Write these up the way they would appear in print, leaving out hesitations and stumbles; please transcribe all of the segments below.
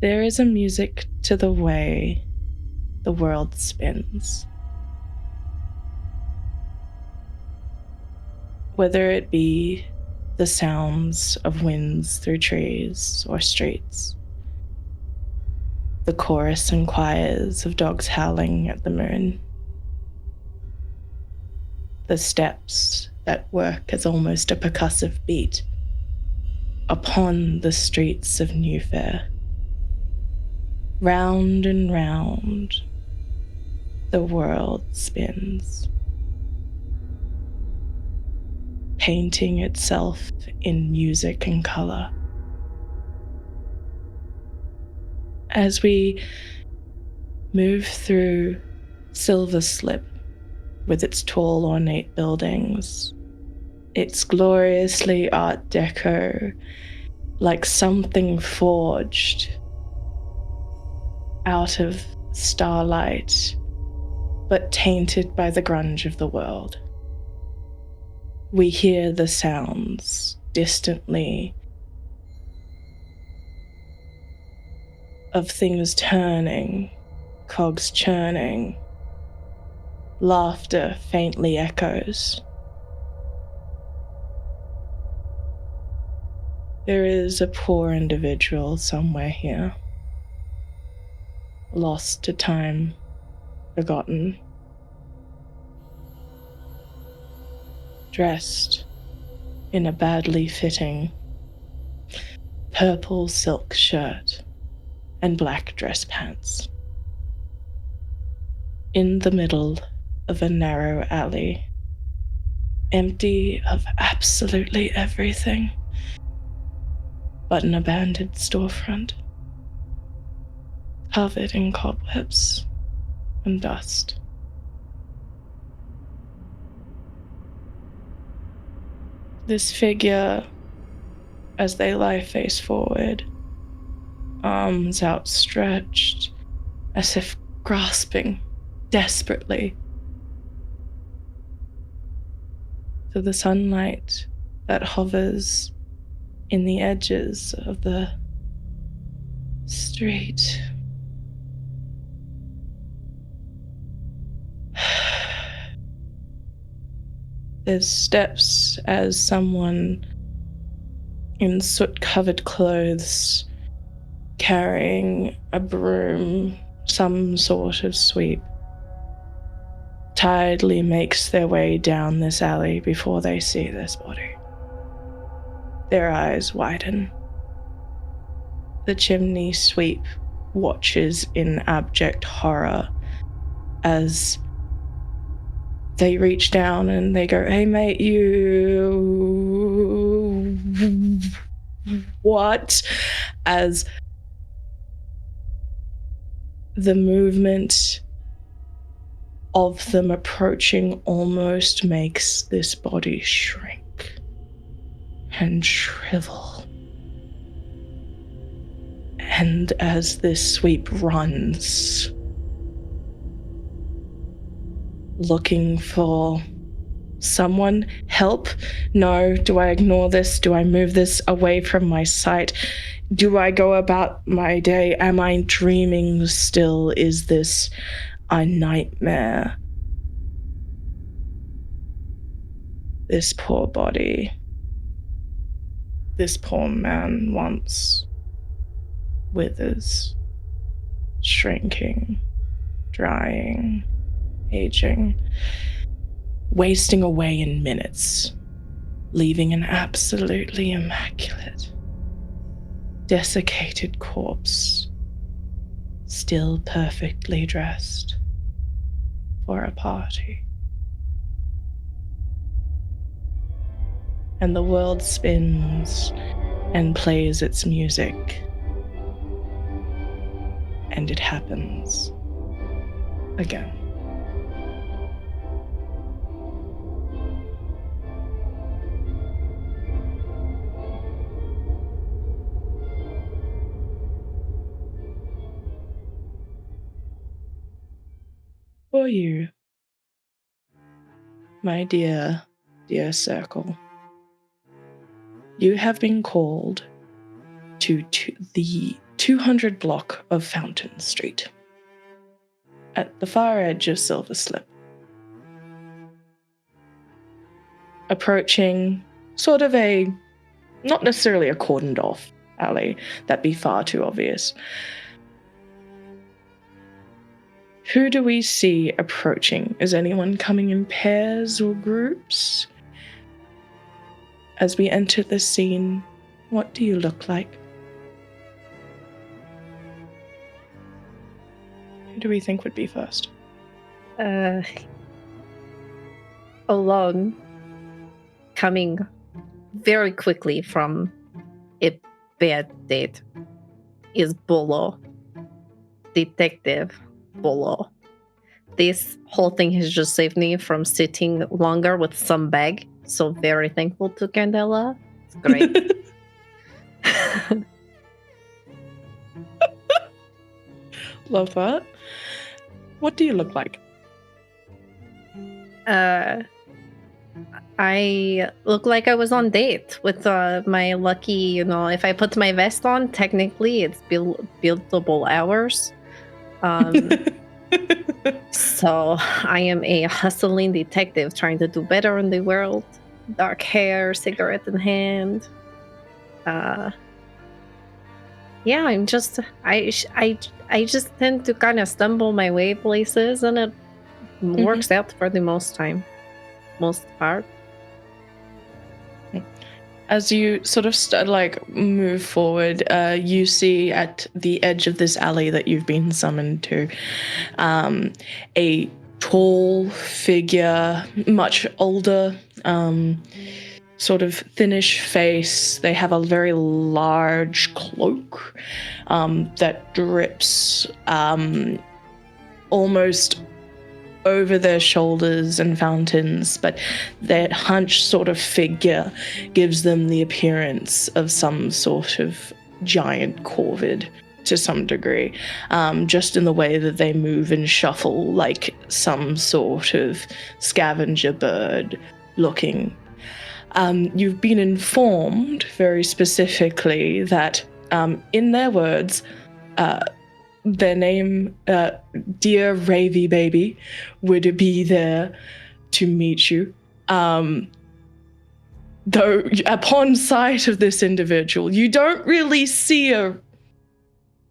There is a music to the way the world spins. Whether it be the sounds of winds through trees or streets, the chorus and choirs of dogs howling at the moon, the steps that work as almost a percussive beat upon the streets of New Fair. Round and round, the world spins, painting itself in music and color. As we move through Silver Slip with its tall, ornate buildings, its gloriously Art Deco, like something forged out of starlight, but tainted by the grunge of the world. We hear the sounds distantly of things turning, cogs churning, laughter faintly echoes. There is a poor individual somewhere here, lost to time, forgotten, dressed in a badly fitting purple silk shirt and black dress pants. In the middle of a narrow alley, empty of absolutely everything but an abandoned storefront, covered in cobwebs and dust. This figure, as they lie face forward, arms outstretched, as if grasping desperately to the sunlight that hovers in the edges of the street. There's steps as someone in soot-covered clothes, carrying a broom, some sort of sweep, tiredly makes their way down this alley before they see this body. Their eyes widen. The chimney sweep watches in abject horror as they reach down and they go, "Hey mate, you..." What? As the movement of them approaching almost makes this body shrink and shrivel. And as this sweep runs, looking for someone, help? No. Do I ignore this? Do I move this away from my sight? Do I go about my day? Am I dreaming still? Is this a nightmare? This poor body, this poor man once withers, shrinking, drying, aging, wasting away in minutes, leaving an absolutely immaculate, desiccated corpse, still perfectly dressed for a party. And the world spins and plays its music, and it happens again. For you, my dear, dear circle, you have been called to the 200 block of Fountain Street, at the far edge of Silver Slip. Approaching sort of a, not necessarily a cordoned off alley, that'd be far too obvious. Who do we see approaching? Is anyone coming in pairs or groups? As we enter the scene, what do you look like? Who do we think would be first? Alone, coming very quickly from a bad date, is Bolo. Detective Bolo. This whole thing has just saved me from sitting longer with some bag, so very thankful to Candela. It's great. Love that. What do you look like? I look like I was on date with my lucky, if I put my vest on, technically it's buildable hours. So I am a hustling detective trying to do better in the world. Dark hair, cigarette in hand. Yeah, I'm just I just tend to kind of stumble my way places, and it works out for the most part. As you sort of move forward, you see at the edge of this alley that you've been summoned to, a tall figure, much older, sort of thinnish face. They have a very large cloak that drips almost over their shoulders and fountains, but that hunched sort of figure gives them the appearance of some sort of giant corvid to some degree, just in the way that they move and shuffle like some sort of scavenger bird looking. You've been informed very specifically that in their words, their name, Dear Ravy Baby, would be there to meet you. Though upon sight of this individual, you don't really see a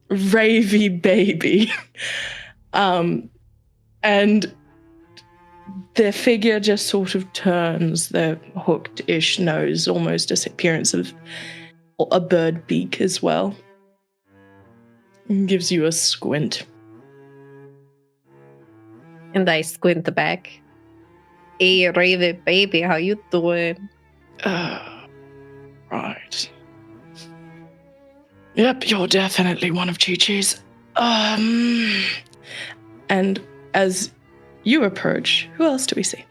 Ravy Baby. And their figure just sort of turns, their hooked-ish nose, almost a appearance of a bird beak as well. Gives you a squint. And I squint back. Hey, Ravy Baby, how you doing? Right. Yep, you're definitely one of Chi-Chi's. And as you approach, who else do we see?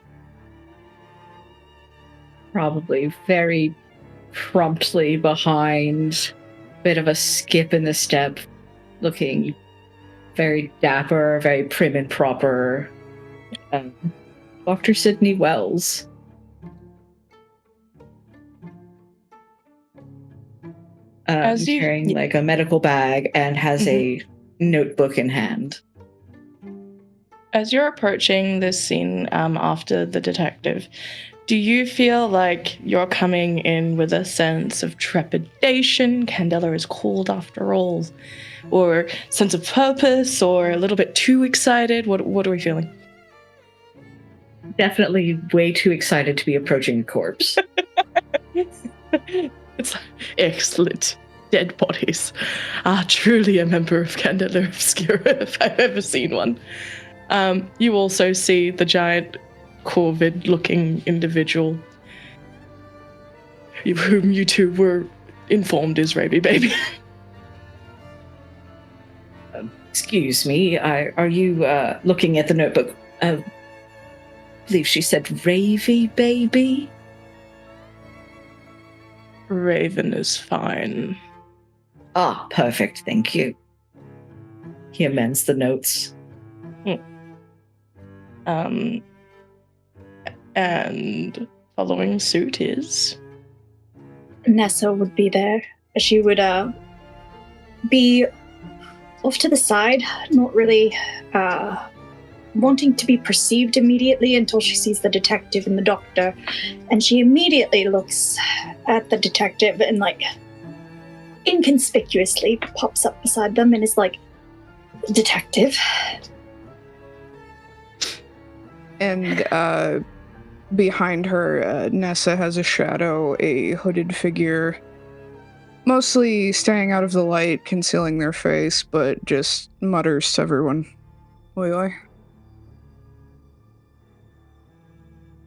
Probably very promptly behind, bit of a skip in the step, looking very dapper, very prim and proper. Dr. Sydney Wells. Carrying like a medical bag and has a notebook in hand. As you're approaching this scene after the detective, do you feel like you're coming in with a sense of trepidation? Candela is cold after all. Or sense of purpose, or a little bit too excited? What are we feeling? Definitely way too excited to be approaching a corpse. It's excellent. Dead bodies. Truly a member of Candela Obscura if I've ever seen one. You also see the giant corvid-looking individual whom you two were informed is Ravy Baby. Excuse me, are you looking at the notebook? I believe she said Ravy Baby? Raven is fine. Ah, perfect, thank you. He amends the notes. And following suit is? Nessa would be there. She would be off to the side, not really wanting to be perceived immediately until she sees the detective and the doctor. And she immediately looks at the detective and, like, inconspicuously pops up beside them and is like, "Detective." And behind her, Nessa has a shadow, a hooded figure, mostly staying out of the light, concealing their face, but just mutters to everyone. Oi.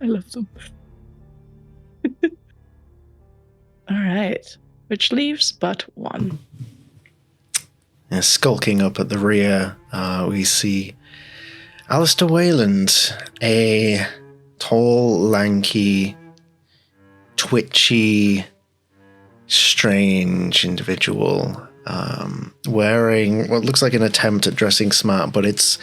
I love them. All right. Which leaves but one. Skulking up at the rear, we see Alistair Wayland, a tall, lanky, twitchy, strange individual, wearing what looks like an attempt at dressing smart, but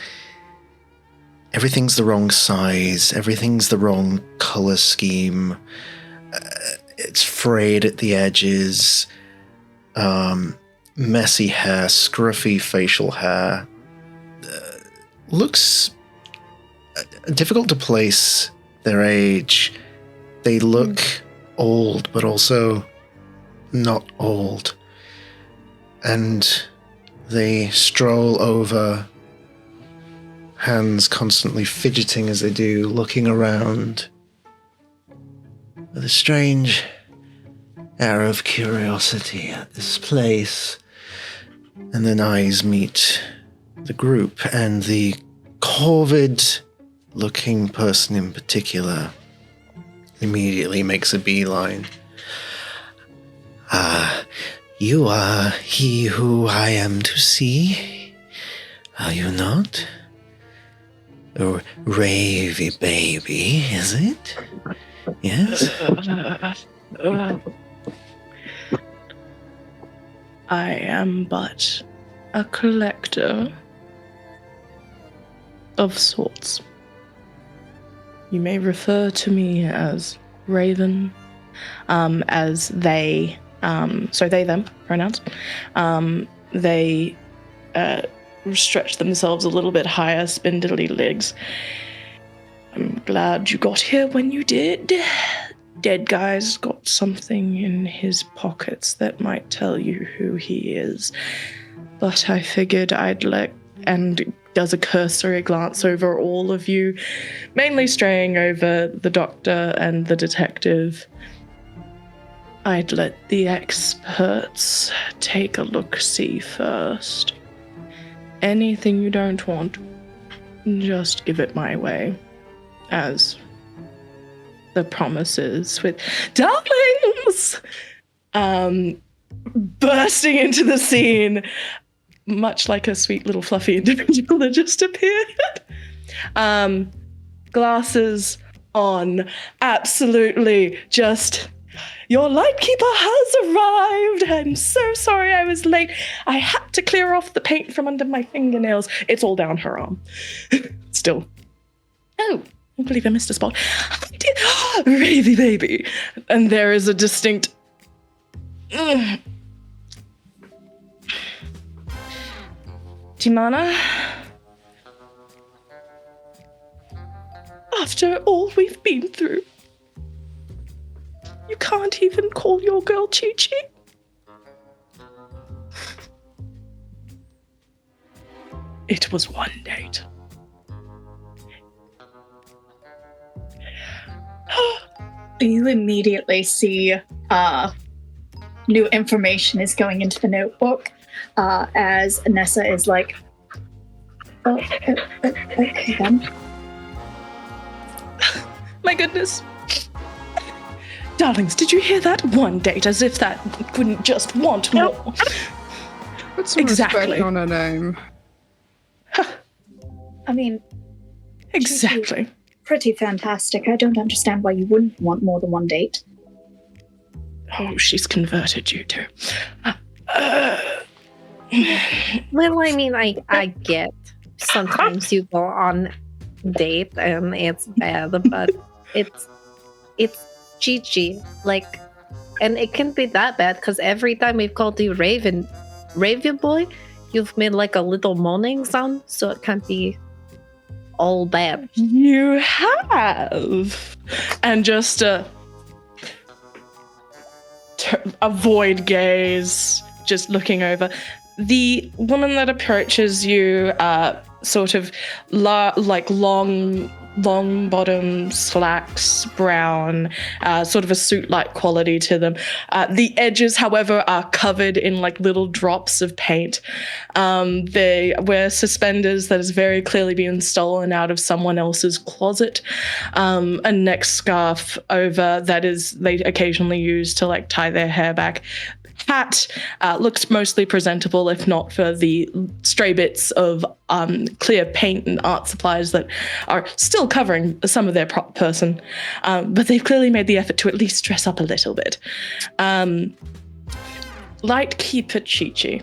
everything's the wrong size, everything's the wrong color scheme, it's frayed at the edges, messy hair, scruffy facial hair, looks difficult to place their age. They look old, but also not old. And they stroll over, hands constantly fidgeting as they do, looking around with a strange air of curiosity at this place. And then eyes meet the group, and the corvid-looking person in particular immediately makes a beeline. You are he who I am to see, are you not? A ravey baby, is it? Yes? I am but a collector of sorts. You may refer to me as Raven, as they, so they, them, pronouns. They stretch themselves a little bit higher, spindly legs. I'm glad you got here when you did. Dead guy's got something in his pockets that might tell you who he is. But I figured I'd and does a cursory glance over all of you, mainly straying over the doctor and the detective. I'd let the experts take a look-see first. Anything you don't want, just give it my way. As the promises with darlings bursting into the scene, much like a sweet little fluffy individual that just appeared. Glasses on, absolutely just, your Lightkeeper has arrived. I'm so sorry I was late. I had to clear off the paint from under my fingernails. It's all down her arm. Still. Oh, I believe I missed a spot. Ravey baby. And there is a distinct... Timana? After all we've been through, you can't even call your girl Chi-Chi? It was one date. You immediately see new information is going into the notebook as Nessa is like, okay then. My goodness. Darlings, did you hear that? One date, as if that couldn't just want more. Put some respect on a name. I mean, Exactly. pretty fantastic. I don't understand why you wouldn't want more than one date. Oh, she's converted you too. Well, I mean, I get sometimes you go on date and it's bad, but it's Gigi, like, and it can be that bad because every time we've called you Raven, Raven boy, you've made like a little moaning sound, so it can't be all bad. You have. And just a void gaze, just looking over. The woman that approaches you, sort of long bottom, slacks, brown, sort of a suit-like quality to them. The edges, however, are covered in like little drops of paint. They wear suspenders that has very clearly been stolen out of someone else's closet. A neck scarf over that is they occasionally use to like tie their hair back. Hat looks mostly presentable, if not for the stray bits of clear paint and art supplies that are still covering some of their person. But they've clearly made the effort to at least dress up a little bit. Lightkeeper Chi-Chi,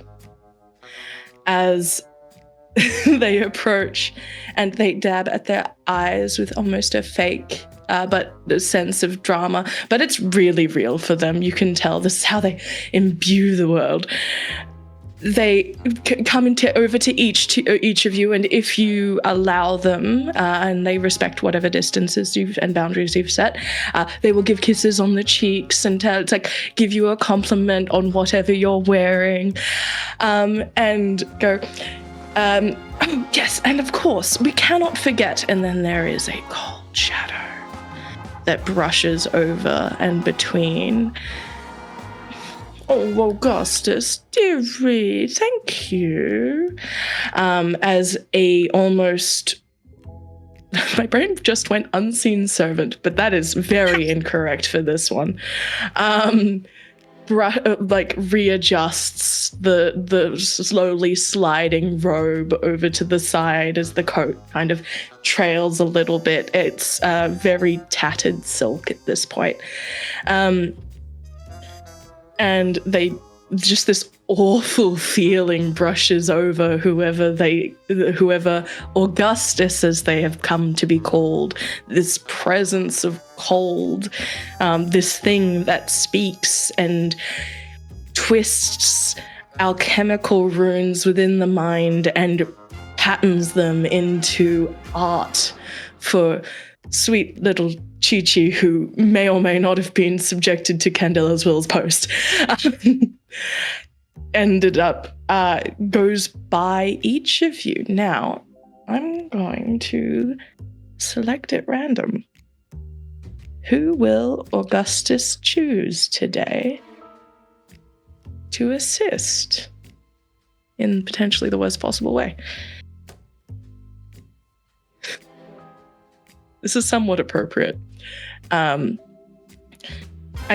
as they approach and they dab at their eyes with almost a fake but a sense of drama. But it's really real for them. You can tell this is how they imbue the world. They come over to each of you, and if you allow them, and they respect whatever distances and boundaries you've set, they will give kisses on the cheeks and give you a compliment on whatever you're wearing, and go, oh, yes, and of course, we cannot forget. And then there is a cold shadow that brushes over and between. Oh, Augustus, dearie, thank you. As a almost... My brain just went unseen servant, but that is very incorrect for this one. Readjusts the slowly sliding robe over to the side as the coat kind of trails a little bit. It's very tattered silk at this point. And they just this awful feeling brushes over whoever Augustus, as they have come to be called, this presence of cold, this thing that speaks and twists alchemical runes within the mind and patterns them into art for sweet little Chi-Chi, who may or may not have been subjected to Candela's Will's post, ended up, goes by each of you. Now, I'm going to select at random. Who will Augustus choose today to assist in potentially the worst possible way? This is somewhat appropriate. I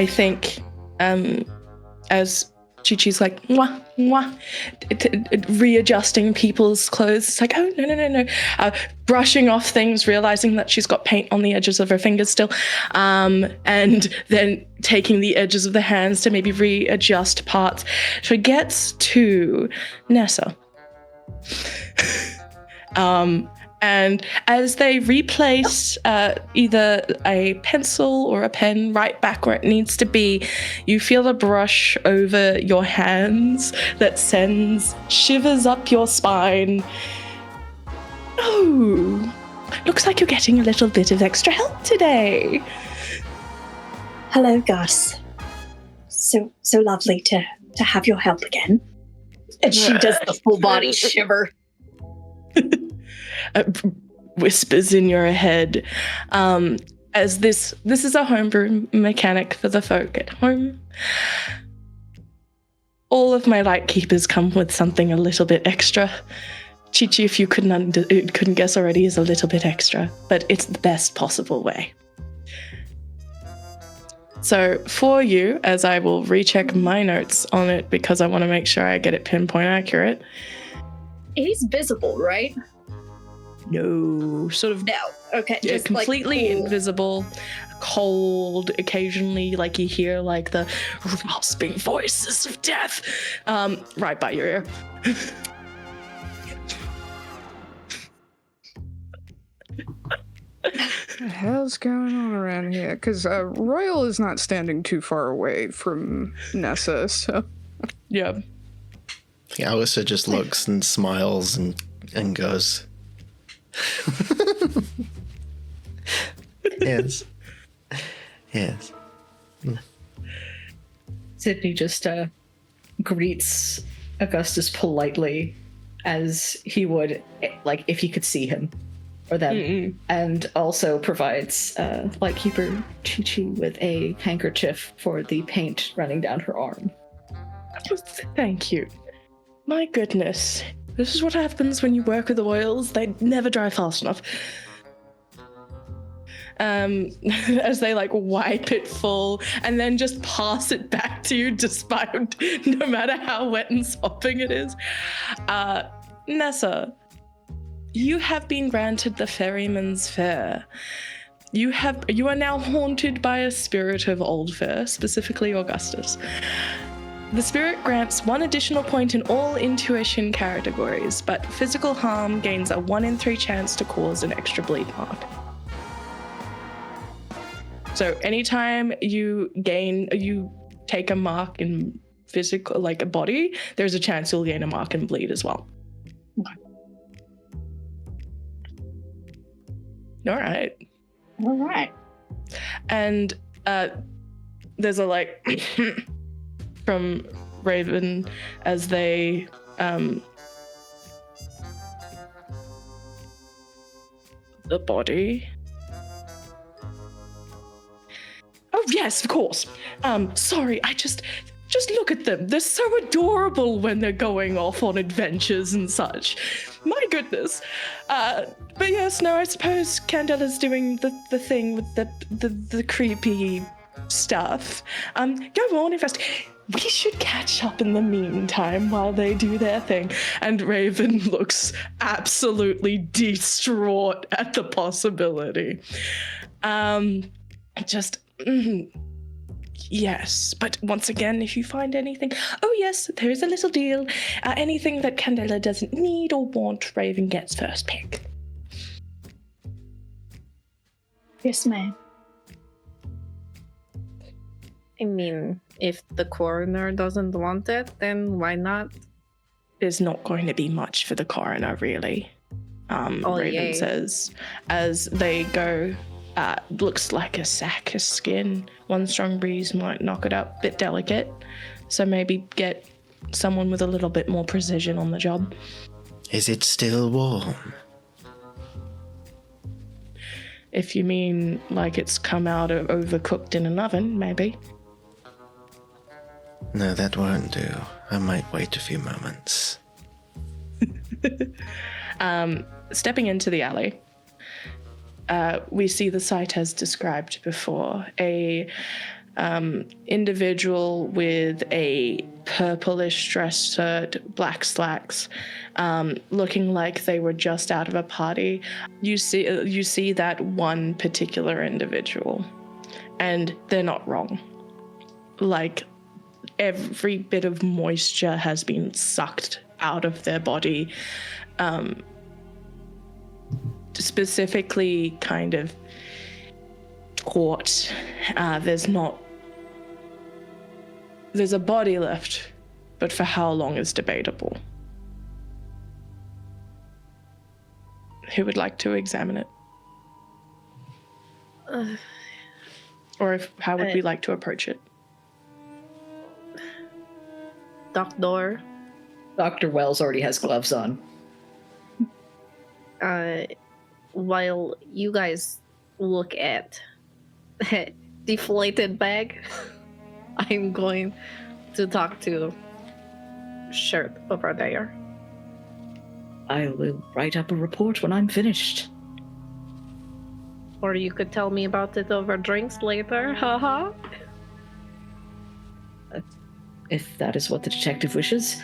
think as Chi-Chi's like, mwah, mwah, readjusting people's clothes, it's like, oh, no. Brushing off things, realizing that she's got paint on the edges of her fingers still, and then taking the edges of the hands to maybe readjust parts. She gets to Nessa. And as they replace either a pencil or a pen right back where it needs to be, you feel a brush over your hands that sends shivers up your spine. Oh, looks like you're getting a little bit of extra help today. Hello, Gus. So lovely to have your help again. And she does the full body shiver. Whispers in your head, as this is a homebrew mechanic for the folk at home. All of my Lightkeepers come with something a little bit extra. Chi-Chi, if you couldn't guess already, is a little bit extra, but it's the best possible way. So for you, as I will recheck my notes on it because I want to make sure I get it pinpoint accurate. He's visible, right? No, sort of. No. Okay. Yeah, just completely like, invisible, cold. Occasionally, like you hear like the rasping voices of death, right by your ear. What the hell's going on around here? Because Royal is not standing too far away from Nessa, so. Yeah. Alyssa just looks and smiles and goes, yes. Yes. Sydney just greets Augustus politely as he would, like, if he could see him or them, and also provides Lightkeeper Chi-Chi with a handkerchief for the paint running down her arm. Thank you. My goodness. This is what happens when you work with oils. They never dry fast enough. As they like wipe it full and then just pass it back to you despite no matter how wet and sopping it is. Nessa, you have been granted the Ferryman's Fare. You are now haunted by a spirit of Old Fair, specifically Augustus. The spirit grants 1 additional point in all intuition categories, but physical harm gains a 1 in 3 chance to cause an extra bleed mark. So anytime you take a mark in physical, like a body, there's a chance you'll gain a mark and bleed as well. All right. And there's a like from Raven as they the body. Oh yes, of course. Sorry, I just look at them. They're so adorable when they're going off on adventures and such. My goodness. But yes, no, I suppose Candela's doing the thing with the creepy stuff. Go on, investigate. We should catch up in the meantime while they do their thing. And Raven looks absolutely distraught at the possibility. Yes, but once again, if you find anything, oh yes, there is a little deal. Anything that Candela doesn't need or want, Raven gets first pick. Yes, ma'am. I mean, if the coroner doesn't want it, then why not? There's not going to be much for the coroner, really. Raven says, as they go. Looks like a sack of skin. 1 strong breeze might knock it up. Bit delicate. So maybe get someone with a little bit more precision on the job. Is it still warm? If you mean like it's come out of overcooked in an oven, maybe. No, that won't do. I might wait a few moments. Stepping into the alley. We see the sight as described before. A individual with a purplish dress shirt, black slacks, looking like they were just out of a party. You see that one particular individual, and they're not wrong. Like, every bit of moisture has been sucked out of their body. Specifically kind of taut. There's a body left, but for how long is debatable. Who would like to examine it? Or how would we like to approach it? Doctor Wells already has gloves on. While you guys look at deflated bag, I'm going to talk to Shirt over there. I will write up a report when I'm finished. Or you could tell me about it over drinks later, haha. If that is what the detective wishes.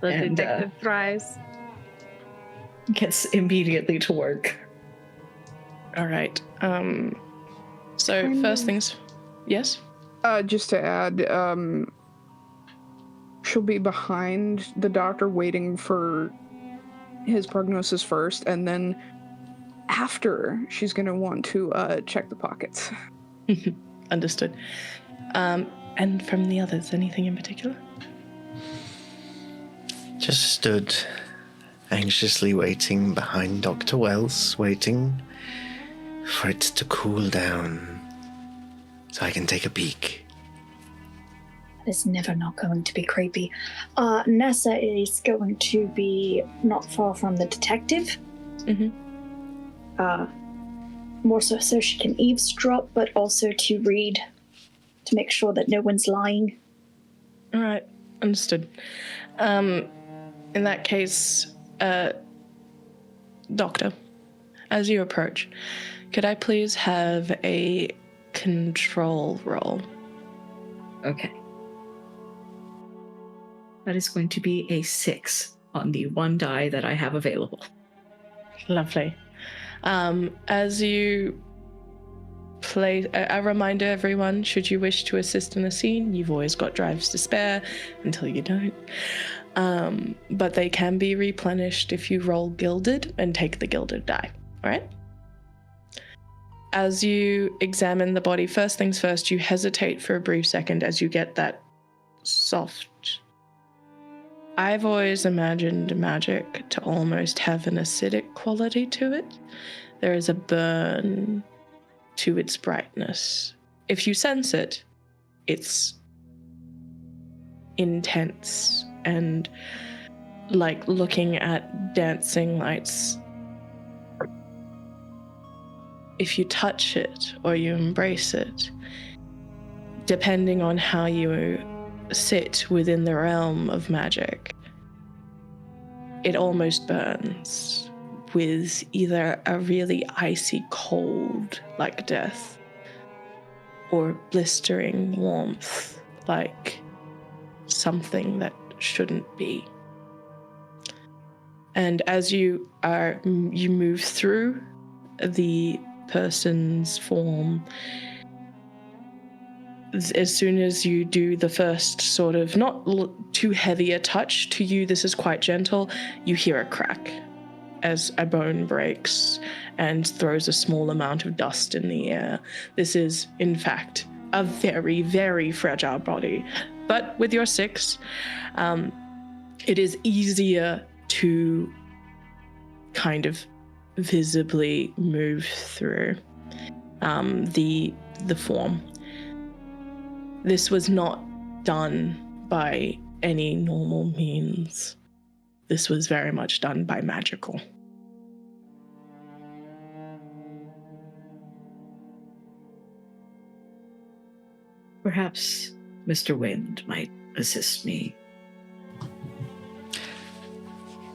The detective tries. Gets immediately to work. All right. So first things, yes? Just to add, she'll be behind the doctor waiting for his prognosis first, and then after she's going to want to check the pockets. Understood. And from the others, anything in particular? Just stood anxiously waiting behind Dr. Wells, waiting for it to cool down so I can take a peek. It's never not going to be creepy. Nessa is going to be not far from the detective. Mm-hmm. More so she can eavesdrop, but also to read, to make sure that no one's lying. All right, understood. In that case, Doctor, as you approach, could I please have a control roll? Okay. That is going to be a 6 on the one die that I have available. Lovely. As you play, a reminder, everyone, should you wish to assist in a scene, you've always got drives to spare until you don't. But they can be replenished if you roll gilded and take the gilded die. All right? As you examine the body, first things first, you hesitate for a brief second as you get that soft. I've always imagined magic to almost have an acidic quality to it. There is a burn to its brightness. If you sense it, it's intense and like looking at dancing lights. If you touch it or you embrace it, depending on how you sit within the realm of magic, it almost burns with either a really icy cold like death or blistering warmth like something that shouldn't be. And as you move through the person's form, as soon as you do the first sort of not too heavy a touch, to you this is quite gentle, you hear a crack as a bone breaks and throws a small amount of dust in the air. This is, in fact, a very, very fragile body. But with your 6, it is easier to kind of visibly move through the form. This was not done by any normal means. This was very much done by magical. Perhaps Mr. Wayland might assist me.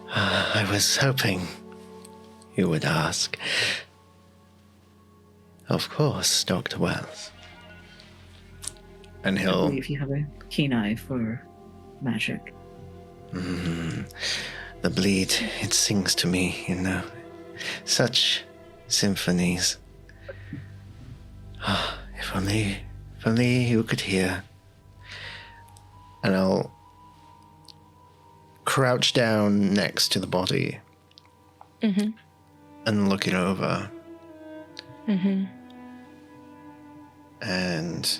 I was hoping you would ask. Of course, Dr. Wells. And I he'll... believe you have a keen eye for magic. The bleed, it sings to me, you know. Such symphonies. If only you could hear. And I'll crouch down next to the body and look it over. And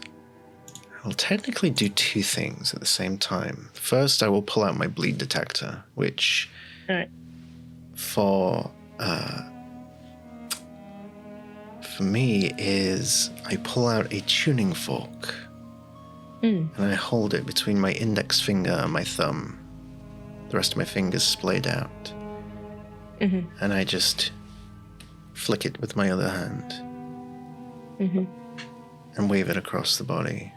I'll technically do 2 things at the same time. First, I will pull out my bleed detector, which for me is I pull out a tuning fork and I hold it between my index finger and my thumb. The rest of my fingers splayed out. And I just flick it with my other hand and wave it across the body.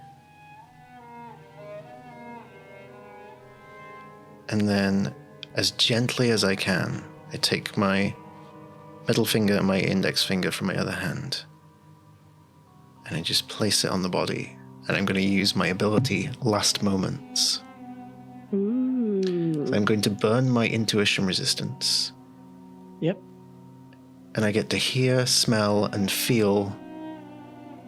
And then, as gently as I can, I take my middle finger and my index finger from my other hand, and I just place it on the body. And I'm going to use my ability, Last Moments. Ooh. So I'm going to burn my intuition resistance. Yep. And I get to hear, smell, and feel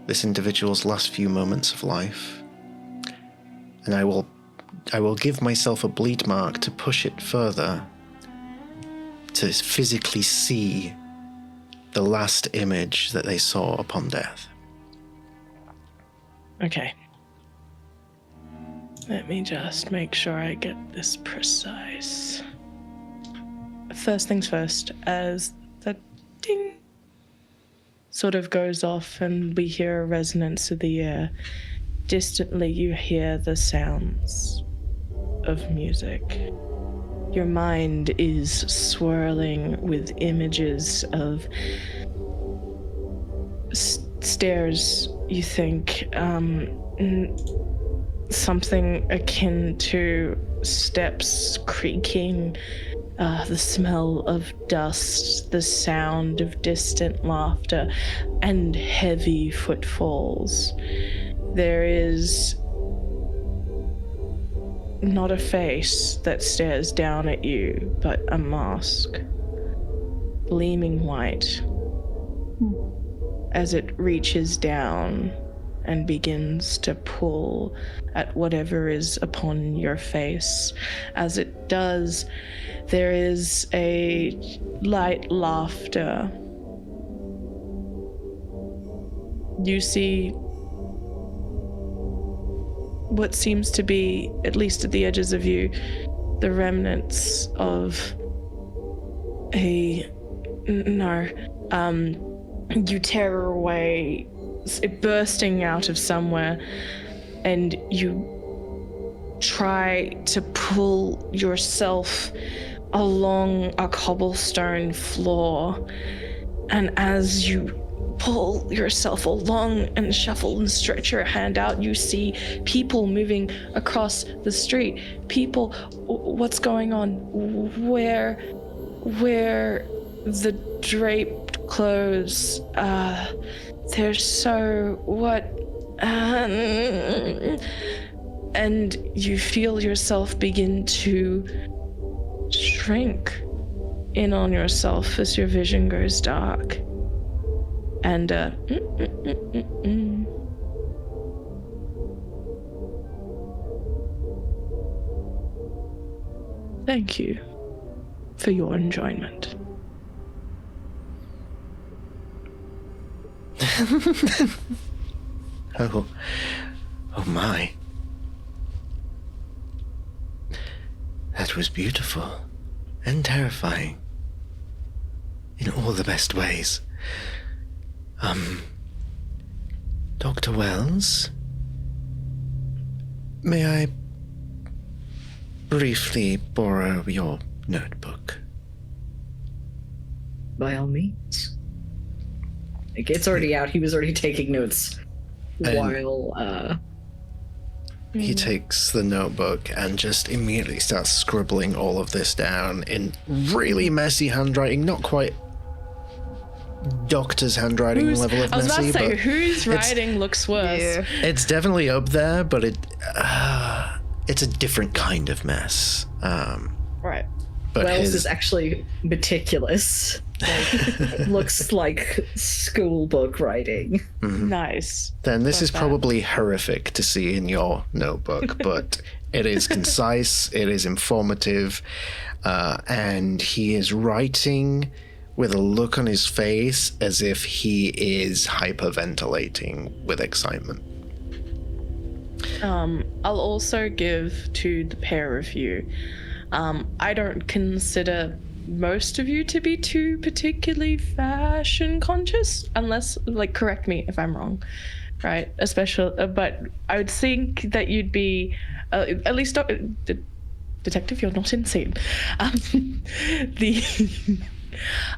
this individual's last few moments of life. And I will give myself a bleed mark to push it further, to physically see the last image that they saw upon death. Okay. Let me just make sure I get this precise. First things first, as the ding sort of goes off and we hear a resonance of the air, distantly you hear the sounds of music. Your mind is swirling with images of stairs, you think, something akin to steps creaking, the smell of dust, the sound of distant laughter, and heavy footfalls. There is not a face that stares down at you, but a mask, gleaming white, as it reaches down and begins to pull at whatever is upon your face. As it does, there is a light laughter. You see what seems to be, at least at the edges of you, the remnants of you tear away, it bursting out of somewhere, and you try to pull yourself along a cobblestone floor, and as you pull yourself along and shuffle and stretch your hand out, you see people moving across the street. People, what's going on? Where the draped clothes, they're so, what, and you feel yourself begin to shrink in on yourself as your vision goes dark. And thank you for your enjoyment. Oh my. That was beautiful and terrifying in all the best ways. Dr. Wells, may I briefly borrow your notebook? By all means. Like, it's already out. He was already taking notes while, He takes the notebook and just immediately starts scribbling all of this down in really messy handwriting, not quite doctor's handwriting level of messy. I was about to say, but whose writing looks worse? Yeah. it's definitely up there, but it's a different kind of mess. Right. But Wells is actually meticulous. Like, looks like school book writing. Nice. Then this Love is that. probably horrific to see in your notebook, but it is concise, it is informative, and he is writing with a look on his face as if he is hyperventilating with excitement. I'll also give to the pair of you. I don't consider most of you to be too particularly fashion conscious, unless, like, correct me if I'm wrong, right? Especially, but I would think that you'd be, at least, detective, you're not insane.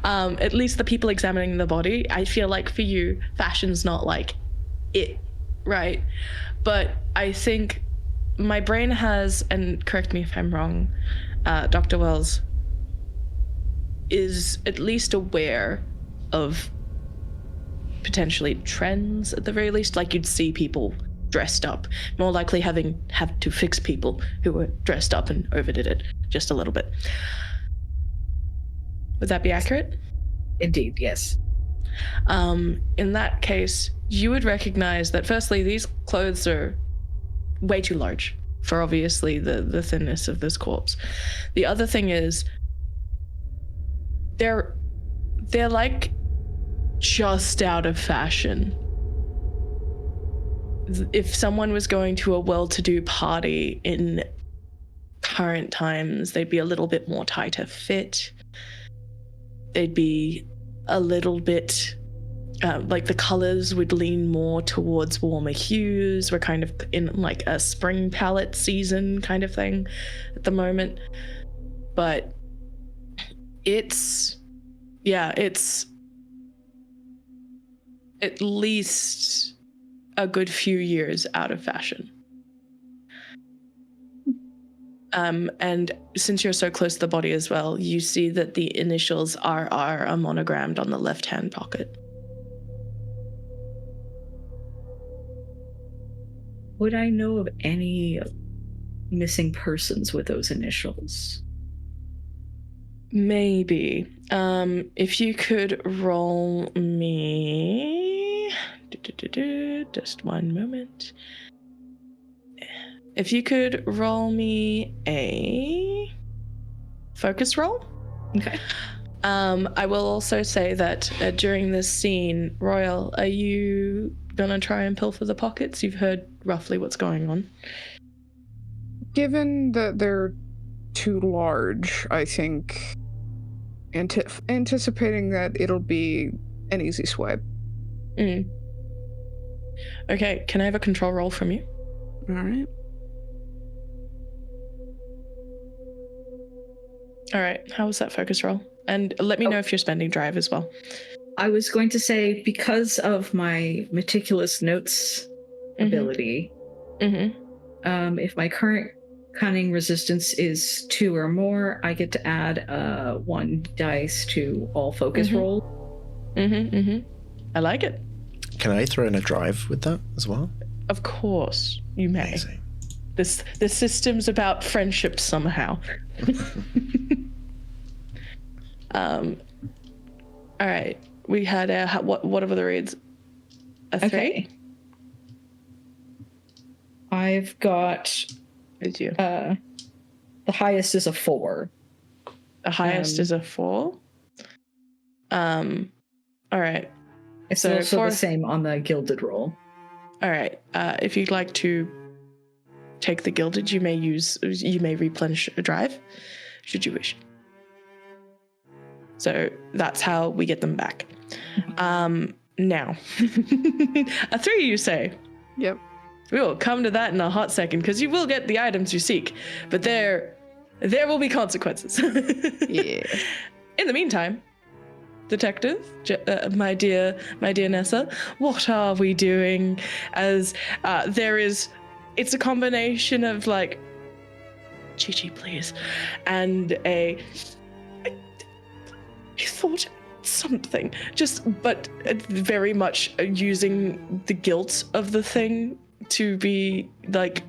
At least the people examining the body, I feel like for you, fashion's not like it, right? But I think my brain has, and correct me if I'm wrong, Dr. Wells is at least aware of potentially trends at the very least. Like, you'd see people dressed up, more likely having had to fix people who were dressed up and overdid it just a little bit. Would that be accurate? Indeed, yes. In that case, you would recognize that firstly, these clothes are way too large for obviously the thinness of this corpse. The other thing is they're like just out of fashion. if someone was going to a well-to-do party in current times, they'd be a little bit more tighter fit. They'd be a little bit like the colors would lean more towards warmer hues. We're kind of in like a spring palette season kind of thing at the moment. But it's at least a good few years out of fashion. And since you're so close to the body as well, you see that the initials RR are monogrammed on the left-hand pocket. Would I know of any missing persons with those initials? Maybe. If you could roll me... Just one moment. If you could roll me a focus roll. Okay. I will also say that during this scene, Royal, are you gonna try and pilfer the pockets? You've heard roughly what's going on. Given that they're too large, I think anticipating that it'll be an easy swipe. Okay, can I have a control roll from you? All right. All right, how was that focus roll? And let me know if you're spending drive as well. I was going to say, because of my meticulous notes ability, if my current cunning resistance is 2 or more, I get to add 1 dice to all focus roll. I like it. Can I throw in a drive with that as well? Of course, you may. Amazing. The system's about friendship somehow. All right, we had what are the reads? A 3? Okay. I've got It's you. the highest is a 4. The highest is a 4. All right. It's So also for- the same on the gilded roll. All right. If you'd like to take the gilded, you may replenish a drive, should you wish. So that's how we get them back. Now, a 3, you say? Yep. We will come to that in a hot second, because you will get the items you seek, but there will be consequences. Yeah. In the meantime, Detective, my dear Nessa, what are we doing? As it's a combination of like, Chi-Chi, please, and I thought something, but very much using the guilt of the thing to be like,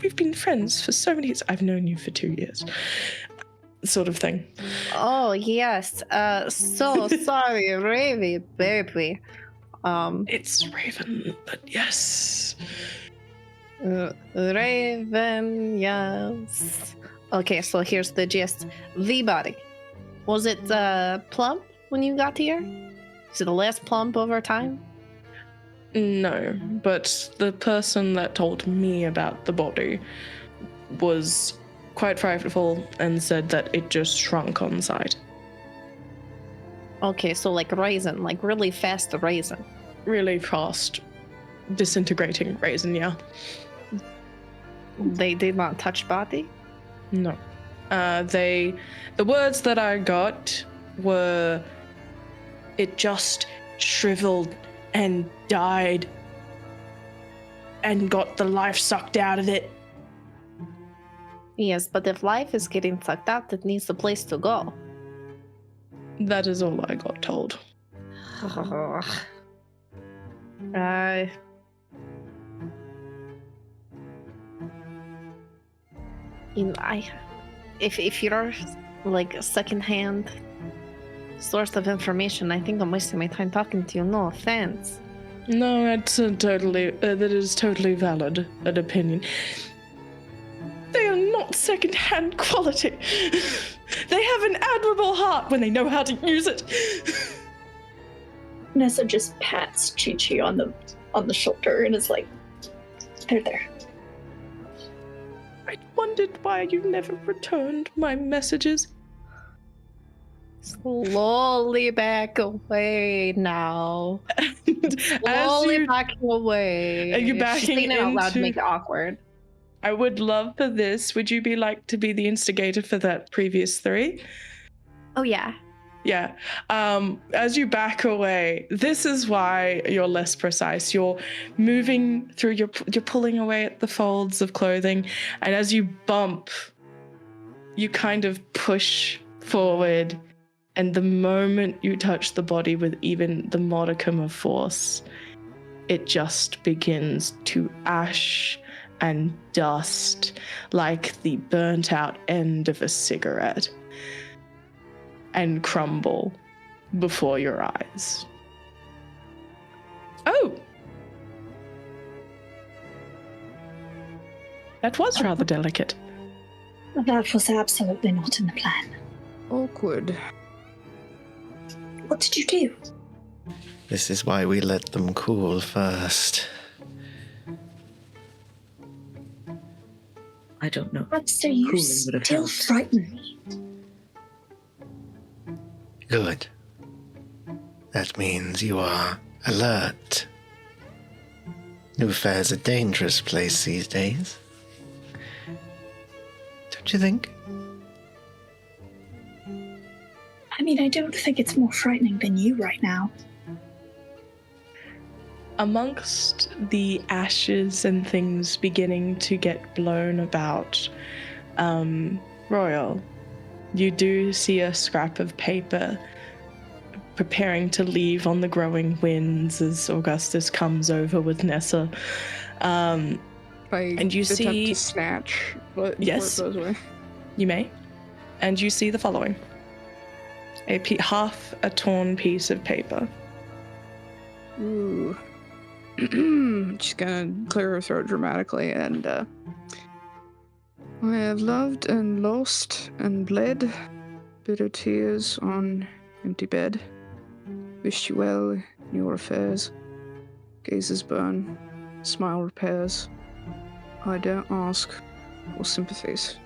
we've been friends for so many years. I've known you for 2 years. Sort of thing. Oh, yes. So sorry, Raven, baby. It's Raven, but yes. Raven, yes. Okay, so here's the gist. The body. Was it plump when you got here? Is it less plump over time? No, but the person that told me about the body was quite frightful and said that it just shrunk on sight. Okay, so like raisin, like really fast raisin. Really fast, disintegrating raisin, yeah. They did not touch body? No. The words that I got were, it just shriveled and died and got the life sucked out of it. Yes, but if life is getting sucked out, it needs a place to go. That is all I got told. If you're like a secondhand source of information, I think I'm wasting my time talking to you. No offense. No, it's that is totally valid, an opinion. They are not second-hand quality. They have an admirable heart when they know how to use it. Nessa just pats Chi-Chi on the on the shoulder and is like, they're there. I wondered why you never returned my messages. Slowly back away now. Slowly backing away. Are you backing She's saying it out loud to into- make it awkward. I would love for this. Would you be like to be the instigator for that previous 3? Oh yeah. Yeah. As you back away, this is why you're less precise. You're moving through, you're pulling away at the folds of clothing, and as you bump, you kind of push forward, and the moment you touch the body with even the modicum of force, it just begins to ash and dust like the burnt out end of a cigarette and crumble before your eyes. Oh! That was rather delicate. That was absolutely not in the plan. Awkward. What did you do? This is why we let them cool first. I don't know. Monster, you Cooling would have still helped. frighten me. Good. That means you are alert. New Fair's a dangerous place these days. Don't you think? I mean, I don't think it's more frightening than you right now. Amongst the ashes and things beginning to get blown about, Royal, you do see a scrap of paper preparing to leave on the growing winds as Augustus comes over with Nessa. I And you attempt see- to snatch, but Yes. before it goes away. You may. And you see the following. Half a torn piece of paper. Ooh. She's gonna clear her throat dramatically and, I have loved and lost and bled, bitter tears on empty bed. Wished you well in your affairs. Gazes burn, smile repairs. I don't ask for sympathies.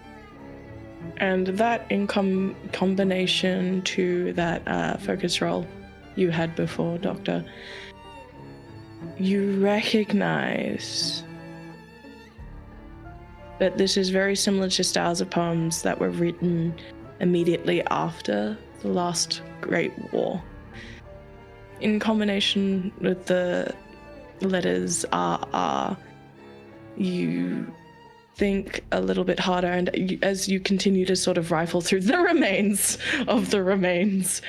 And that in combination to that focus roll you had before, Doctor, you recognize that this is very similar to styles of poems that were written immediately after the last Great War. In combination with the letters RR, you think a little bit harder, and as you continue to sort of rifle through the remains of the remains,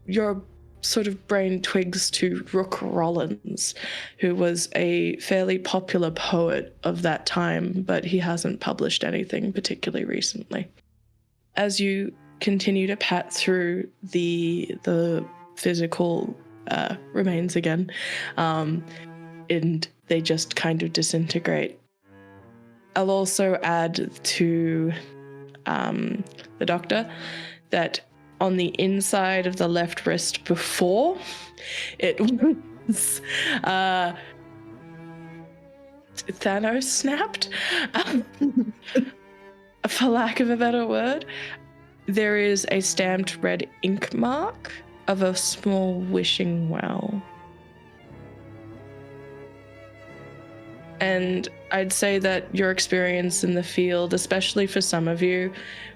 your sort of brain twigs to Rook Rollins, who was a fairly popular poet of that time, but he hasn't published anything particularly recently. As you continue to pat through the physical remains again, and they just kind of disintegrate. I'll also add to the Doctor that on the inside of the left wrist before, it was Thanos snapped, for lack of a better word. There is a stamped red ink mark of a small wishing well. And I'd say that your experience in the field, especially for some of you,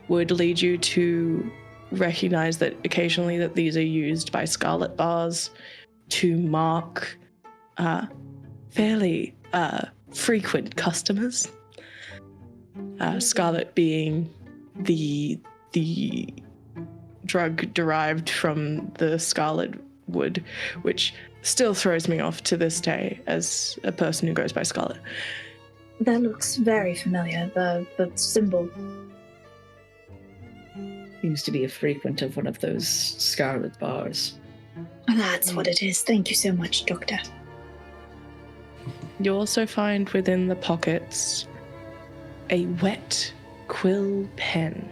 would lead you to recognize that occasionally that these are used by Scarlet Bars to mark fairly frequent customers. Scarlet being the drug derived from the scarlet wood, which still throws me off to this day as a person who goes by Scarlet. That looks very familiar, the symbol. Seems to be a frequent of one of those scarlet bars. That's what it is. Thank you so much, Doctor. You also find within the pockets a wet quill pen.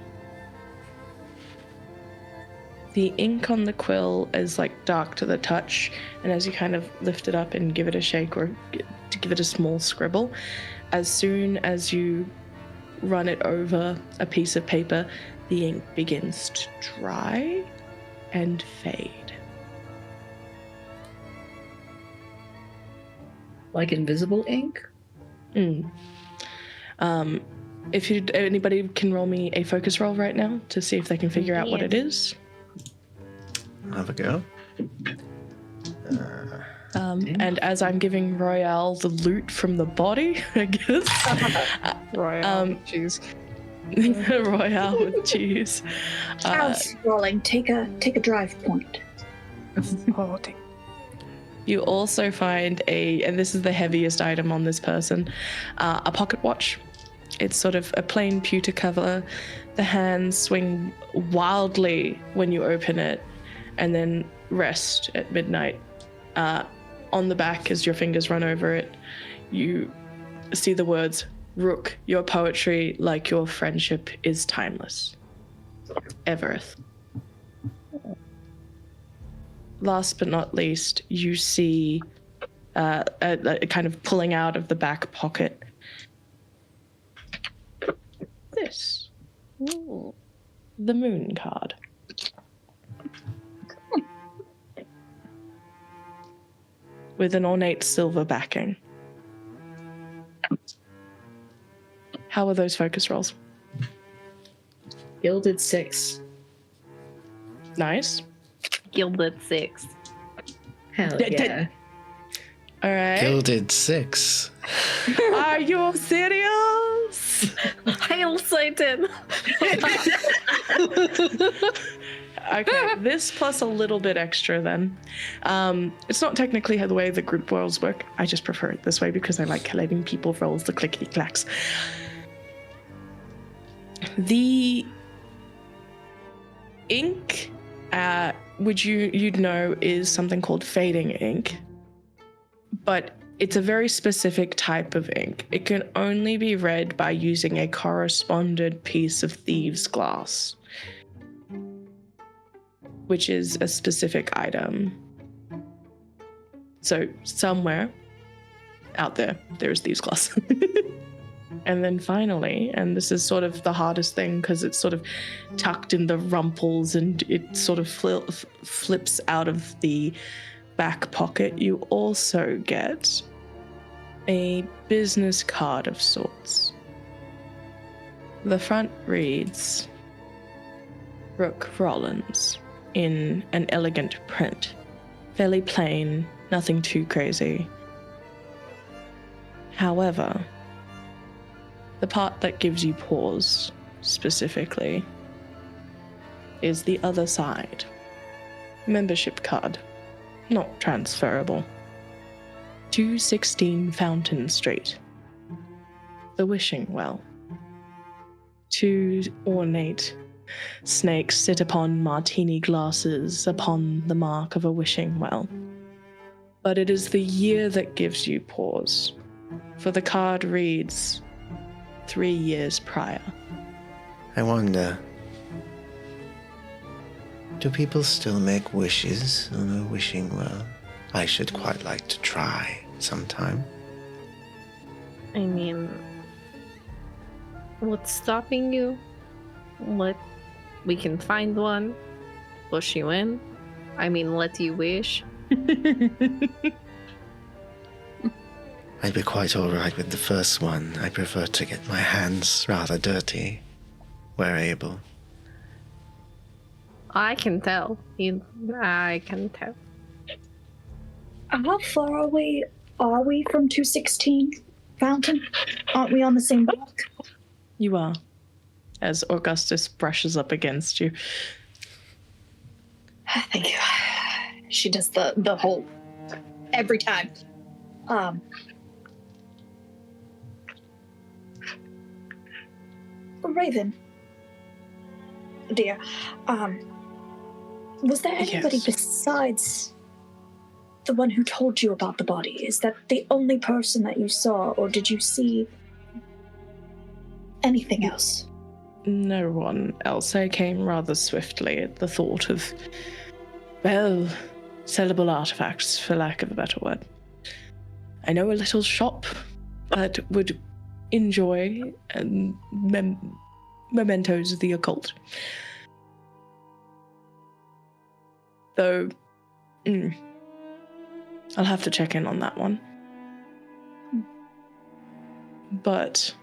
The ink on the quill is like dark to the touch, and as you kind of lift it up and give it a shake or to give it a small scribble, as soon as you run it over a piece of paper, the ink begins to dry and fade. Like invisible ink? If anybody can roll me a focus roll right now to see if they can figure out what it is. Have a go. And as I'm giving Royale the loot from the body, I guess. Royale with cheese. Royale with cheese. How's rolling? Take a drive point. Oh, dang. You also find and this is the heaviest item on this person, a pocket watch. It's sort of a plain pewter cover. The hands swing wildly when you open it, and then rest at midnight. On the back, as your fingers run over it, you see the words, "Rook, your poetry, like your friendship, is timeless. Evereth." Last but not least, you see a kind of pulling out of the back pocket this. Ooh, the moon card. With an ornate silver backing. How are those focus rolls? Gilded 6. Nice. Gilded 6. Hell D- d- yeah. All right. Gilded 6. Are you serious? Hail Satan! Okay, this plus a little bit extra then. It's not technically how the way the group rolls work. I just prefer it this way because I like letting people rolls the clickety clacks. The ink, which you'd know is something called fading ink, but it's a very specific type of ink. It can only be read by using a corresponded piece of thieves' glass, which is a specific item. So somewhere out there's thieves' glass. And then finally, and this is sort of the hardest thing because it's sort of tucked in the rumples and it sort of flips out of the back pocket, you also get a business card of sorts. The front reads, Rook Rollins, in an elegant print. Fairly plain, nothing too crazy. However, the part that gives you pause, specifically, is the other side. Membership card. Not transferable. 216 Fountain Street. The Wishing Well. 2 ornate snakes sit upon martini glasses upon the mark of a wishing well. But it is the year that gives you pause, for the card reads 3 years prior. I wonder, do people still make wishes on a wishing well? I should quite like to try sometime. I mean, what's stopping you? We can find one, push you in. I mean, let you wish. I'd be quite alright with the first one. I prefer to get my hands rather dirty, where able. I can tell. I can tell. How far away are we from 216 Fountain? Aren't we on the same block? You are, as Augustus brushes up against you. Thank you. She does the whole every time. Raven, dear, was there anybody besides the one who told you about the body? Is that the only person that you saw, or did you see anything else? no one else. I came rather swiftly at the thought of, well, sellable artifacts, for lack of a better word. I know a little shop that would enjoy mementos of the occult. Though, I'll have to check in on that one. But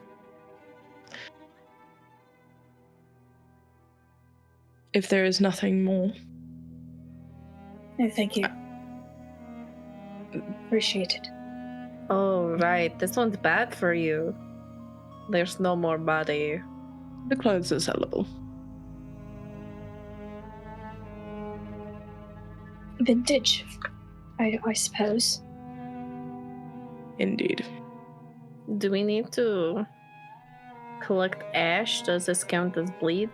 if there is nothing more... No, thank you. Appreciate it. Oh, right. This one's bad for you. There's no more body. The clothes are sellable. Vintage, I suppose. Indeed. Do we need to collect ash? Does this count as bleed?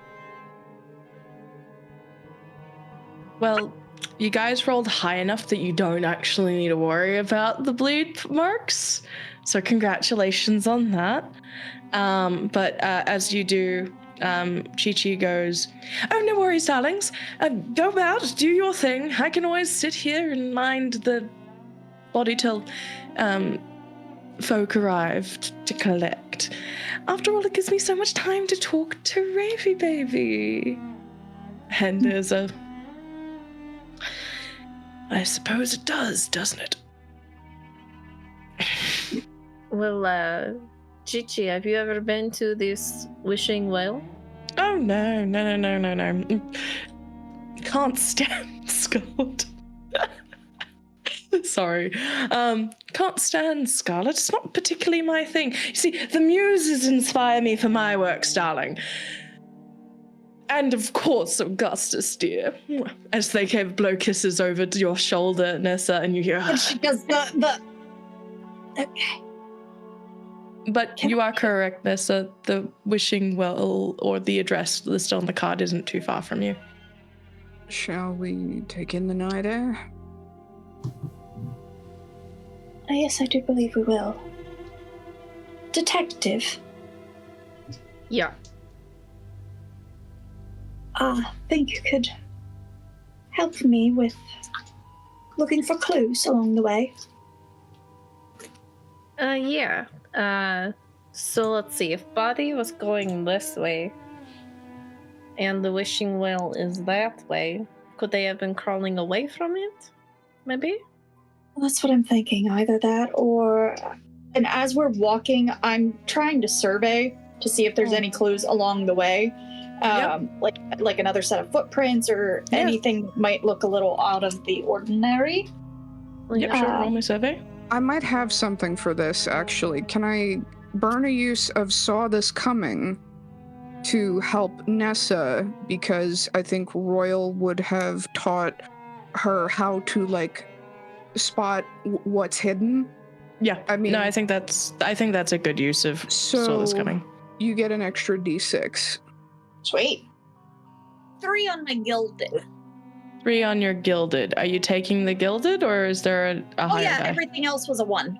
Well, you guys rolled high enough that you don't actually need to worry about the bleed marks. So congratulations on that. But as you do, Chi-Chi goes, "Oh, no worries, darlings. Go about, do your thing. I can always sit here and mind the body till folk arrive to collect. After all, it gives me so much time to talk to Ravy Baby." And there's a... I suppose it does, doesn't it? Well, Chi-Chi, have you ever been to this wishing well? Oh, no. Can't stand Scarlet. Sorry. Can't stand Scarlet. It's not particularly my thing. You see, the muses inspire me for my works, darling. And of course, Augustus, dear. As they blow kisses over to your shoulder, Nessa, and you hear... And she does the... Okay. But you are correct, Nessa. The wishing well, or the address listed on the card, isn't too far from you. Shall we take in the night air? Yes, I do believe we will. Detective. Yeah. Think you could help me with looking for clues along the way? Yeah. So let's see. If body was going this way, and the wishing well is that way, could they have been crawling away from it? Maybe? Well, that's what I'm thinking. Either that or... And as we're walking, I'm trying to survey to see if there's any clues along the way. Like another set of footprints or anything that might look a little out of the ordinary. Yep, sure. Roll me survey. I might have something for this, actually. Can I burn a use of Saw This Coming to help Nessa? Because I think Royal would have taught her how to, spot what's hidden. Yeah. I mean... No, I think that's a good use of Saw This Coming. You get an extra d6. Sweet. 3 on my gilded. 3 on your gilded. Are you taking the gilded, or is there a higher die? Everything else was a 1.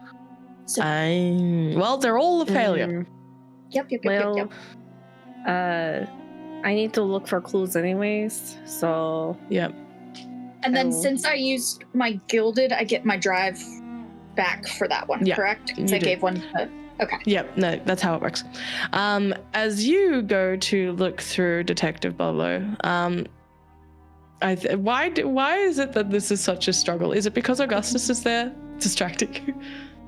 So, well, they're all a failure. Yep. I need to look for clues anyways, so... Yep. And then since I used my gilded, I get my drive back for that one, correct? Because I gave one to... Okay. Yep, no, that's how it works. As you go to look through Detective Bolo, why is it that this is such a struggle? Is it because Augustus is there distracting you?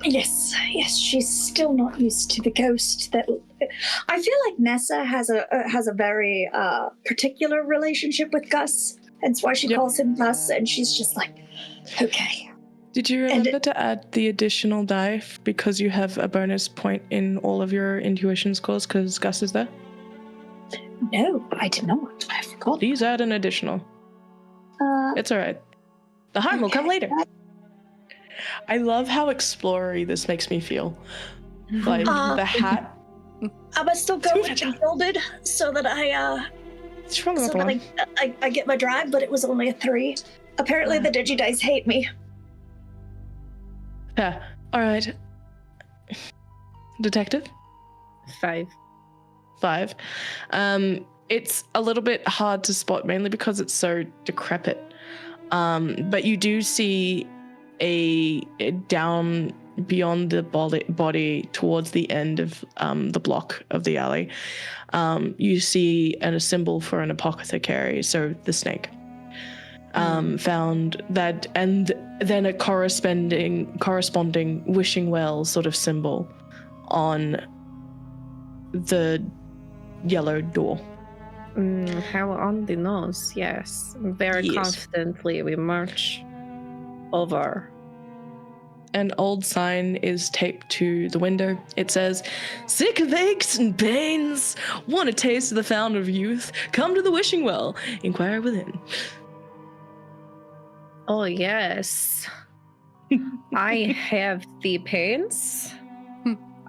Yes, she's still not used to the ghost. That I feel like Nessa has a very particular relationship with Gus. That's why she calls him Gus, and she's just like, okay. Did you remember to add the additional die because you have a bonus point in all of your intuition scores because Gus is there? No, I did not. I forgot. Please add an additional. It's all right. The harm will come later. I love how explorer-y this makes me feel. Like the hat. I must still go with the gilded so that I get my drive, but it was only a 3. Apparently the Digidice hate me. Yeah. All right. Detective? 5. 5. It's a little bit hard to spot, mainly because it's so decrepit. But you do see a down beyond the body towards the end of the block of the alley. You see a symbol for an apothecary, so the snake. Found that, and then a corresponding wishing well sort of symbol on the yellow door. How on the nose, yes. Very confidently we march over. An old sign is taped to the window. It says, "Sick of aches and pains? Want a taste of the fountain of youth? Come to the wishing well. Inquire within." Oh, yes. I have the pains.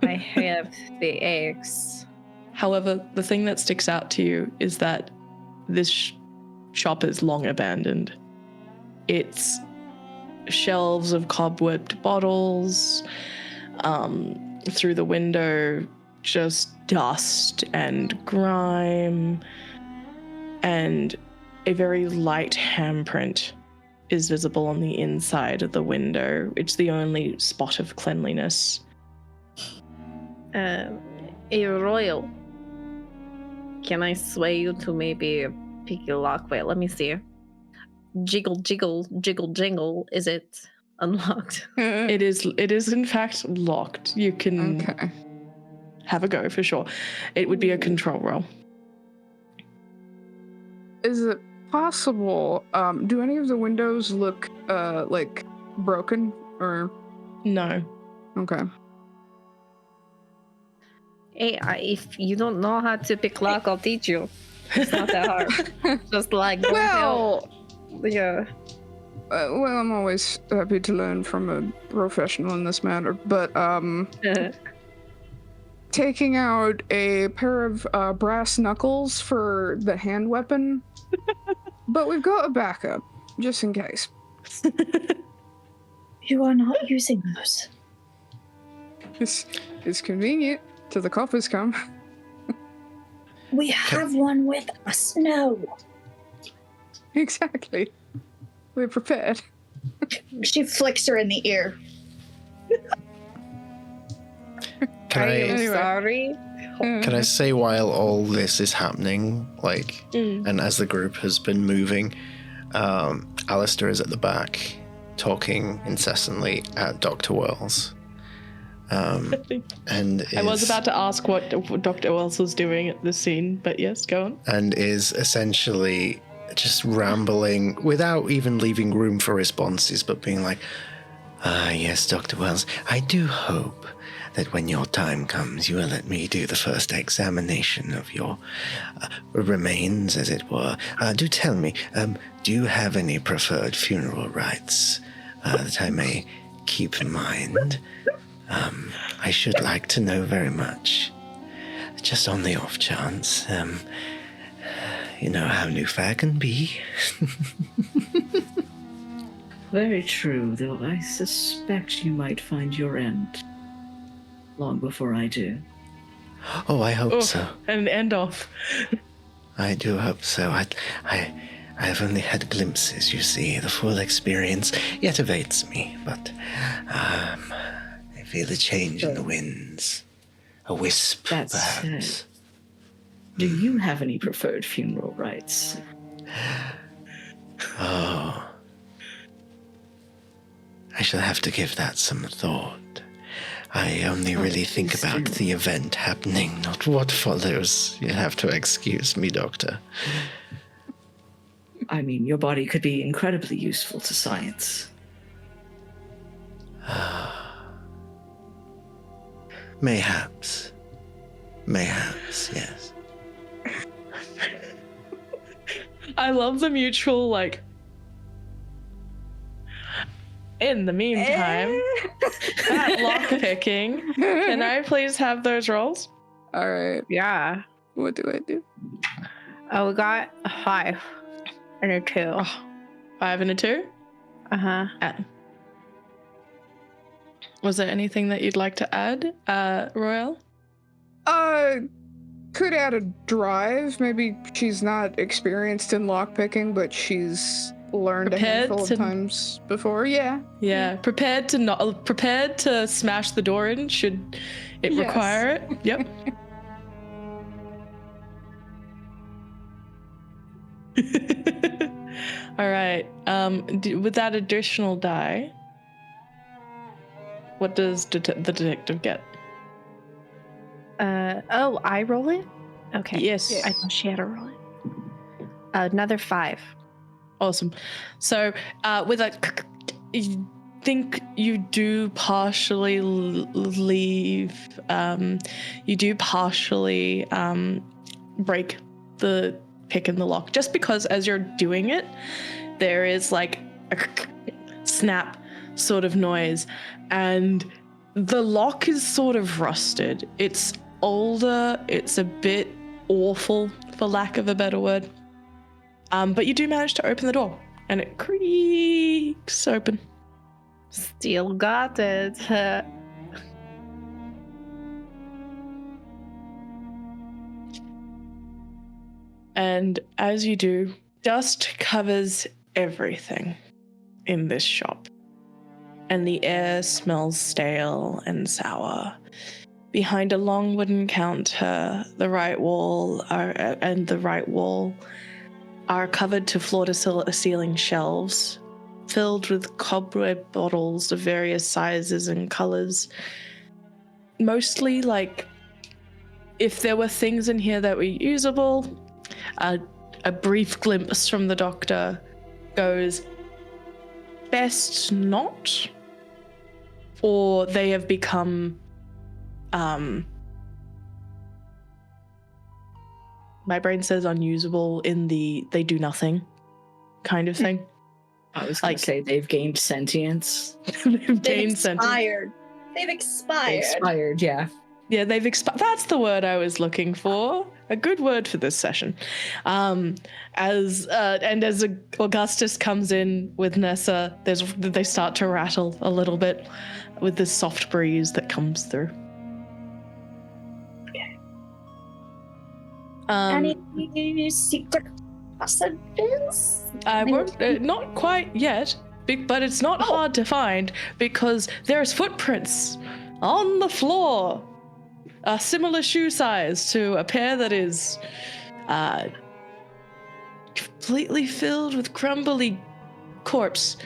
I have the eggs. However, the thing that sticks out to you is that this shop is long abandoned. It's shelves of cobwebbed bottles. Through the window, just dust and grime. And a very light handprint is visible on the inside of the window. It's the only spot of cleanliness. A royal. Can I sway you to maybe pick your lock? Wait, let me see. Jiggle, jiggle, jiggle, jingle. Is it unlocked? It is in fact locked. You can have a go for sure. It would be a control roll. Is it possible? Do any of the windows look like broken or? No. Okay. Hey, if you don't know how to pick lock, I'll teach you. It's not that hard. Just like yeah. Well, I'm always happy to learn from a professional in this matter, but taking out a pair of brass knuckles for the hand weapon, but we've got a backup, just in case. You are not using those. It's convenient till the coppers come. We have one with us. No. Exactly. We're prepared. She flicks her in the ear. Sorry. Can I say while all this is happening, and as the group has been moving, Alistair is at the back, talking incessantly at Dr. Wells. And I was about to ask what Dr. Wells was doing at this scene, but yes, go on. And is essentially just rambling without even leaving room for responses, but being like, yes, Dr. Wells, I do hope that when your time comes, you will let me do the first examination of your remains, as it were. Do tell me, do you have any preferred funeral rites that I may keep in mind? I should like to know very much. Just on the off chance. You know how new fair can be. Very true, though I suspect you might find your end long before I do. Oh, I hope so. And end off. I do hope so. I've only had glimpses, you see. The full experience yet awaits me, but I feel a change in the winds. A wisp, That perhaps. said, do you have any preferred funeral rites? Oh. I shall have to give that some thought. I only really think about the event happening, not what follows. You'll have to excuse me, Doctor. I mean, your body could be incredibly useful to science. Mayhaps. Mayhaps, yes. I love the mutual, in the meantime, that lock picking. Can I please have those rolls? All right. Yeah. What do I do? Oh, we got a 5 and a 2. 5 and a 2? Uh-huh. Was there anything that you'd like to add, Royal? could add a drive. Maybe she's not experienced in lockpicking, but she's learned Prepared a handful to- of times before. Yeah. Yeah, prepared to smash the door in should it Yes. require it. Yep. All right. With that additional die, what does the detective get? I roll it? Okay. Yes. Yeah. I thought she had to roll it. Another 5. Awesome. So, with a, you think you do partially leave. You do partially break the pick in the lock, just because as you're doing it, there is like a snap sort of noise, and the lock is sort of rusted. It's older. It's a bit awful, for lack of a better word. But you do manage to open the door, and it creaks open. Still got it. And as you do, dust covers everything in this shop, and the air smells stale and sour. Behind a long wooden counter, the right wall are covered to floor-to-ceiling shelves filled with cobweb bottles of various sizes and colors. Mostly, like, if there were things in here that were usable, a brief glimpse from the doctor goes, best not, or they have become, my brain says unusable in the they do nothing kind of thing. I was going to say they've gained sentience. They've They've gained sentience. expired. They've expired. Expired, yeah. Yeah, they've expired. That's the word I was looking for. A good word for this session. As Augustus comes in with Nessa, they start to rattle a little bit with this soft breeze that comes through. Any secret passages? I won't, not quite yet, but it's not hard to find because there's footprints on the floor, a similar shoe size to a pair that is completely filled with crumbly corpse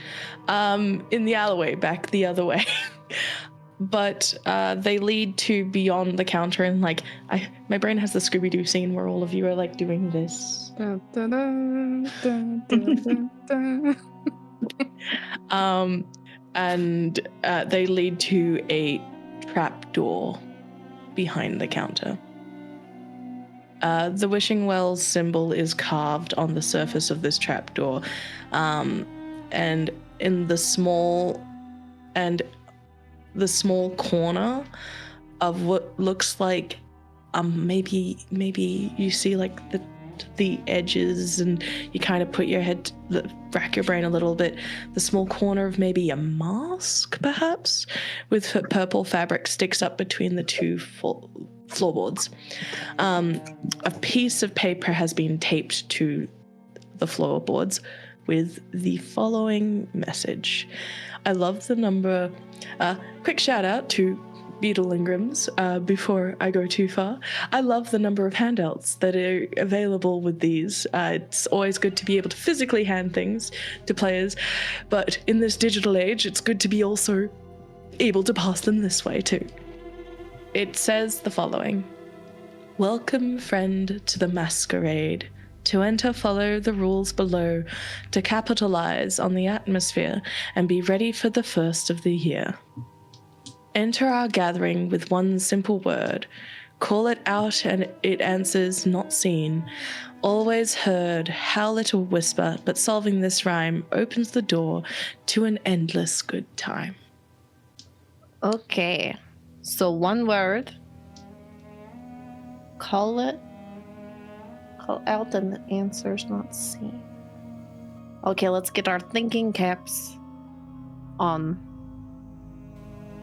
in the alleyway back the other way. But they lead to beyond the counter, and like my brain has the Scooby-Doo scene where all of you are like doing this. Da, da, da, da, da, da. And they lead to a trap door behind the counter. The wishing well symbol is carved on the surface of this trap door, and in the small corner of what looks like maybe you see like the edges, and you kind of put your head, rack your brain a little bit, the small corner of maybe a mask perhaps with purple fabric sticks up between the two floorboards. A piece of paper has been taped to the floorboards with the following message. I love the number. Quick shout out to Beadle and Grimm's before I go too far. I love the number of handouts that are available with these. It's always good to be able to physically hand things to players, but in this digital age, it's good to be also able to pass them this way too. It says the following. Welcome, friend, to the masquerade. To enter, follow the rules below to capitalize on the atmosphere and be ready for the first of the year. Enter our gathering with one simple word. Call it out and it answers not seen. Always heard, how little whisper, but solving this rhyme opens the door to an endless good time. Okay. So one word. Call out and the answer's not seen. Okay, let's get our thinking caps on.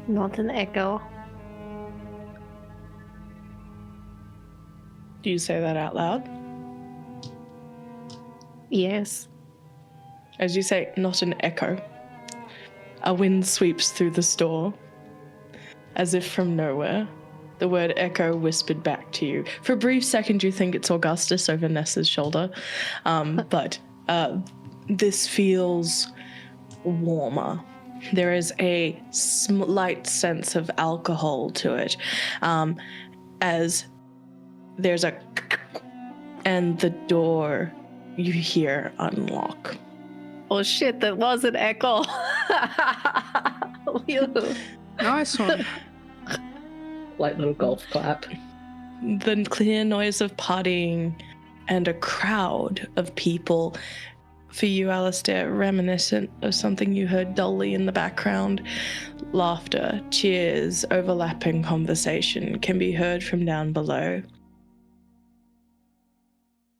Not an echo. Do you say that out loud? Yes. As you say, not an echo. A wind sweeps through the store, as if from nowhere. The word echo whispered back to you. For a brief second, you think it's Augustus over Nessa's shoulder, but this feels warmer. There is a slight sense of alcohol to it, as there's a and the door you hear unlock. Oh shit, that was an echo. Nice one. Light little golf clap. The clear noise of partying and a crowd of people. For you, Alistair, reminiscent of something you heard dully in the background. Laughter, cheers, overlapping conversation can be heard from down below.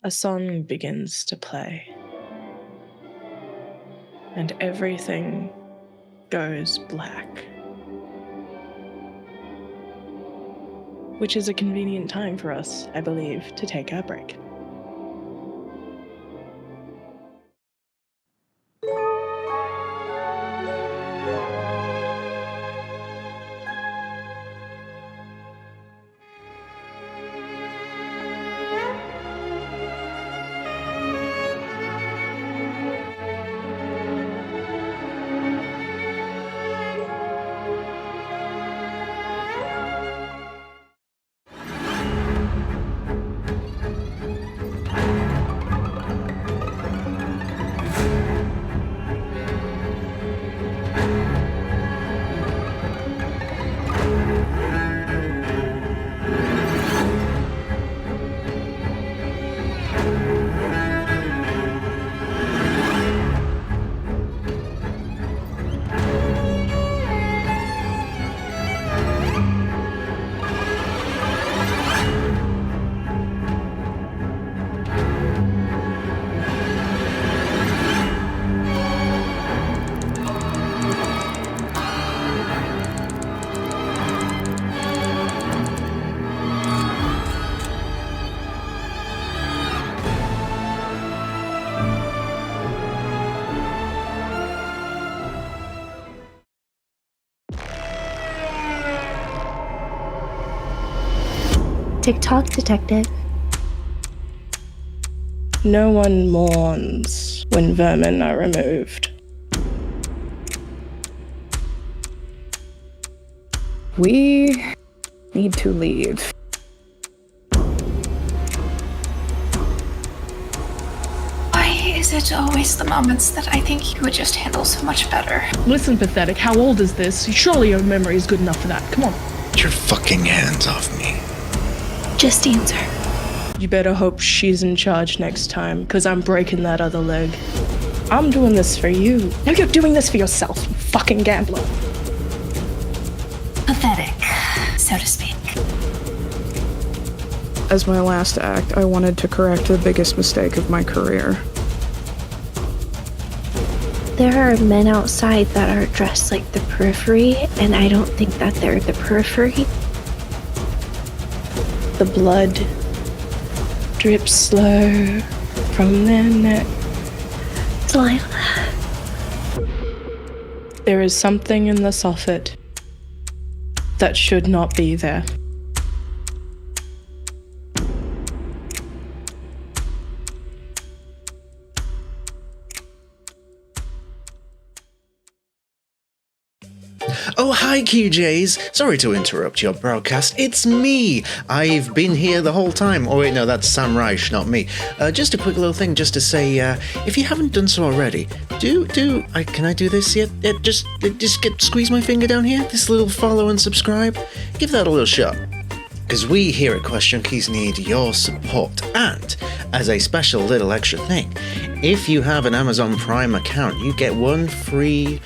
A song begins to play. And everything goes black. Which is a convenient time for us, I believe, to take our break. TikTok detective. No one mourns when vermin are removed. We need to leave. Why is it always the moments that I think you would just handle so much better? Listen, pathetic, how old is this? Surely your memory is good enough for that. Come on. Get your fucking hands off me. Just answer. You better hope she's in charge next time, because I'm breaking that other leg. I'm doing this for you. No, you're doing this for yourself, you fucking gambler. Pathetic, so to speak. As my last act, I wanted to correct the biggest mistake of my career. There are men outside that are dressed like the periphery, and I don't think that they're the periphery. The blood drips slow from their neck. Delilah. There is something in the soffit that should not be there. Oh, hi, QJs. Sorry to interrupt your broadcast. It's me. I've been here the whole time. Oh, wait, no, that's Sam Reich, not me. Just a quick little thing just to say, if you haven't done so already, can I do this yet? Squeeze my finger down here, this little follow and subscribe. Give that a little shot. Because we here at Quest Junkies need your support. And, as a special little extra thing, if you have an Amazon Prime account, you get one free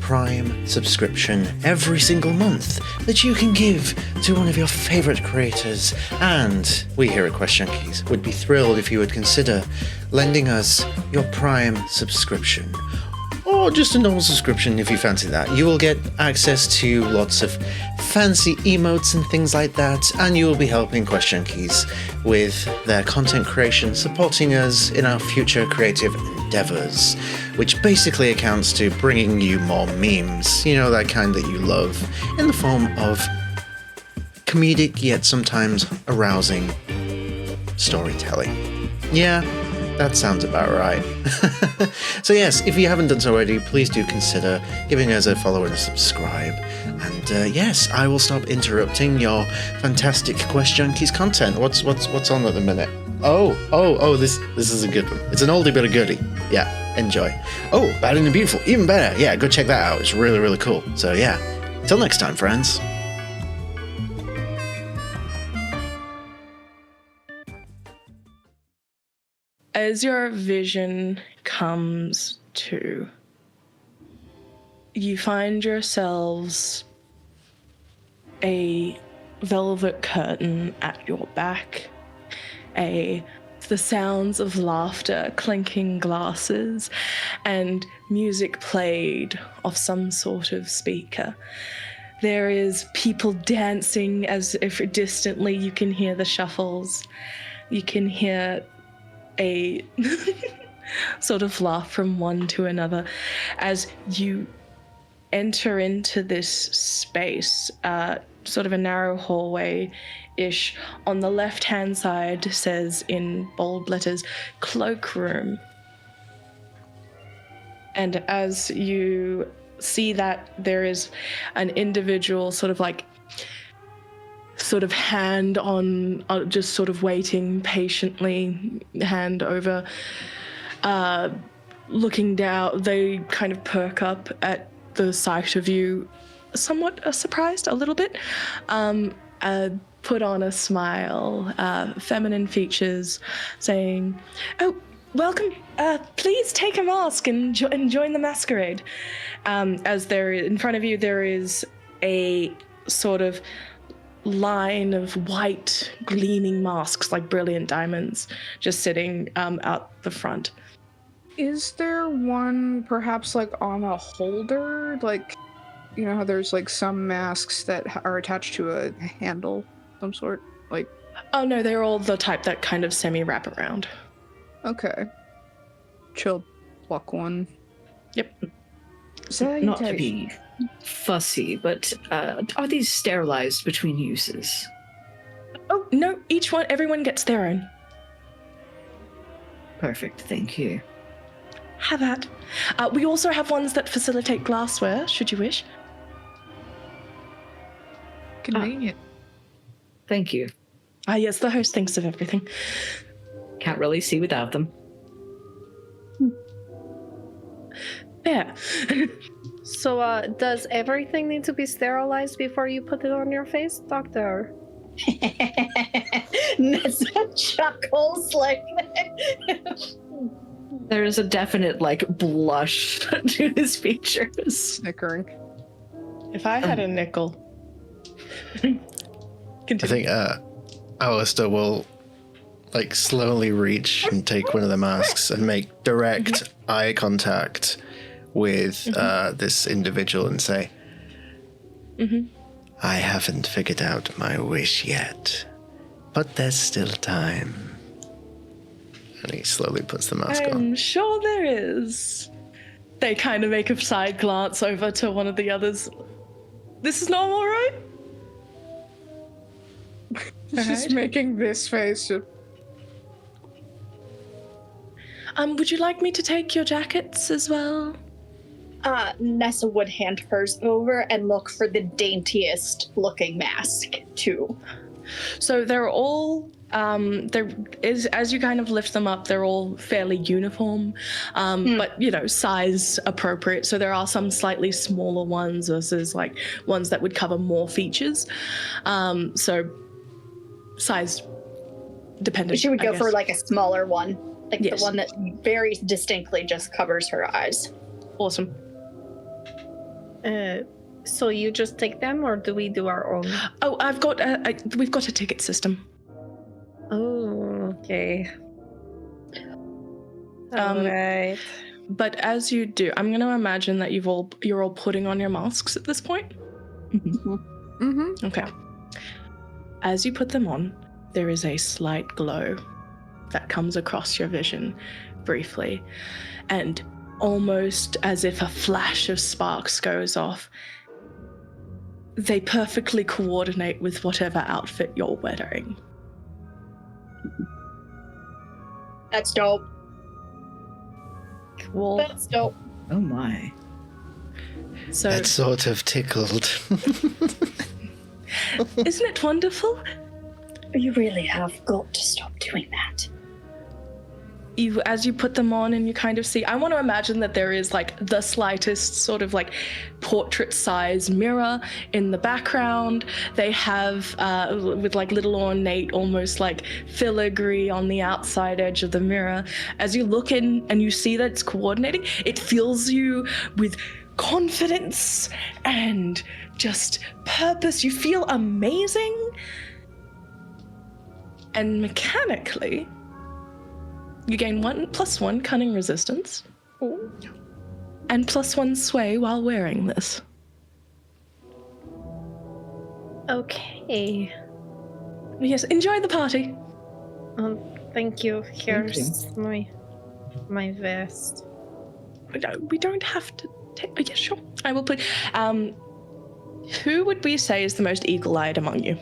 Prime subscription every single month that you can give to one of your favorite creators. And we here at Quest Junkies would be thrilled if you would consider lending us your Prime subscription, or just a normal subscription if you fancy that. You will get access to lots of fancy emotes and things like that, and you will be helping Quest Junkies with their content creation, supporting us in our future creative endeavors, which basically accounts to bringing you more memes, you know, that kind that you love, in the form of comedic yet sometimes arousing storytelling. Yeah, that sounds about right. So yes, if you haven't done so already, please do consider giving us a follow and a subscribe. And yes, I will stop interrupting your fantastic Quest Junkies content. What's on at the minute? Oh, this is a good one. It's an oldie but a goodie. Yeah, enjoy. Oh, Bad and the Beautiful, even better. Yeah, go check that out. It's really, really cool. So yeah, till next time, friends. As your vision comes to, you find yourselves a velvet curtain at your back, the sounds of laughter, clinking glasses, and music played off some sort of speaker. There is people dancing as if distantly you can hear the shuffles. You can hear a sort of laugh from one to another as you enter into this space, sort of a narrow hallway-ish. On the left-hand side says in bold letters, cloakroom. And as you see that, there is an individual sort of hand on, just sort of waiting patiently, hand over, looking down. They kind of perk up at the sight of you, somewhat surprised, a little bit, put on a smile, feminine features, saying, "Oh, welcome, please take a mask and join the masquerade." As there, in front of you, there is a sort of line of white gleaming masks like brilliant diamonds just sitting out the front. Is there one perhaps like on a holder? Like, you know how there's like some masks that are attached to a handle, some sort? Like, oh no, they're all the type that kind of semi-wrap around. Okay. Chill, pluck one. Yep. Not to be fussy, but are these sterilized between uses? Oh, no, everyone gets their own. Perfect, thank you. Have at. We also have ones that facilitate glassware, should you wish. Convenient. Thank you. Yes, the host thinks of everything. Can't really see without them. Yeah. So, does everything need to be sterilized before you put it on your face, Doctor? Nessa chuckles like that. There's a definite, blush to his features. Snickering. If I had a nickel. I think Alistair will slowly reach and take one of the masks and make direct eye contact with this individual and say, I haven't figured out my wish yet, but there's still time. And he slowly puts the mask on. I'm sure there is. They kind of make a side glance over to one of the others. This is normal, right? Just making this face. Would you like me to take your jackets as well? Nessa would hand hers over and look for the daintiest looking mask, too. So they're all, as you kind of lift them up, they're all fairly uniform, but, size appropriate. So there are some slightly smaller ones versus, ones that would cover more features. So size dependent, She would go for, a smaller one. Yes. The one that very distinctly just covers her eyes. Awesome. So you just take them, or do we do our own? Oh, we've got a ticket system. Oh, okay. Right. But as you do, I'm going to imagine that you're all putting on your masks at this point. Mm-hmm. Okay. As you put them on, there is a slight glow that comes across your vision briefly, and almost as if a flash of sparks goes off, they perfectly coordinate with whatever outfit you're wearing. That's dope. Cool. That's dope. Oh my. So, That sort of tickled. isn't it wonderful? You really have got to stop doing that. As you put them on and you kind of see, I want to imagine that there is like the slightest sort of like portrait size mirror in the background. They have with like little ornate, almost like filigree on the outside edge of the mirror. As you look in and you see that it's coordinating, it fills you with confidence and just purpose. You feel amazing. And mechanically, you gain 1+1 cunning resistance. Oh. And +1 sway while wearing this. Okay. Yes, enjoy the party. Thank you. Here's my vest. We don't have to take... Yeah, sure. I will put... who would we say is the most eagle-eyed among you?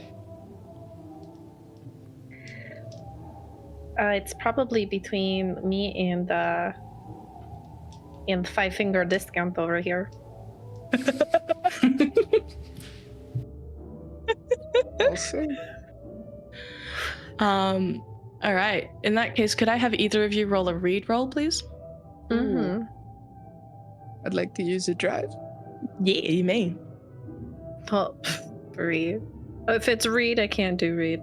It's probably between me and Five-Finger Discount over here. We'll see. All right. In that case, could I have either of you roll a read roll, please? Mm-hmm. I'd like to use a drive. Yeah, you may. Oh, read. If it's read, I can't do read.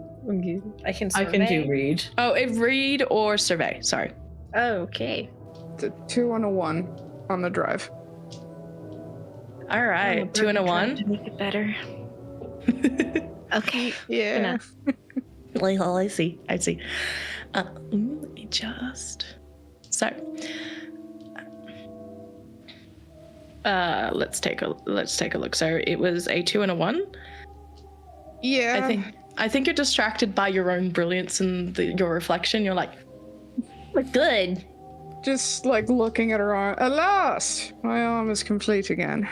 I can survey. I can do read. Oh, read or survey. Sorry. Okay. It's a 2 and a 1 on the drive. All right. 2 and a 1. To make it better. Okay. Yeah. Well, I see. Let me just... So... let's take a look. So it was a 2 and a 1. Yeah. I think you're distracted by your own brilliance and your reflection. You're like, we're good. Just like looking at her arm. Alas, my arm is complete again.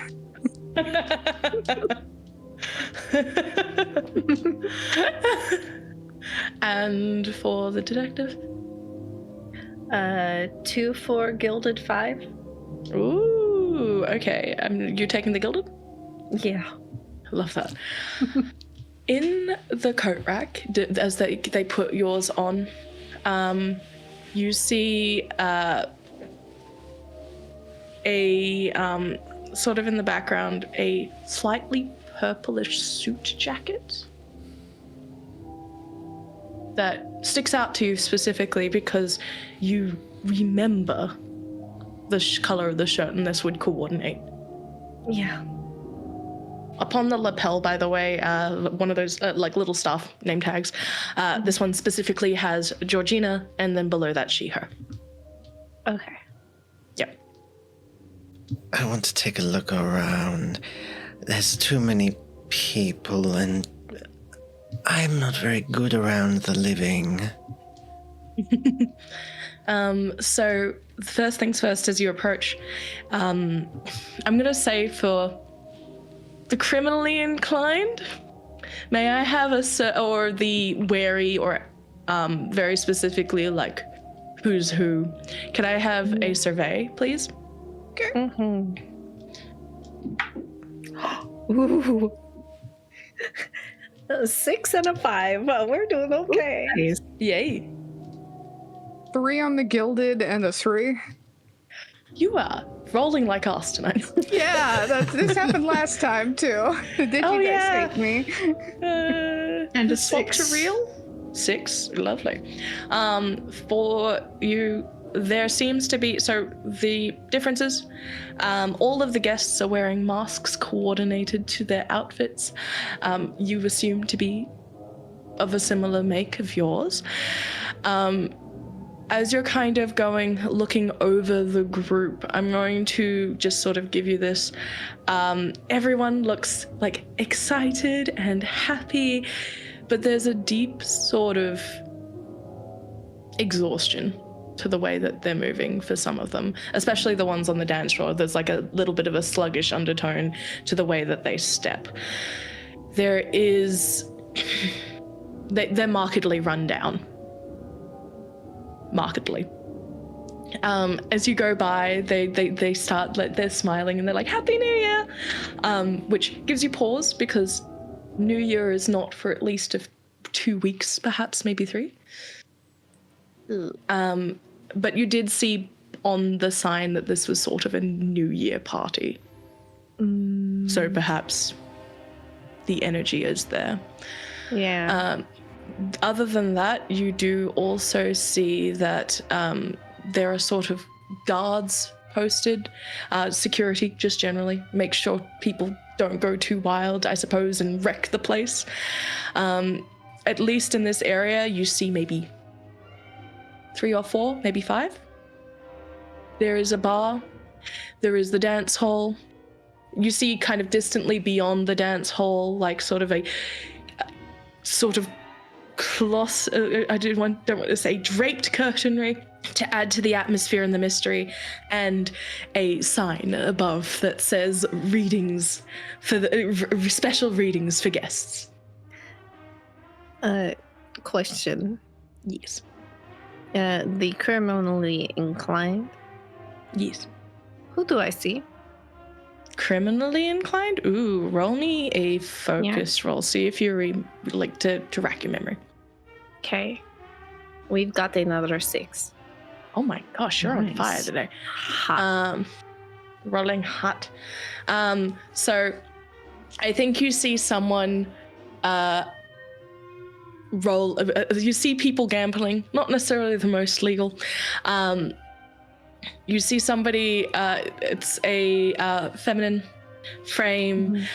And for the detective? 2 for Gilded 5. Ooh, okay. You're taking the gilded? Yeah. I love that. In the coat rack, as they put yours on, you see a sort of in the background a slightly purplish suit jacket that sticks out to you specifically because you remember the color of the shirt and this would coordinate. Yeah. Upon the lapel, by the way, one of those like little staff name tags, this one specifically has Georgina, and then below that, she, her. Okay. Yep. I want to take a look around. There's too many people, and I'm not very good around the living. So, first things first, as you approach, I'm going to say for the criminally inclined, may I have or the wary, or very specifically, like, who's who? Can I have a survey, please? Okay. Mm-hmm. Ooh. 6 and a 5. Well, we're doing okay. Nice. Yay. 3 on the gilded and a 3. You are rolling like us tonight. Yeah, this happened last time too. Did you guys take me? And a swap 6. to real? 6, lovely. For you, there seems to be, so the differences, all of the guests are wearing masks coordinated to their outfits. You assume to be of a similar make of yours. as you're kind of looking over the group, I'm going to just sort of give you this. Everyone looks like excited and happy, but there's a deep sort of exhaustion to the way that they're moving for some of them, especially the ones on the dance floor. There's like a little bit of a sluggish undertone to the way that they step. There is... they're markedly run down. Markedly. As you go by, they start, like, they're smiling and they're like, Happy New Year! Which gives you pause because New Year is not for at least 2 weeks, perhaps, maybe 3. But you did see on the sign that this was sort of a New Year party. So perhaps the energy is there. Yeah. Other than that, you do also see that there are sort of guards posted, security just generally, make sure people don't go too wild, I suppose, and wreck the place. At least in this area, you see maybe 3 or 4, maybe 5. There is a bar. There is the dance hall. You see kind of distantly beyond the dance hall, like sort of a sort of cloth, I don't want to say draped curtainry to add to the atmosphere and the mystery, and a sign above that says readings for the special readings for guests. Question. Yes. The criminally inclined. Yes. Who do I see? Criminally inclined? Ooh, roll me a focus roll. See if you're like to rack your memory. Okay. We've got another 6. Oh my gosh, you're on fire today. Hot. Rolling hot. So I think you see someone roll. You see people gambling, not necessarily the most legal. You see somebody, it's a feminine frame,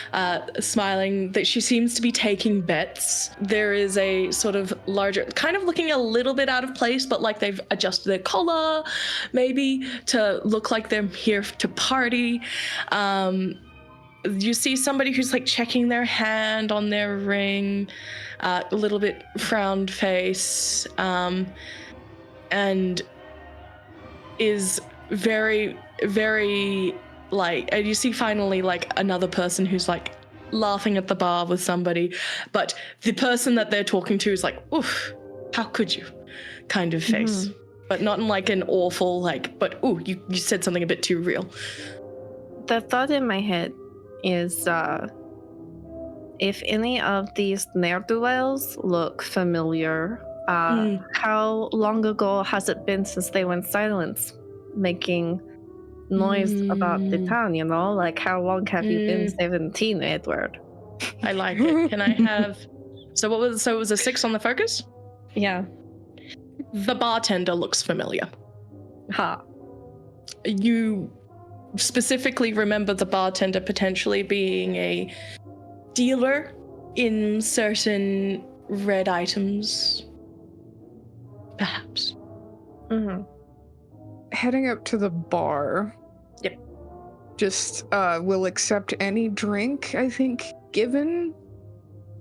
smiling, that she seems to be taking bets. There is a sort of larger, kind of looking a little bit out of place, but like they've adjusted their collar, maybe, to look like they're here to party. You see somebody who's like checking their hand on their ring, a little bit frowned face, and is very, very like, and you see finally like another person who's like laughing at the bar with somebody, but the person that they're talking to is like, oof, how could you kind of face, but not in like an awful like, but ooh, you said something a bit too real. The thought in my head is if any of these ne'er-do-wells look familiar, how long ago has it been since they went silent, making noise about the town, you know? Like, how long have you been 17, Edward? I like it. Can I have... So it was a 6 on the focus? Yeah. The bartender looks familiar. Ha. You specifically remember the bartender potentially being a dealer in certain red items. Perhaps. Heading up to the bar. Yep. Just will accept any drink, I think, given,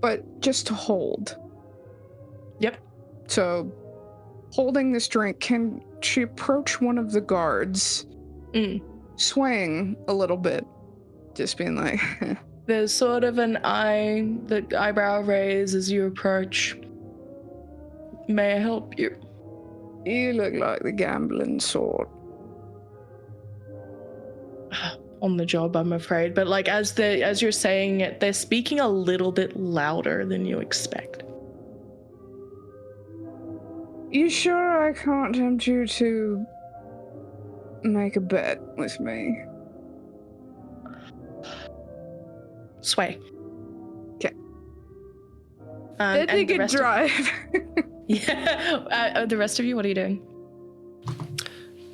but just to hold. Yep. So, holding this drink, can she approach one of the guards, swaying a little bit, just being like... There's sort of the eyebrow raise as you approach. May I help you? You look like the gambling sort. On the job, I'm afraid. But like as you're saying it, they're speaking a little bit louder than you expect. You sure I can't tempt you to make a bet with me? Sway. Okay. And they can drive. Yeah. The rest of you, what are you doing?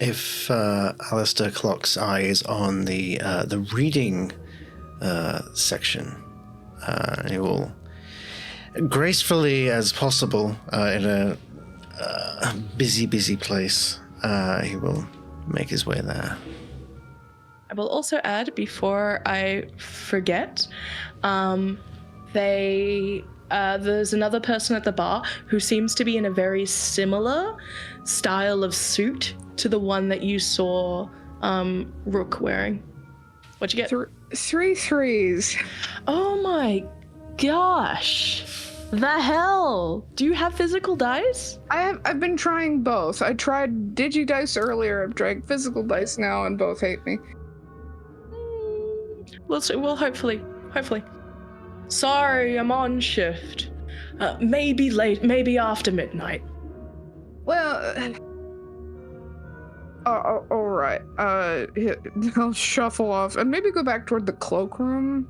If Alistair clocks eyes on the reading section, he will gracefully as possible, in busy place. He will make his way there. I will also add, before I forget, there's another person at the bar who seems to be in a very similar style of suit to the one that you saw Rook wearing. What'd you get? 3 threes. Oh my gosh. The hell? Do you have physical dice? I've been trying both. I tried digidice earlier. I've tried physical dice now, and both hate me. Well, hopefully. Sorry, I'm on shift. Maybe late, maybe after midnight. Well, all right. I'll shuffle off and maybe go back toward the cloakroom.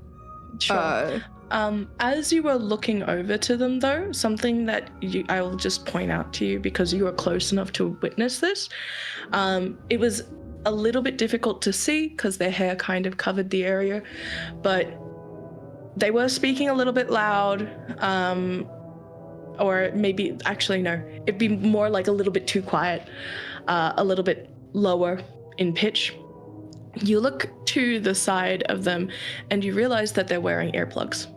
Sure. As you were looking over to them, though, something that I will just point out to you because you were close enough to witness this. It was a little bit difficult to see because their hair kind of covered the area, but they were speaking a little bit loud, or maybe, actually no, it'd be more like a little bit too quiet, a little bit lower in pitch. You look to the side of them and you realize that they're wearing earplugs.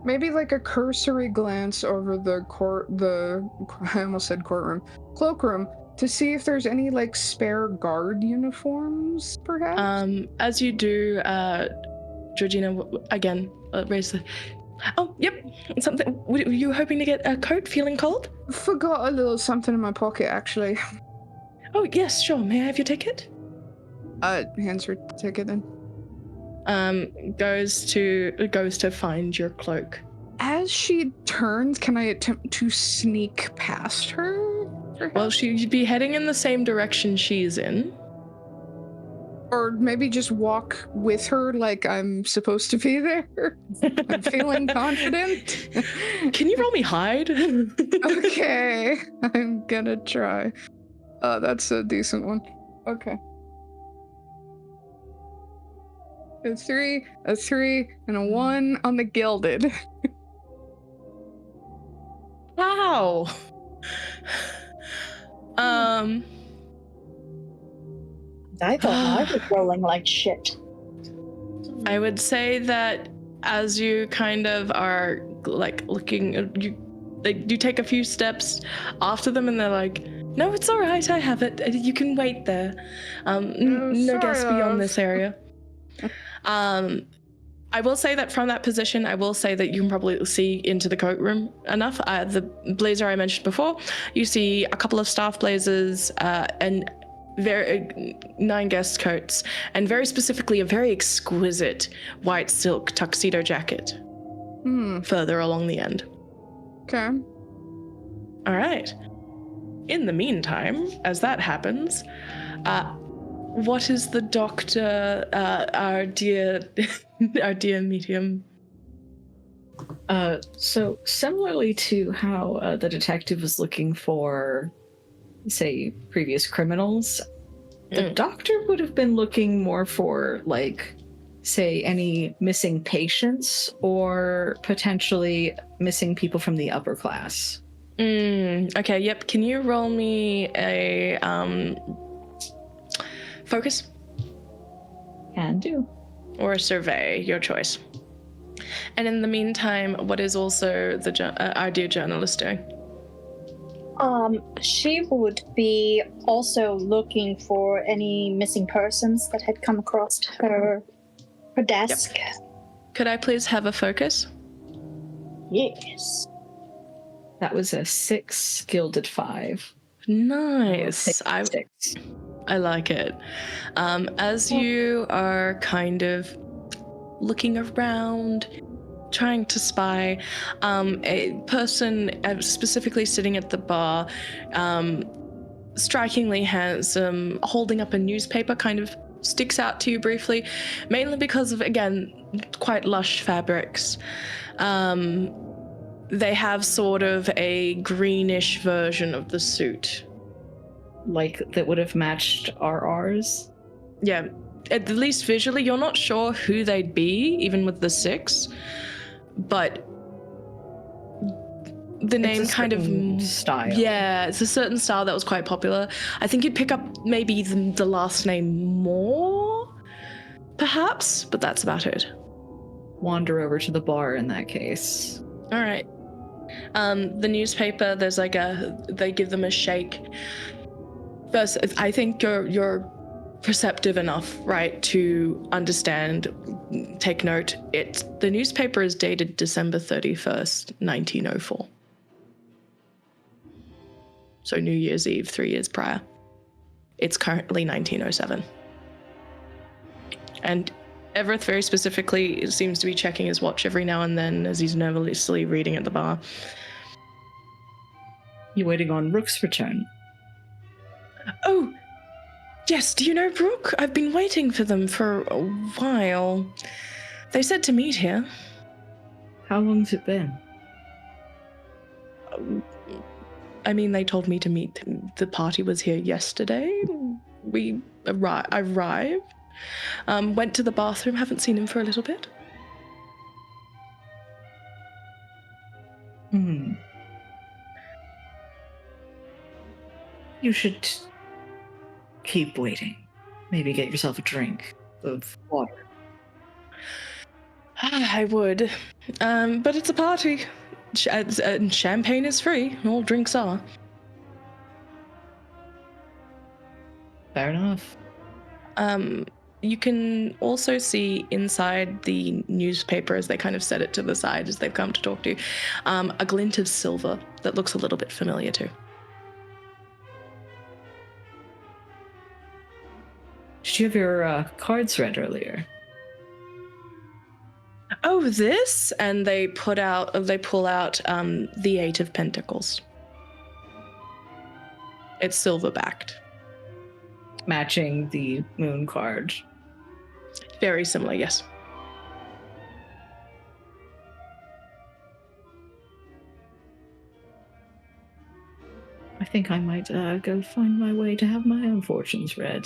Maybe like a cursory glance over I almost said courtroom, cloakroom, to see if there's any like spare guard uniforms, perhaps? As you do, Georgina again raise the... Oh, yep, something. Were you hoping to get a coat, feeling cold? Forgot a little something in my pocket, actually. Oh, yes, sure. May I have your ticket? Hands her ticket then. Goes to find your cloak. As she turns, can I attempt to sneak past her? Perhaps? Well, she'd be heading in the same direction she's in. Or maybe just walk with her like I'm supposed to be there. I'm feeling confident. Can you roll me hide? Okay, I'm gonna try. That's a decent one. Okay. A 3, and a 1 on the gilded. Wow. I thought I was rolling like shit. I would say that as you kind of are like looking, you take a few steps after them and they're like, no, it's all right, I have it. You can wait there. No guests beyond this area. I will say that from that position, I will say that you can probably see into the coat room enough. The blazer I mentioned before, you see a couple of staff blazers and 9 guest coats, and very specifically a very exquisite white silk tuxedo jacket further along the end. Okay. All right. In the meantime, as that happens, what is the doctor, our dear medium? So similarly to how the detective was looking for, say, previous criminals, the doctor would have been looking more for, like, say, any missing patients or potentially missing people from the upper class. Okay, yep. Can you roll me a focus? Can do. Or a survey, your choice. And in the meantime, what is also our dear journalist doing? She would be also looking for any missing persons that had come across her desk. Yep. Could I please have a focus? Yes. That was a 6 gilded 5. Nice. 6. I like it. As you are kind of looking around, trying to spy, a person specifically sitting at the bar, strikingly handsome, holding up a newspaper, kind of sticks out to you briefly, mainly because of, again, quite lush fabrics. They have sort of a greenish version of the suit. Like, that would have matched RR's? Yeah, at least visually, you're not sure who they'd be, even with the 6. But the name It's a kind of certain style. Yeah, it's a certain style that was quite popular. I think you'd pick up maybe the last name more, perhaps, but that's about it. Wander over to the bar in that case. All right. The newspaper, there's like they give them a shake. First, I think you're perceptive enough, right, to understand, take note. The newspaper is dated December 31st, 1904. So New Year's Eve, 3 years prior. It's currently 1907. And Everett very specifically seems to be checking his watch every now and then as he's nervously reading at the bar. You waiting on Rook's return? Oh, yes, do you know Brooke? I've been waiting for them for a while. They said to meet here. How long's it been? I mean, they told me to meet. The party was here yesterday. We arrived. Went to the bathroom. Haven't seen him for a little bit. You should keep waiting. Maybe get yourself a drink of water. I would. But it's a party. And champagne is free. All drinks are. Fair enough. You can also see inside the newspaper, as they kind of set it to the side as they've come to talk to you, a glint of silver that looks a little bit familiar too. Did you have your cards read earlier? Oh, this? And they pull out the 8 of Pentacles. It's silver backed. Matching the moon card. Very similar, yes. I think I might go find my way to have my own fortunes read.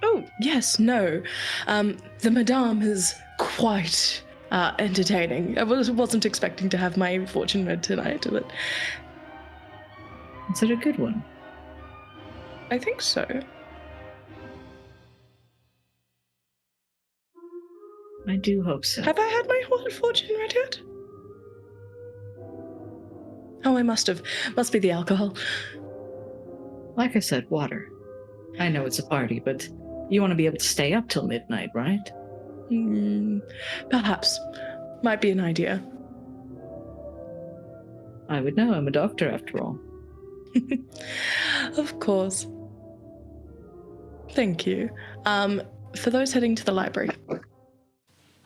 Oh, yes, no. The Madame is quite entertaining. I wasn't expecting to have my fortune read tonight, but... Is it a good one? I think so. I do hope so. Have I had my fortune read yet? Oh, I must have. Must be the alcohol. Like I said, water. I know it's a party, but you want to be able to stay up till midnight, right? Perhaps. Might be an idea. I would know. I'm a doctor, after all. Of course. Thank you. For those heading to the library,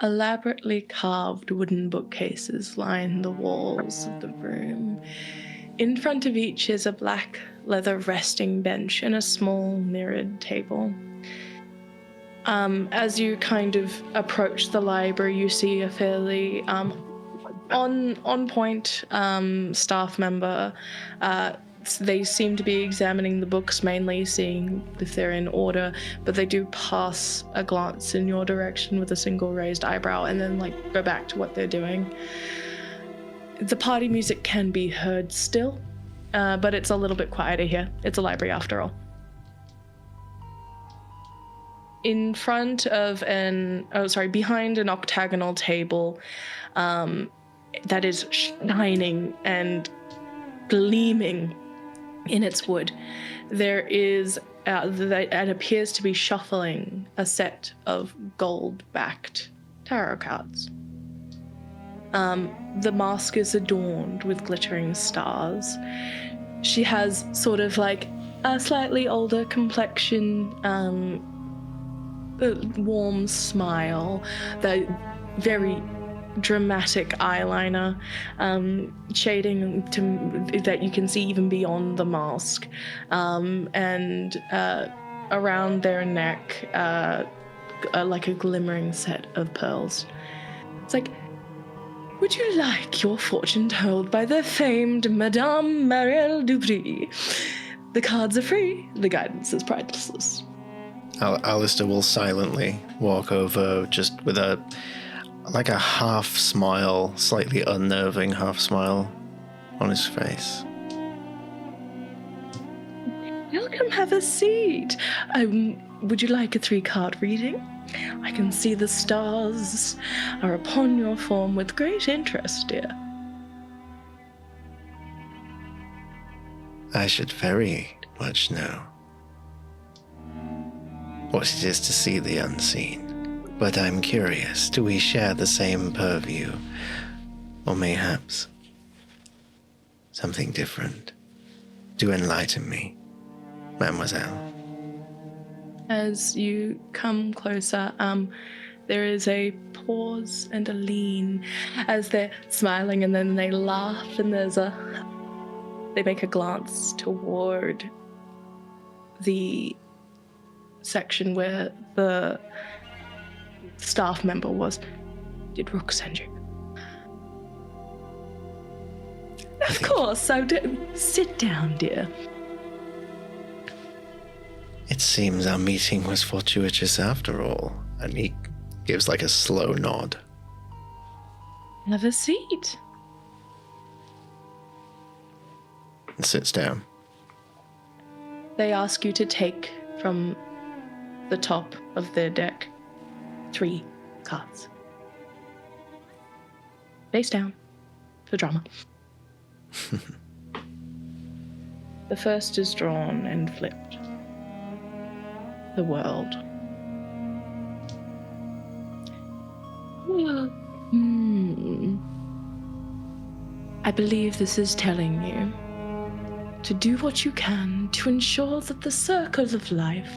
elaborately carved wooden bookcases line the walls of the room. In front of each is a black leather resting bench and a small mirrored table. As you kind of approach the library, you see a fairly on point staff member. They seem to be examining the books, mainly seeing if they're in order, but they do pass a glance in your direction with a single raised eyebrow and then go back to what they're doing. The party music can be heard still, but it's a little bit quieter here. It's a library after all. In front of behind an octagonal table that is shining and gleaming in its wood, there is that appears to be shuffling a set of gold-backed tarot cards. The mask is adorned with glittering stars. She has sort of like a slightly older complexion, a warm smile, the very dramatic eyeliner, shading that you can see even beyond the mask, and around their neck, like a glimmering set of pearls. It's like, would you like your fortune told by the famed Madame Marielle Dupri? The cards are free, the guidance is priceless. Alistair will silently walk over, just with a half smile, slightly unnerving half smile. on his face. Welcome, have a seat. Would you like a 3-card reading? I can see the stars are upon your form with great interest, dear. I should very much know what it is to see the unseen. But I'm curious, do we share the same purview? Or mayhaps something different? Do enlighten me, mademoiselle. As you come closer, there is a pause and a lean as they're smiling, and then they laugh, and they make a glance toward the section where the staff member was. Did Rook send you? Of course, so sit down, dear. It seems our meeting was fortuitous after all. And he gives like a slow nod. Have a seat. And sits down. They ask you to take from the top of their deck 3 cards. Face down for drama. The first is drawn and flipped. The world. I believe this is telling you to do what you can to ensure that the circle of life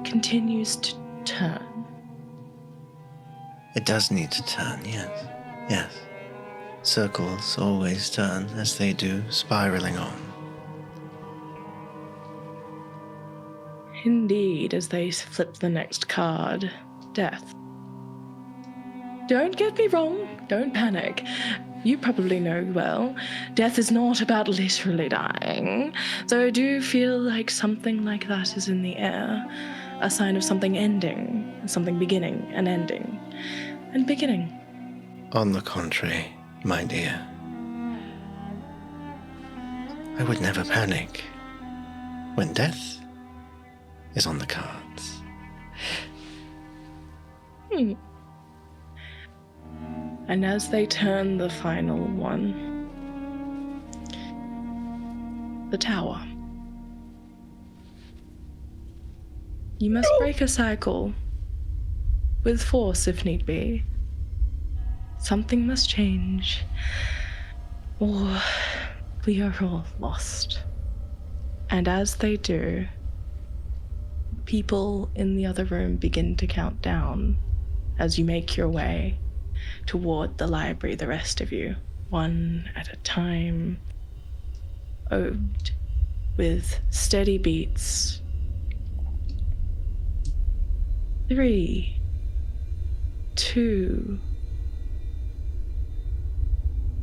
continues to turn. It does need to turn, yes. Yes. Circles always turn as they do, spiraling on. Indeed, as they flip the next card, death. Don't get me wrong, don't panic. You probably know well, death is not about literally dying, so I do feel like something like that is in the air, a sign of something ending, something beginning and ending, and beginning. On the contrary, my dear, I would never panic when death is on the cards. And as they turn the final one, the tower. You must break a cycle with force if need be. Something must change, or we are all lost. And as they do, people in the other room begin to count down as you make your way toward the library, the rest of you, one at a time, with steady beats. 3, 2.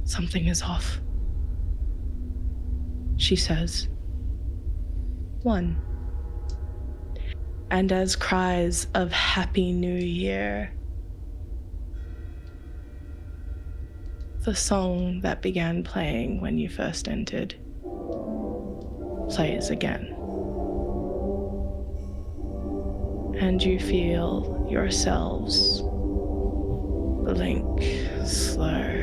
Something is off, she says. 1. And as cries of Happy New Year, the song that began playing when you first entered plays again. And you feel yourselves blink slow.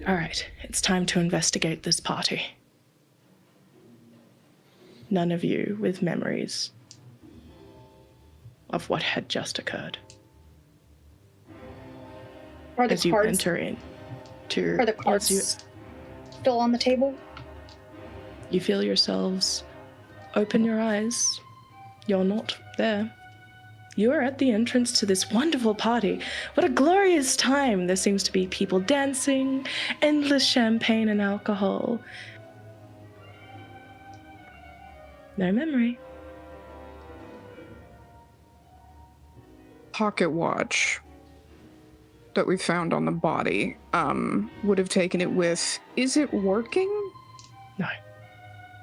All right, it's time to investigate this party. None of you with memories of what had just occurred. Are the as you cards, enter in to are the cards still on the table? You feel yourselves open your eyes. You're not there. You are at the entrance to this wonderful party. What a glorious time. There seems to be people dancing, endless champagne and alcohol. No memory. Pocket watch that we found on the body would have taken it with. Is it working? No.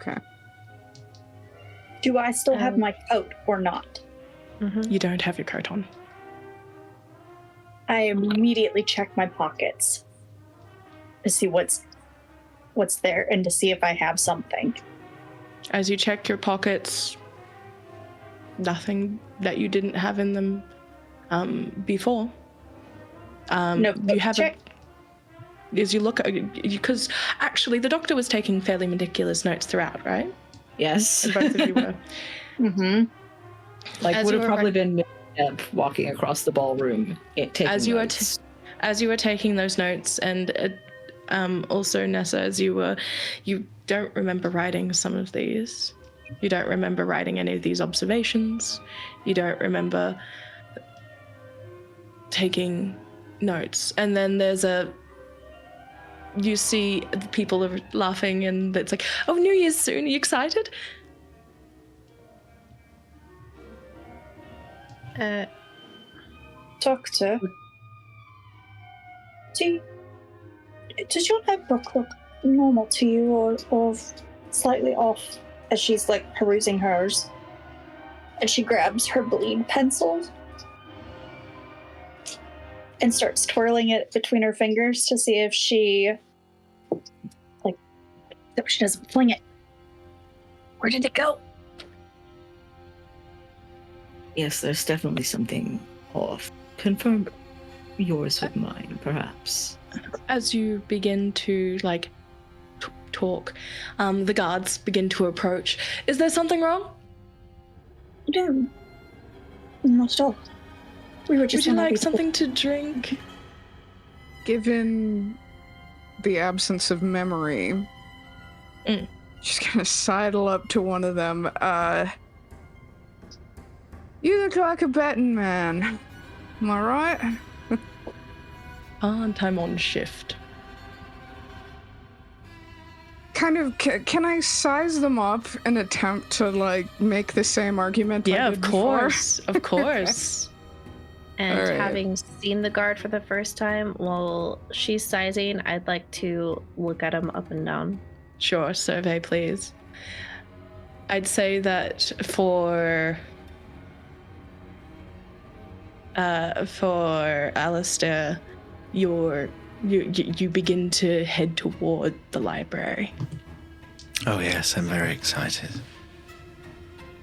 Okay. Do I still have my coat or not? You don't have your coat on. I immediately check my pockets to see what's there and to see if I have something. As you check your pockets, nothing that you didn't have in them before. No, you have check. As you look, because actually the doctor was taking fairly meticulous notes throughout, right? Yes. And both of you were. Mm-hmm. Like, As would you have were probably been walking across the ballroom, taking as you notes. as you were taking those notes, and also Nessa, as you don't remember writing some of these. You don't remember writing any of these observations. You don't remember taking notes. And then you see the people are laughing, and it's like, oh, New Year's soon. Are you excited? Doctor, does your notebook look normal to you or slightly off? As she's like perusing hers, and she grabs her bleed pencil and starts twirling it between her fingers to see if she doesn't fling it. Where did it go? Yes, there's definitely something off. Confirm yours with mine, perhaps. As you begin to talk, the guards begin to approach. Is there something wrong? No, not at all. We were just. Would you like something to drink? Given the absence of memory, just gonna sidle up to one of them. You look like a betting man. Am I right? Aren't I'm on shift? Kind of, can I size them up and attempt to, make the same argument I Yeah, did of before? course. Of course. And All right. having seen the guard for the first time, while she's sizing, I'd like to look at him up and down. Sure, survey, please. I'd say that for Alistair, you begin to head toward the library. Oh yes, I'm very excited.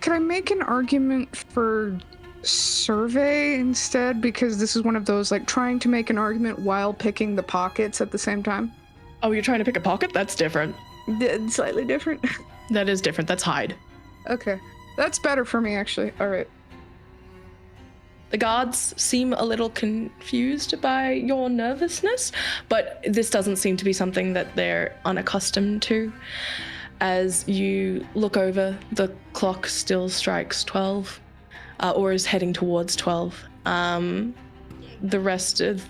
Could I make an argument for survey instead? Because this is one of those, trying to make an argument while picking the pockets at the same time. Oh, you're trying to pick a pocket? That's different. Slightly different. That is different. That's hide. Okay. That's better for me, actually. All right. The guards seem a little confused by your nervousness, but this doesn't seem to be something that they're unaccustomed to. As you look over, the clock still strikes 12, or is heading towards 12. The rest of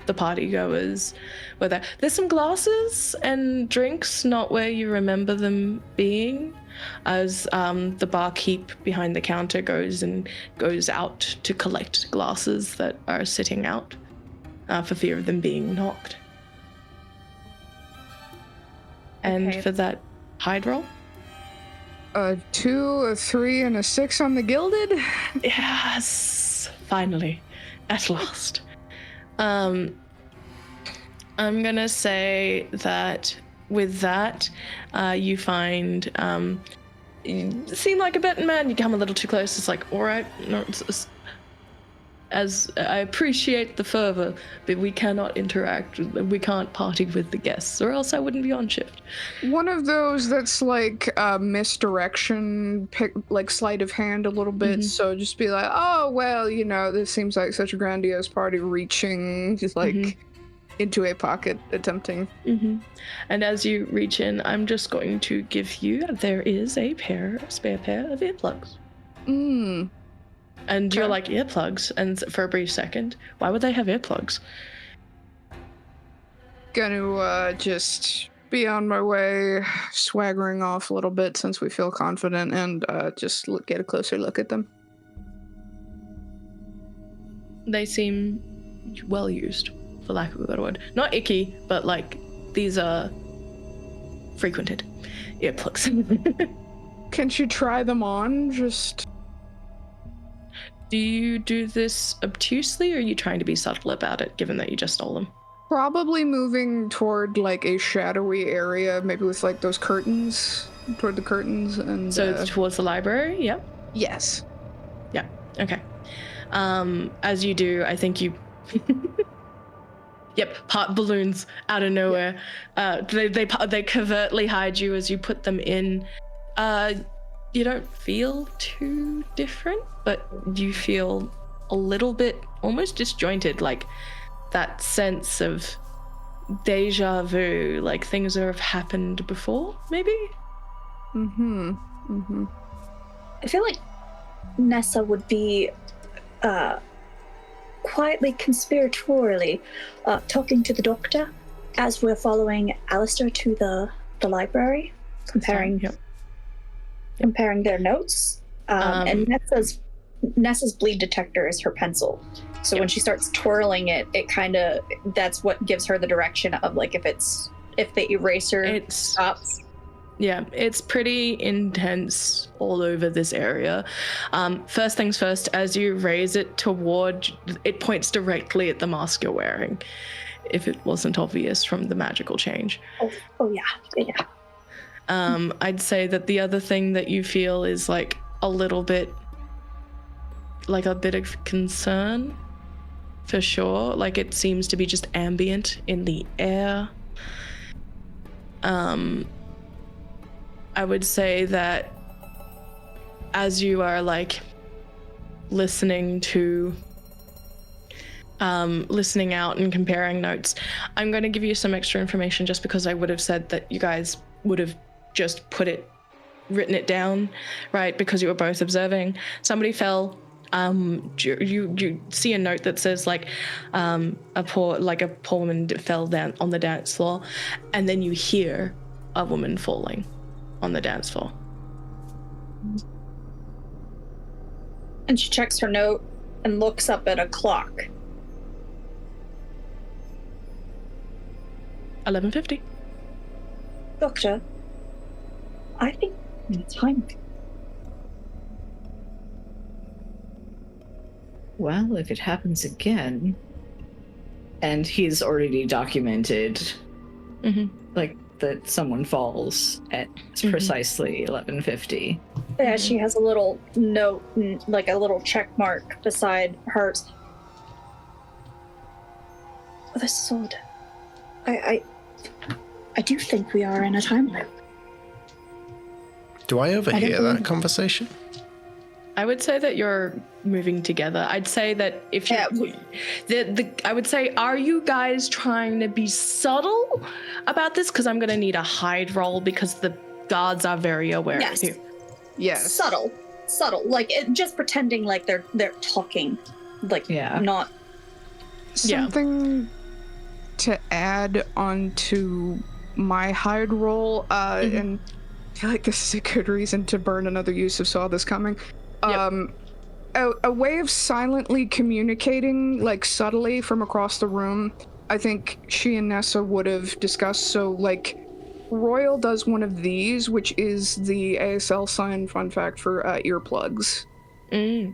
the party goers were there. There's some glasses and drinks not where you remember them being, as the barkeep behind the counter goes out to collect glasses that are sitting out for fear of them being knocked. And Okay. for that hide roll? A 2, a 3, and a 6 on the gilded? Yes, finally, at last. I'm gonna say that with that, you find you seem like a betting man. You come a little too close. It's like, all right, no, as I appreciate the fervor, but we cannot interact. We can't party with the guests, or else I wouldn't be on shift. One of those that's misdirection, sleight of hand a little bit. So just be like, oh, well, this seems like such a grandiose party, reaching just into a pocket, attempting. And as you reach in, I'm just going to give you, there is a spare pair of earplugs. And you're like, earplugs? And for a brief second, why would they have earplugs? Gonna just be on my way, swaggering off a little bit since we feel confident, and just get a closer look at them. They seem well used, for lack of a better word. Not icky, but these are frequented earplugs. Can you try them on? Do you do this obtusely, or are you trying to be subtle about it, given that you just stole them? Probably moving toward like a shadowy area, maybe with like those curtains, toward the curtains, and So towards the library. Yep. yes. Yeah. Okay. As you do, I think you. Yep, pop balloons out of nowhere. They covertly hide you as you put them in. You don't feel too different, but you feel a little bit almost disjointed, like that sense of deja vu, like things that have happened before, maybe? I feel like Nessa would be quietly, conspiratorially talking to the doctor as we're following Alistair to the library, comparing their notes. And Nessa's bleed detector is her pencil. So when she starts twirling it, that's what gives her the direction of like if the eraser stops. Yeah, it's pretty intense all over this area. First things first, as you raise it toward, it points directly at the mask you're wearing, if it wasn't obvious from the magical change. Oh yeah. I'd say that the other thing that you feel is like a bit of concern, for sure. Like it seems to be just ambient in the air. I would say that as you are like listening out and comparing notes, I'm going to give you some extra information just because I would have said that you guys would have just written it down, right? Because you were both observing. Somebody fell. You see a note that says like a poor woman fell down on the dance floor, and then you hear a woman falling on the dance floor. And she checks her note and looks up at a clock. 11:50. Doctor, I think it's time. Well, if it happens again, and he's already documented, like that someone falls at precisely 11:50. Yeah, she has a little note, like a little check mark beside hers. Oh, this is odd. I do think we are in a time loop. Do I overhear that conversation? I would say that you're moving together. I'd say that if you, I would say, are you guys trying to be subtle about this? Because I'm going to need a hide roll because the guards are very aware of you. Yes. Subtle, like just pretending like they're talking, like not something to add onto my hide roll. And I feel like this is a good reason to burn another use of saw this coming. A way of silently communicating, like subtly from across the room, I think she and Nessa would have discussed. So, like, Royal does one of these, which is the ASL sign, fun fact, for earplugs. And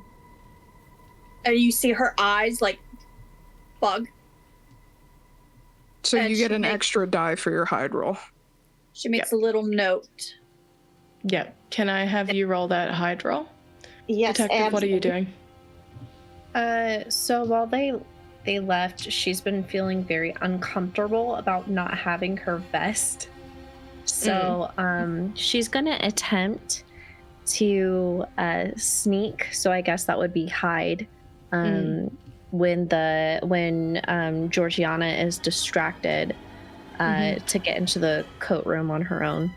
you see her eyes, like, bug. So you get an extra die for your hide roll. She makes a little note. Yeah. Can I have you roll that hide roll? Yes, Detective, absolutely. what are you doing? So while they left, she's been feeling very uncomfortable about not having her vest. So she's gonna attempt to sneak. So I guess that would be hide. When Georgiana is distracted to get into the coat room on her own.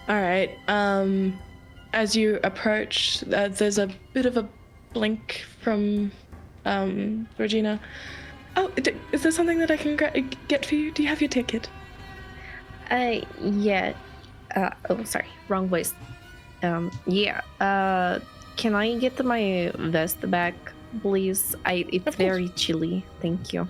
All right. As you approach, there's a bit of a blink from Regina. Oh, is there something that I can get for you? Do you have your ticket? Yeah. Oh, sorry. Wrong voice. Yeah. Can I get my vest back, please? It's very chilly. Thank you.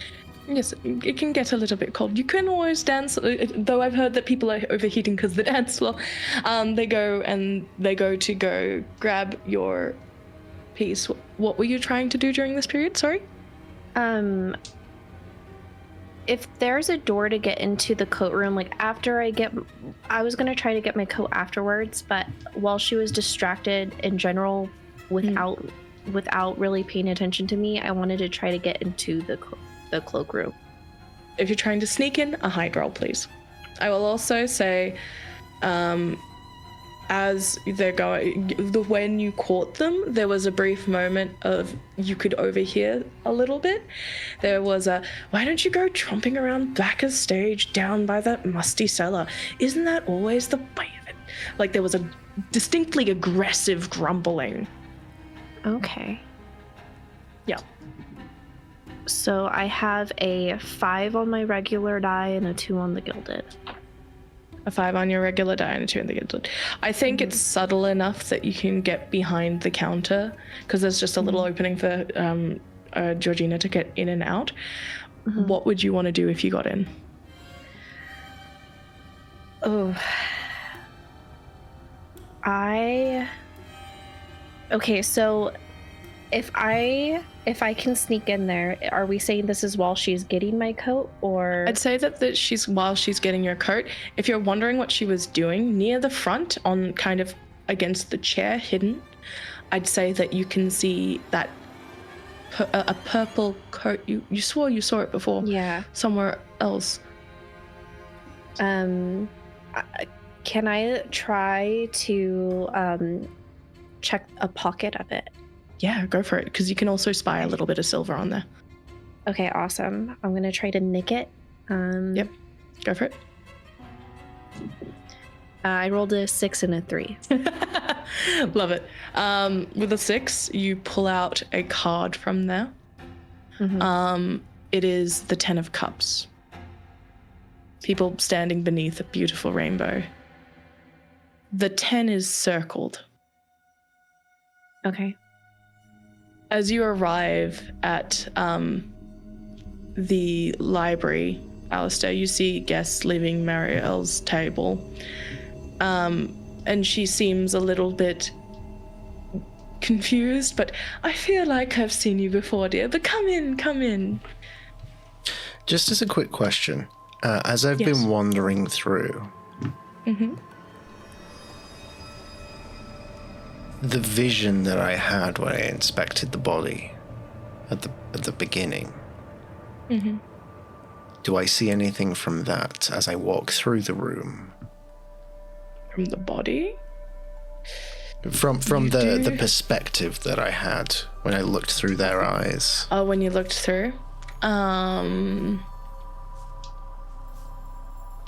Yes, it can get a little bit cold. You can always dance, though I've heard that people are overheating because the dance floor. They go to grab your piece. What were you trying to do during this period? Sorry? If there's a door to get into the coat room, like after I was gonna try to get my coat afterwards, but while she was distracted in general without really paying attention to me, I wanted to try to get into the cloakroom. If you're trying to sneak in, a hide roll, please. I will also say, as they're going, when you caught them, there was a brief moment of you could overhear a little bit. There was a, why don't you go tromping around back of stage down by that musty cellar? Isn't that always the way of it? Like there was a distinctly aggressive grumbling. Okay. Yeah. So I have a 5 on my regular die and a 2 on the gilded. A 5 on your regular die and a 2 on the gilded. I think it's subtle enough that you can get behind the counter because there's just a little opening for Georgina to get in and out. What would you want to do if you got in? Oh. Okay, so if I can sneak in there, are we saying this is while she's getting my coat, or? I'd say that she's while she's getting your coat. If you're wondering what she was doing, near the front, on kind of against the chair, hidden, I'd say that you can see that a purple coat. You swore you saw it before. Yeah. Somewhere else. Can I try to check a pocket of it? Yeah, go for it, because you can also spy a little bit of silver on there. Okay, awesome. I'm gonna try to nick it. Yep, go for it. I rolled a 6 and a 3. Love it. With a 6, you pull out a card from there. It is the 10 of Cups. People standing beneath a beautiful rainbow. The 10 is circled. Okay. As you arrive at the library, Alistair, you see guests leaving Marielle's table. And she seems a little bit confused, but I feel like I've seen you before, dear. But come in, come in. Just as a quick question, as I've been wandering through, the vision that I had when I inspected the body at the beginning, do I see anything from that as I walk through the room? From the body? From the perspective that I had when I looked through their eyes. Oh, when you looked through? I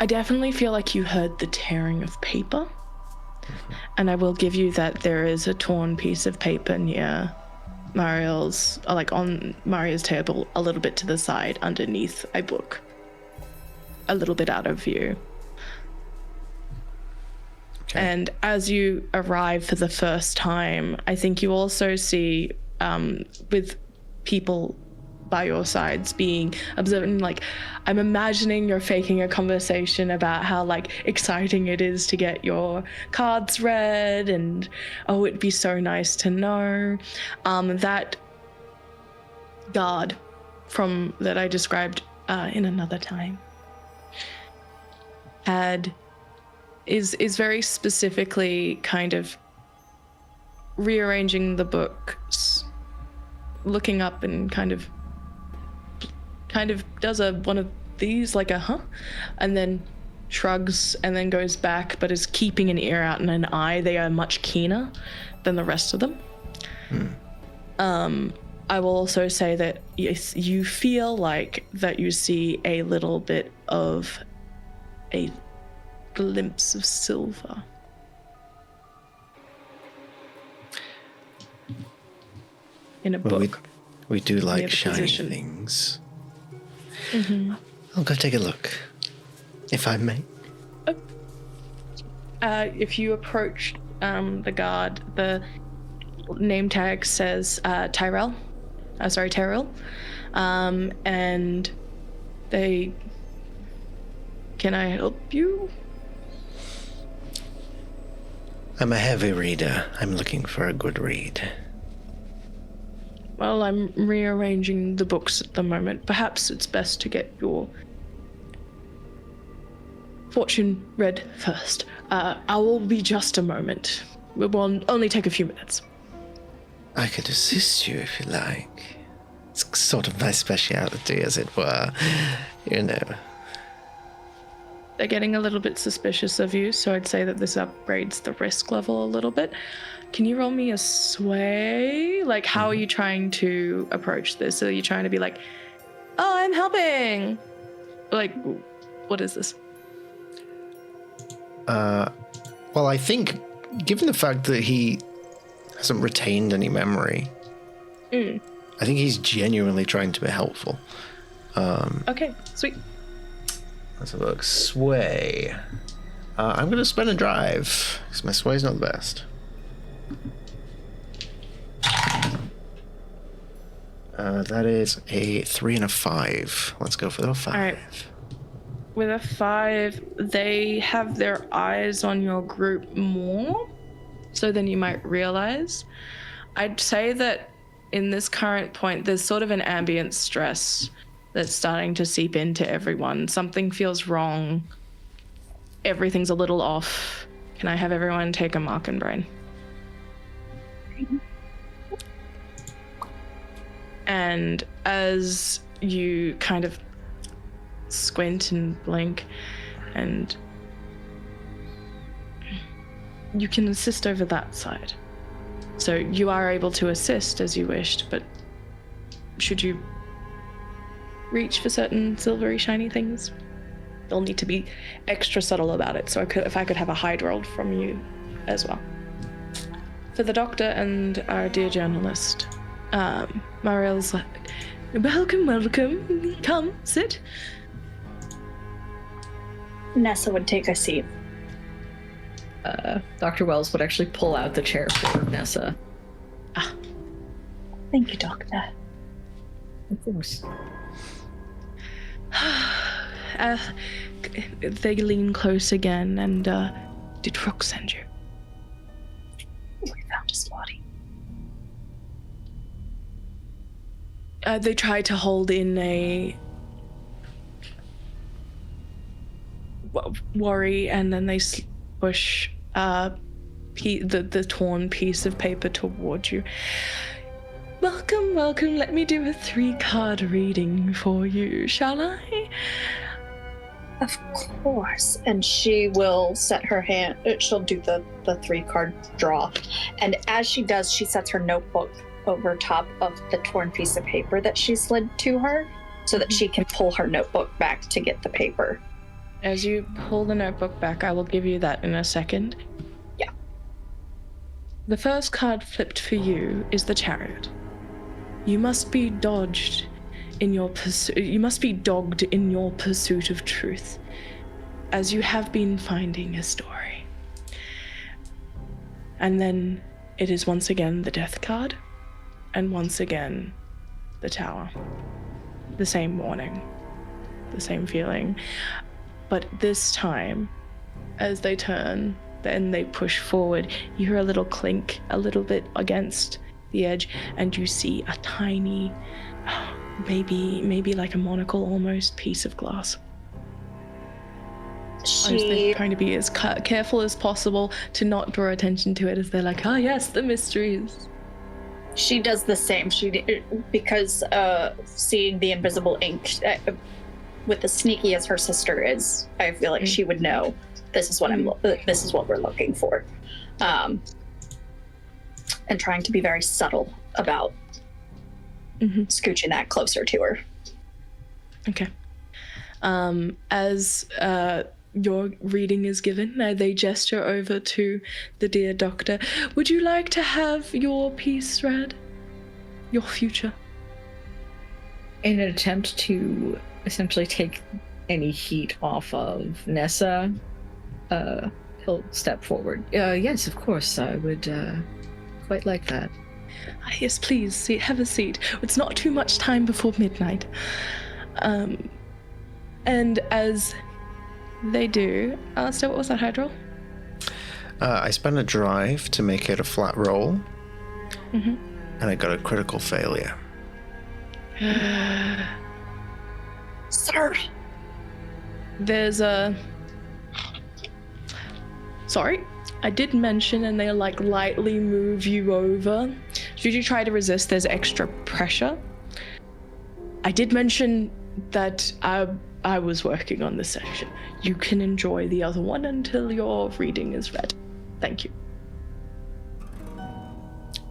definitely feel like you heard the tearing of paper. And I will give you that there is a torn piece of paper near Marielle's, like on Maria's table, a little bit to the side underneath a book. A little bit out of view. Okay. And as you arrive for the first time, I think you also see, with people by your sides being observant, like, I'm imagining you're faking a conversation about how like exciting it is to get your cards read, and oh, it'd be so nice to know. That guard from that I described in another time is very specifically kind of rearranging the books, looking up and kind of does one of these, like a huh, and then shrugs and then goes back, but is keeping an ear out and an eye. They are much keener than the rest of them. I will also say that yes, you feel like that you see a little bit of a glimpse of silver. In a book. We do like shiny things. I'll go take a look, if I may. If you approach the guard, the name tag says Tyrell. And Can I help you? I'm a heavy reader. I'm looking for a good read. Well, I'm rearranging the books at the moment. Perhaps it's best to get your fortune read first. I will be just a moment. It will only take a few minutes. I could assist you if you like. It's sort of my speciality, as it were. You know. They're getting a little bit suspicious of you, so I'd say that this upgrades the risk level a little bit. Can you roll me a sway? Like, how are you trying to approach this? Are you trying to be like, oh, I'm helping? Like, what is this? Well, I think, given the fact that he hasn't retained any memory, I think he's genuinely trying to be helpful. Okay, sweet. Let's have a look. Sway. I'm going to spend a drive, because my sway's not the best. That is a 3 and a 5. Let's go for the 5. All right. With a 5, they have their eyes on your group more so than you might realize. I'd say that in this current point, there's sort of an ambient stress that's starting to seep into everyone. Something feels wrong. Everything's a little off. Can I have everyone take a mark and brain? And as you kind of squint and blink, and you can assist over that side. So you are able to assist as you wished, but should you reach for certain silvery shiny things, they'll need to be extra subtle about it. So if I could have a hide roll from you as well. For the doctor and our dear journalist, Marielle's like, welcome, come, sit. Nessa would take a seat. Dr. Wells would actually pull out the chair for Nessa. Thank you, Doctor. Of course. They lean close again, and did Rook send you? We found his body. They try to hold in a worry, and then they push the torn piece of paper toward you. Welcome, welcome. Let me do a 3-card reading for you, shall I? Of course. And she will set her hand, she'll do the 3-card draw. And as she does, she sets her notebook over top of the torn piece of paper that she slid to her so that she can pull her notebook back to get the paper. As you pull the notebook back, I will give you that in a second. Yeah. The first card flipped for you is the Chariot. You must be dogged in your pursuit of truth, as you have been finding a story. And then it is once again the Death card, and once again the Tower. The same warning, the same feeling. But this time, as they turn, then they push forward, you hear a little clink, a little bit against the edge, and you see a tiny, maybe like a monocle almost, piece of glass. They're trying to be as careful as possible to not draw attention to it, as they're like, oh yes, the mysteries. She does the same. Because seeing the invisible ink, with as sneaky as her sister is, I feel like she would know this is what this is what we're looking for, and trying to be very subtle about scooching that closer to her. Okay. As your reading is given, they gesture over to the dear doctor. Would you like to have your piece read? Your future? In an attempt to essentially take any heat off of Nessa, he'll step forward. Yes, of course, I would quite like that. Yes, please, have a seat. It's not too much time before midnight. And as they do, so what was that hydro? I spent a drive to make it a flat roll, Mm-hmm. and I got a critical failure. Sir. There's a... Sorry, I did mention, and they like lightly move you over. Should you try to resist, there's extra pressure. I did mention that I was working on this section. You can enjoy the other one until your reading is read. Thank you.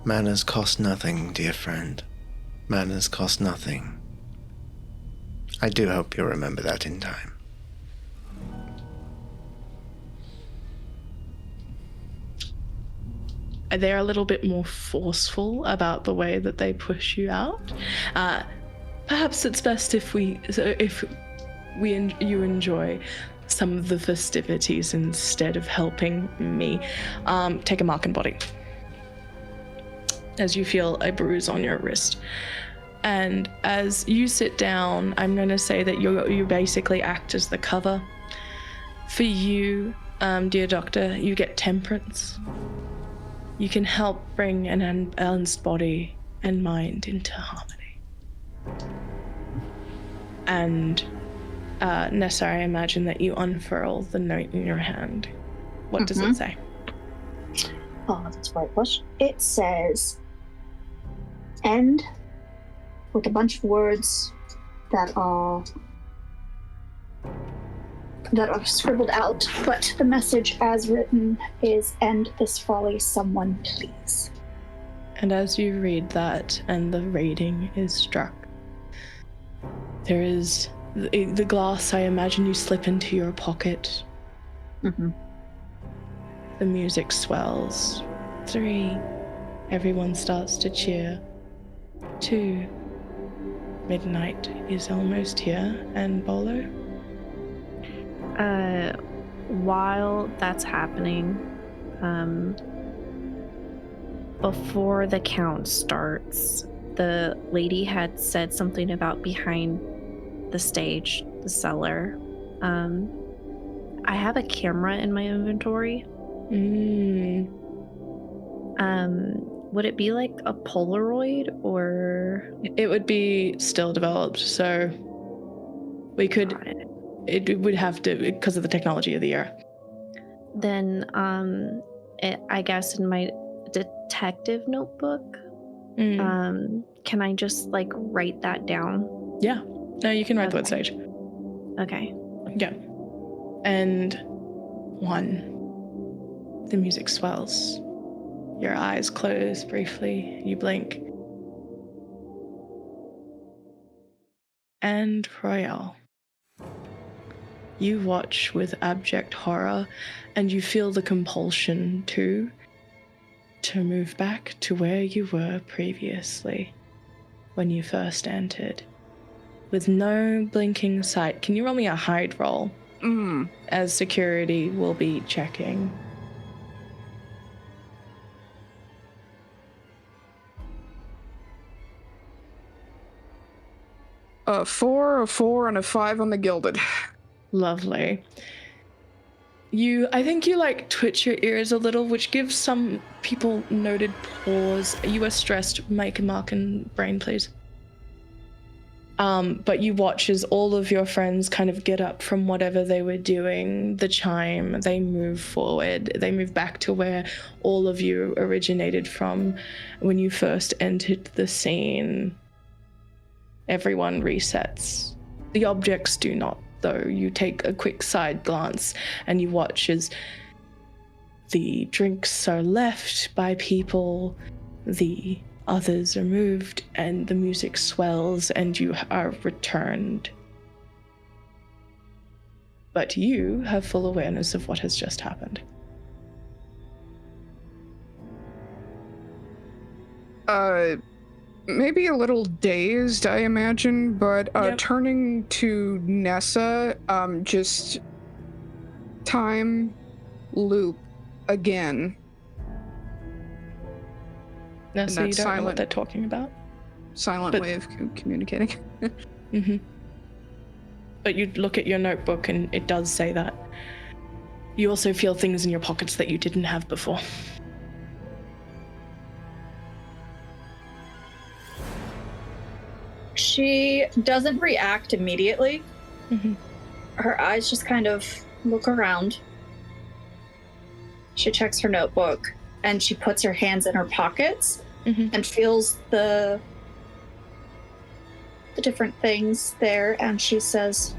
Manners cost nothing, dear friend. Manners cost nothing. I do hope you'll remember that in time. They're a little bit more forceful about the way that they push you out. Perhaps it's best if you enjoy some of the festivities instead of helping me. Take a mark and body. As you feel a bruise on your wrist. And as you sit down, I'm going to say that you basically act as the cover. For you, dear doctor, you get temperance. You can help bring an unbalanced body and mind into harmony. And Nessa, I imagine that you unfurl the note in your hand. What does it say? Oh, that's the right question. It says, end, with a bunch of words that are scribbled out, but the message as written is, end this folly, someone please. And as you read that and the rating is struck, there is the glass, I imagine you slip into your pocket. Mm-hmm. The music swells. 3, everyone starts to cheer. 2, midnight is almost here. And Bolo? While that's happening, before the count starts, the lady had said something about behind the stage, the cellar. I have a camera in my inventory. Would it be like a Polaroid, or? It would be still developed, so we could... It would have to, because of the technology of the era. Then, I guess in my detective notebook, can I just like write that down? Yeah. No, you can write the word stage. Okay. Yeah. And 1. The music swells. Your eyes close briefly. You blink. And Royale. You watch with abject horror, and you feel the compulsion to move back to where you were previously when you first entered. With no blinking sight. Can you roll me a hide roll? As security will be checking. A 4, a 4, and a 5 on the gilded. Lovely. I think you like twitch your ears a little, which gives some people noted pause. You are stressed. Make a mark and brain, please. But you watch as all of your friends kind of get up from whatever they were doing, the chime, they move forward, they move back to where all of you originated from when you first entered the scene. Everyone resets. The objects do not, though. You take a quick side glance and you watch as the drinks are left by people, the others are moved, and the music swells, and you are returned. But you have full awareness of what has just happened. Maybe a little dazed, I imagine, but Yep. Turning to Nessa, just time loop again. Now, so you that's don't know what silent. they're talking about? Silent But- way of communicating. Mm-hmm. but you look at your notebook and it does say that. You also feel things in your pockets that you didn't have before. She doesn't react immediately. Mm-hmm. Her eyes just kind of look around. She checks her notebook and she puts her hands in her pockets and feels the different things there, and she says,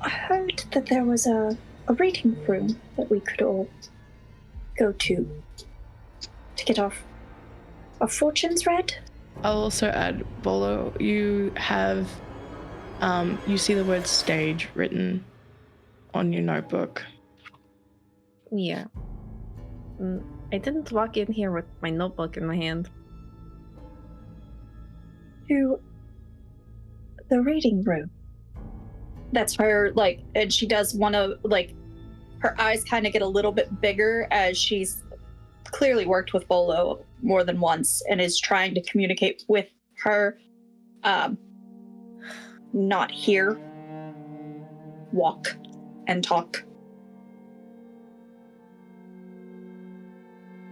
I heard that there was a reading room that we could all go to get our fortunes read. I'll also add, Bolo, you have, you see the word stage written on your notebook. Yeah. I didn't walk in here with my notebook in my hand. To the reading room. That's her, like, and she does want to, like, her eyes kind of get a little bit bigger as she's clearly worked with Bolo more than once and is trying to communicate with her. Not hear, walk, and talk.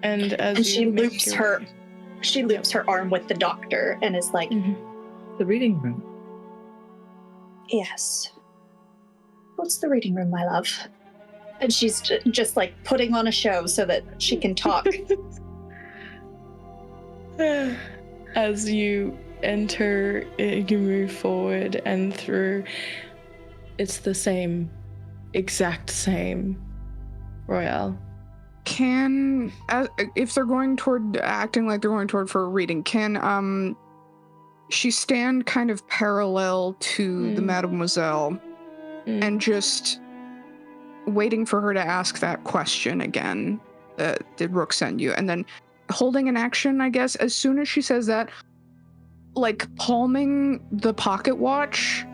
And as she loops her arm with the doctor and is like, The reading room. Yes. What's the reading room, my love? And she's just like putting on a show so that she can talk. As you enter, you move forward and through. It's the same, exact same Royale. Can, if they're going toward acting like they're going toward for a reading, can she stand kind of parallel to the mademoiselle and just waiting for her to ask that question again? Did Rook send you? And then holding an action, I guess, as soon as she says that, like palming the pocket watch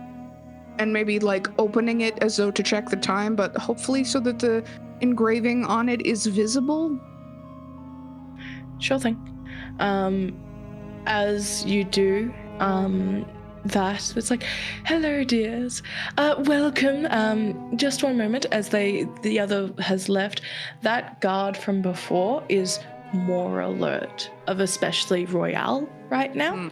and maybe like opening it as though to check the time, but hopefully so that the engraving on it is visible. Sure thing. As you do that, it's like, hello dears, welcome. Just one moment. As the other has left, that guard from before is more alert of especially Royale right now,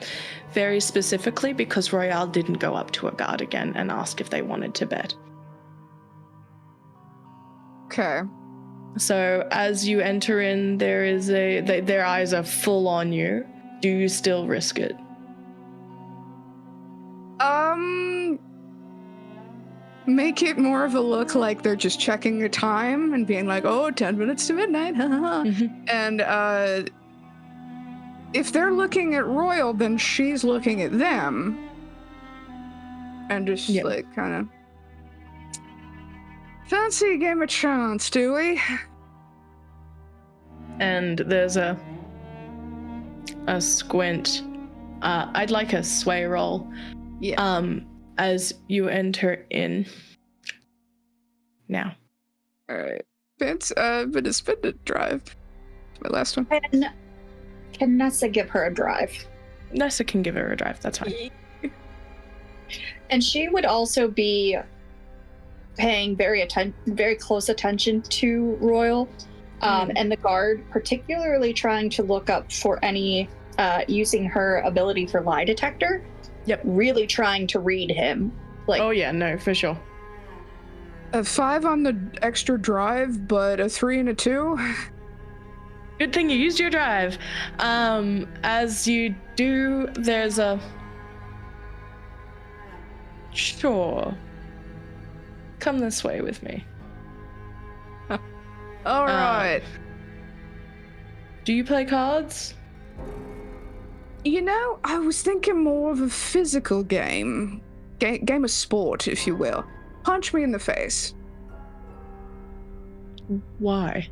very specifically because Royale didn't go up to a guard again and ask if they wanted to bet. Okay. So as you enter in, there is their eyes are full on you. Do you still risk it? Make it more of a look like they're just checking the time and being like, oh, 10 minutes to midnight. And if they're looking at Royal, then she's looking at them. And just like kind of fancy a game of chance, do we? And there's a squint. I'd like a sway roll. Yeah. As you enter in. Now. All right. Vince, but it's been a drive. My last one. Can Nessa give her a drive? Nessa can give her a drive. That's fine. And she would also be paying very close attention to Royal and the guard, particularly trying to look up for any using her ability for lie detector. Yep. Really trying to read him. Like, oh yeah, no, for sure. A 5 on the extra drive, but a 3 and a 2. Good thing you used your drive. As you do, there's a... Sure. Come this way with me. All right. Do you play cards? You know, I was thinking more of a physical game. Game of sport, if you will. Punch me in the face. Why?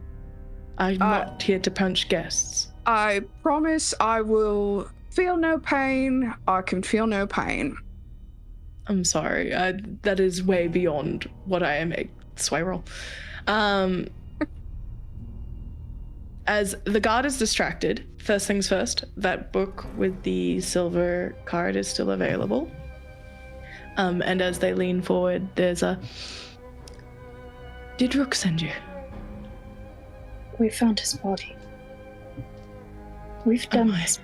I'm not here to punch guests. I promise I will feel no pain. I can feel no pain. I'm sorry. That is way beyond what I am. Sway roll. As the guard is distracted, first things first, that book with the silver card is still available. And as they lean forward, there's a... Did Rook send you? We found his body. We've done this.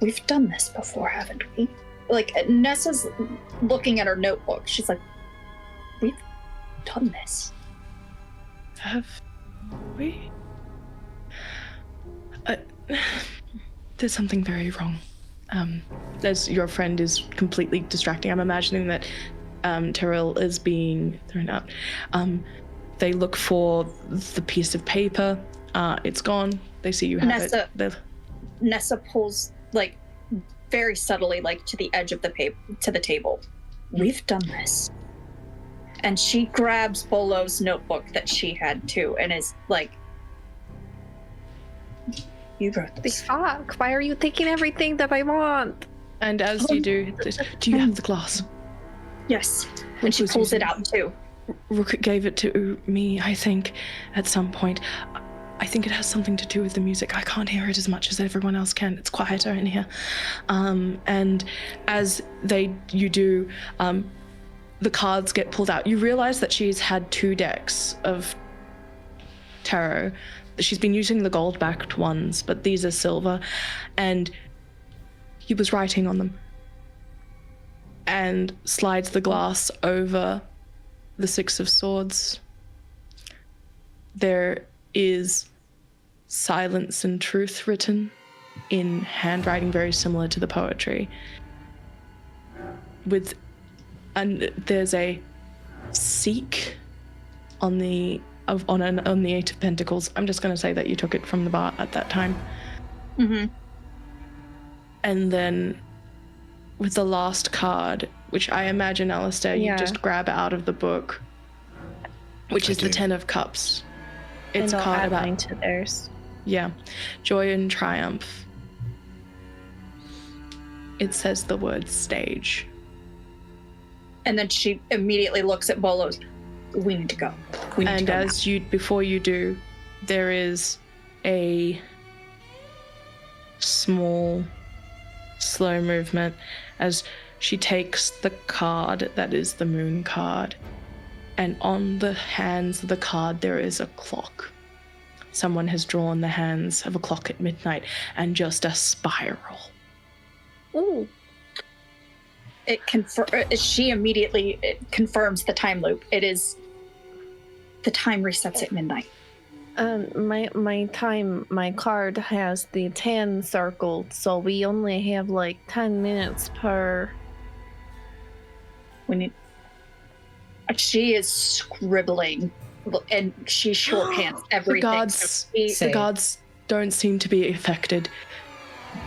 We've done this before, haven't we? Like, Nessa's looking at her notebook. She's like, we've done this. Have we? There's something very wrong. As your friend is completely distracting, I'm imagining that Terrell is being thrown out. They look for the piece of paper. It's gone. They see you have it. Nessa pulls, like, very subtly, like, to the edge of the to the table. We've done this. And she grabs Bolo's notebook that she had too, and is like, "You wrote this." Fuck! Why are you taking everything that I want? And as you do you have the glass? Yes. And she pulls it out too. Rook gave it to me, I think, at some point. I think it has something to do with the music. I can't hear it as much as everyone else can. It's quieter in here. And as you do, the cards get pulled out. You realize that she's had 2 decks of tarot. She's been using the gold-backed ones, but these are silver. And he was writing on them. And slides the glass over the 6 of Swords. There is silence and truth written in handwriting very similar to the poetry. And there's a seek on the 8 of Pentacles. I'm just going to say that you took it from the bar at that time. Mm-hmm. And then with the last card, which I imagine, Alistair, you just grab out of the book, which is the 10 of Cups. It's a card about mine to theirs. Yeah, joy and triumph. It says the word stage. And then she immediately looks at Bolo's. We need to go. Before you do, there is a small, slow movement as she takes the card that is the moon card, and on the hands of the card there is a clock. Someone has drawn the hands of a clock at midnight and just a spiral. Ooh. She immediately confirms the time loop. It is the time resets at midnight. My card has the 10 circled, so we only have like 10 minutes per. She is scribbling, and she shorthands everything. The gods don't seem to be affected,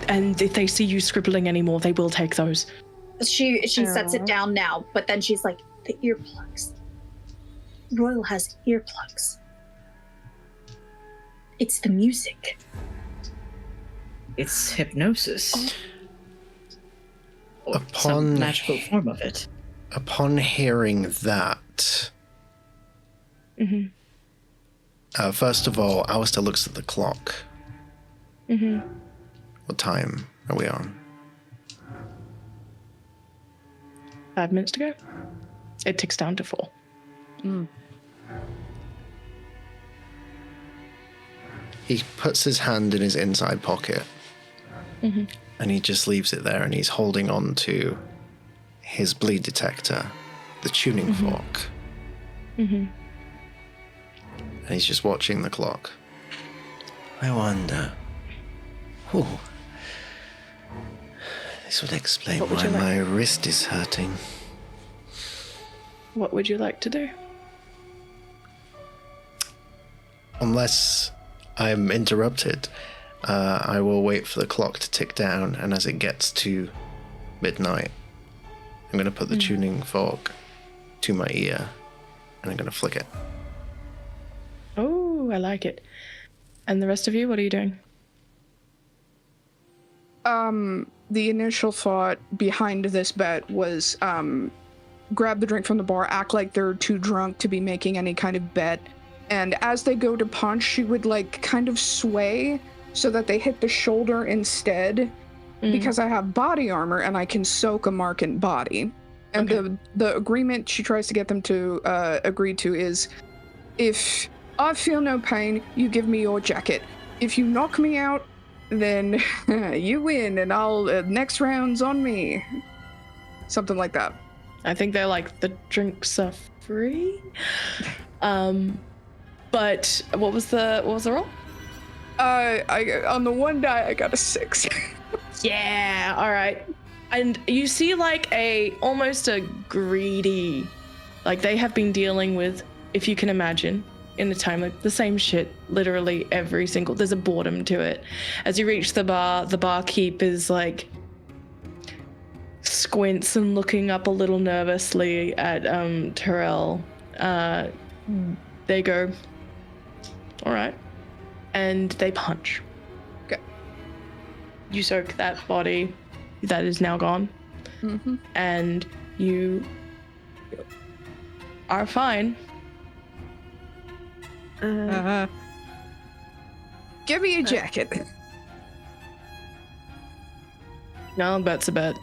and if they see you scribbling anymore, they will take those. She sets it down now, but then she's like, the earplugs. Royal has earplugs. It's the music. It's hypnosis. Or some magical form of it. Upon hearing that, first of all, Alistair looks at the clock. What time are we on? 5 minutes to go. It ticks down to 4. He puts his hand in his inside pocket, and he just leaves it there, and he's holding on to his bleed detector, the tuning fork. And he's just watching the clock. I wonder. Ooh. This would explain why my wrist is hurting. What would you like to do? Unless I'm interrupted, I will wait for the clock to tick down, and as it gets to midnight, I'm going to put the tuning fork to my ear, and I'm going to flick it. Oh, I like it. And the rest of you, what are you doing? The initial thought behind this bet was, grab the drink from the bar, act like they're too drunk to be making any kind of bet, and as they go to punch, she would like kind of sway so that they hit the shoulder instead, because I have body armor and I can soak a markant body. And the agreement she tries to get them to agree to is, if I feel no pain, you give me your jacket. If you knock me out, then you win, and I'll next round's on me. Something like that. I think they're like, the drinks are free. But what was the roll? I on the one die I got a 6. Yeah, all right. And you see like almost a greedy, like they have been dealing with, if you can imagine, in the time, like the same shit, literally every single, there's a boredom to it. As you reach the barkeep is like squints and looking up a little nervously at Terrell. They go, all right, and they punch. Okay. You soak that body that is now gone, and you are fine. Give me a jacket. No, bet's a bet.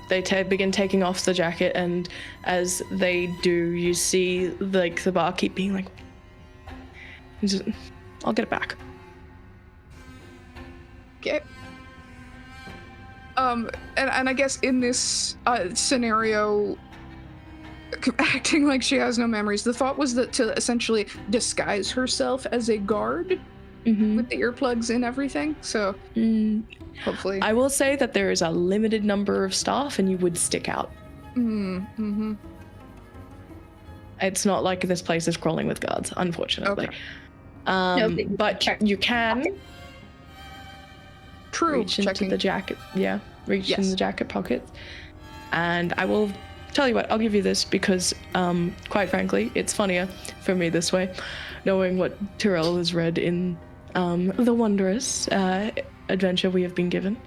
They begin taking off the jacket, and as they do, you see like the barkeep being like, I'll get it back. Okay. And I guess in this scenario, acting like she has no memories, the thought was that to essentially disguise herself as a guard with the earplugs and everything. So hopefully, I will say that there is a limited number of staff, and you would stick out. It's not like this place is crawling with guards, unfortunately. Okay. But you can reach into the jacket. Yeah, reach in the jacket pockets. And I will tell you what, I'll give you this because, quite frankly, it's funnier for me this way, knowing what Tyrell has read in the wondrous adventure we have been given.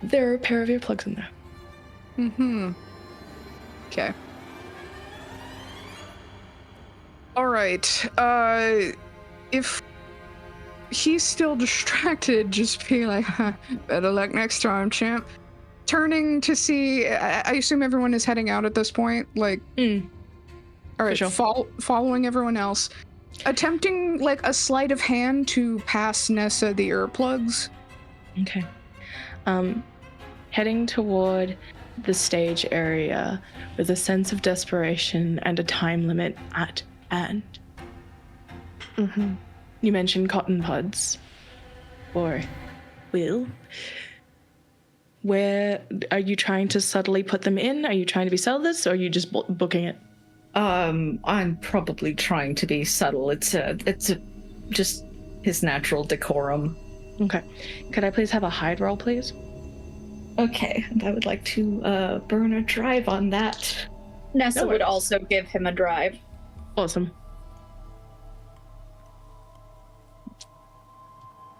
There are a pair of earplugs in there. Okay. All right. If he's still distracted, just be like, better luck next time, champ. Turning to see, I assume everyone is heading out at this point. Like, all right, sure. Following everyone else, attempting like a sleight of hand to pass Nessa the earplugs. Okay. Heading toward the stage area with a sense of desperation and a time limit at hand. You mentioned cotton pods, or Will. Where are you trying to subtly put them in? Are you trying to be subtlest, or are you just booking it? I'm probably trying to be subtle. It's just his natural decorum. Okay. Could I please have a hide roll, please? Okay, and I would like to burn a drive on that. Nessa would also give him a drive. Awesome.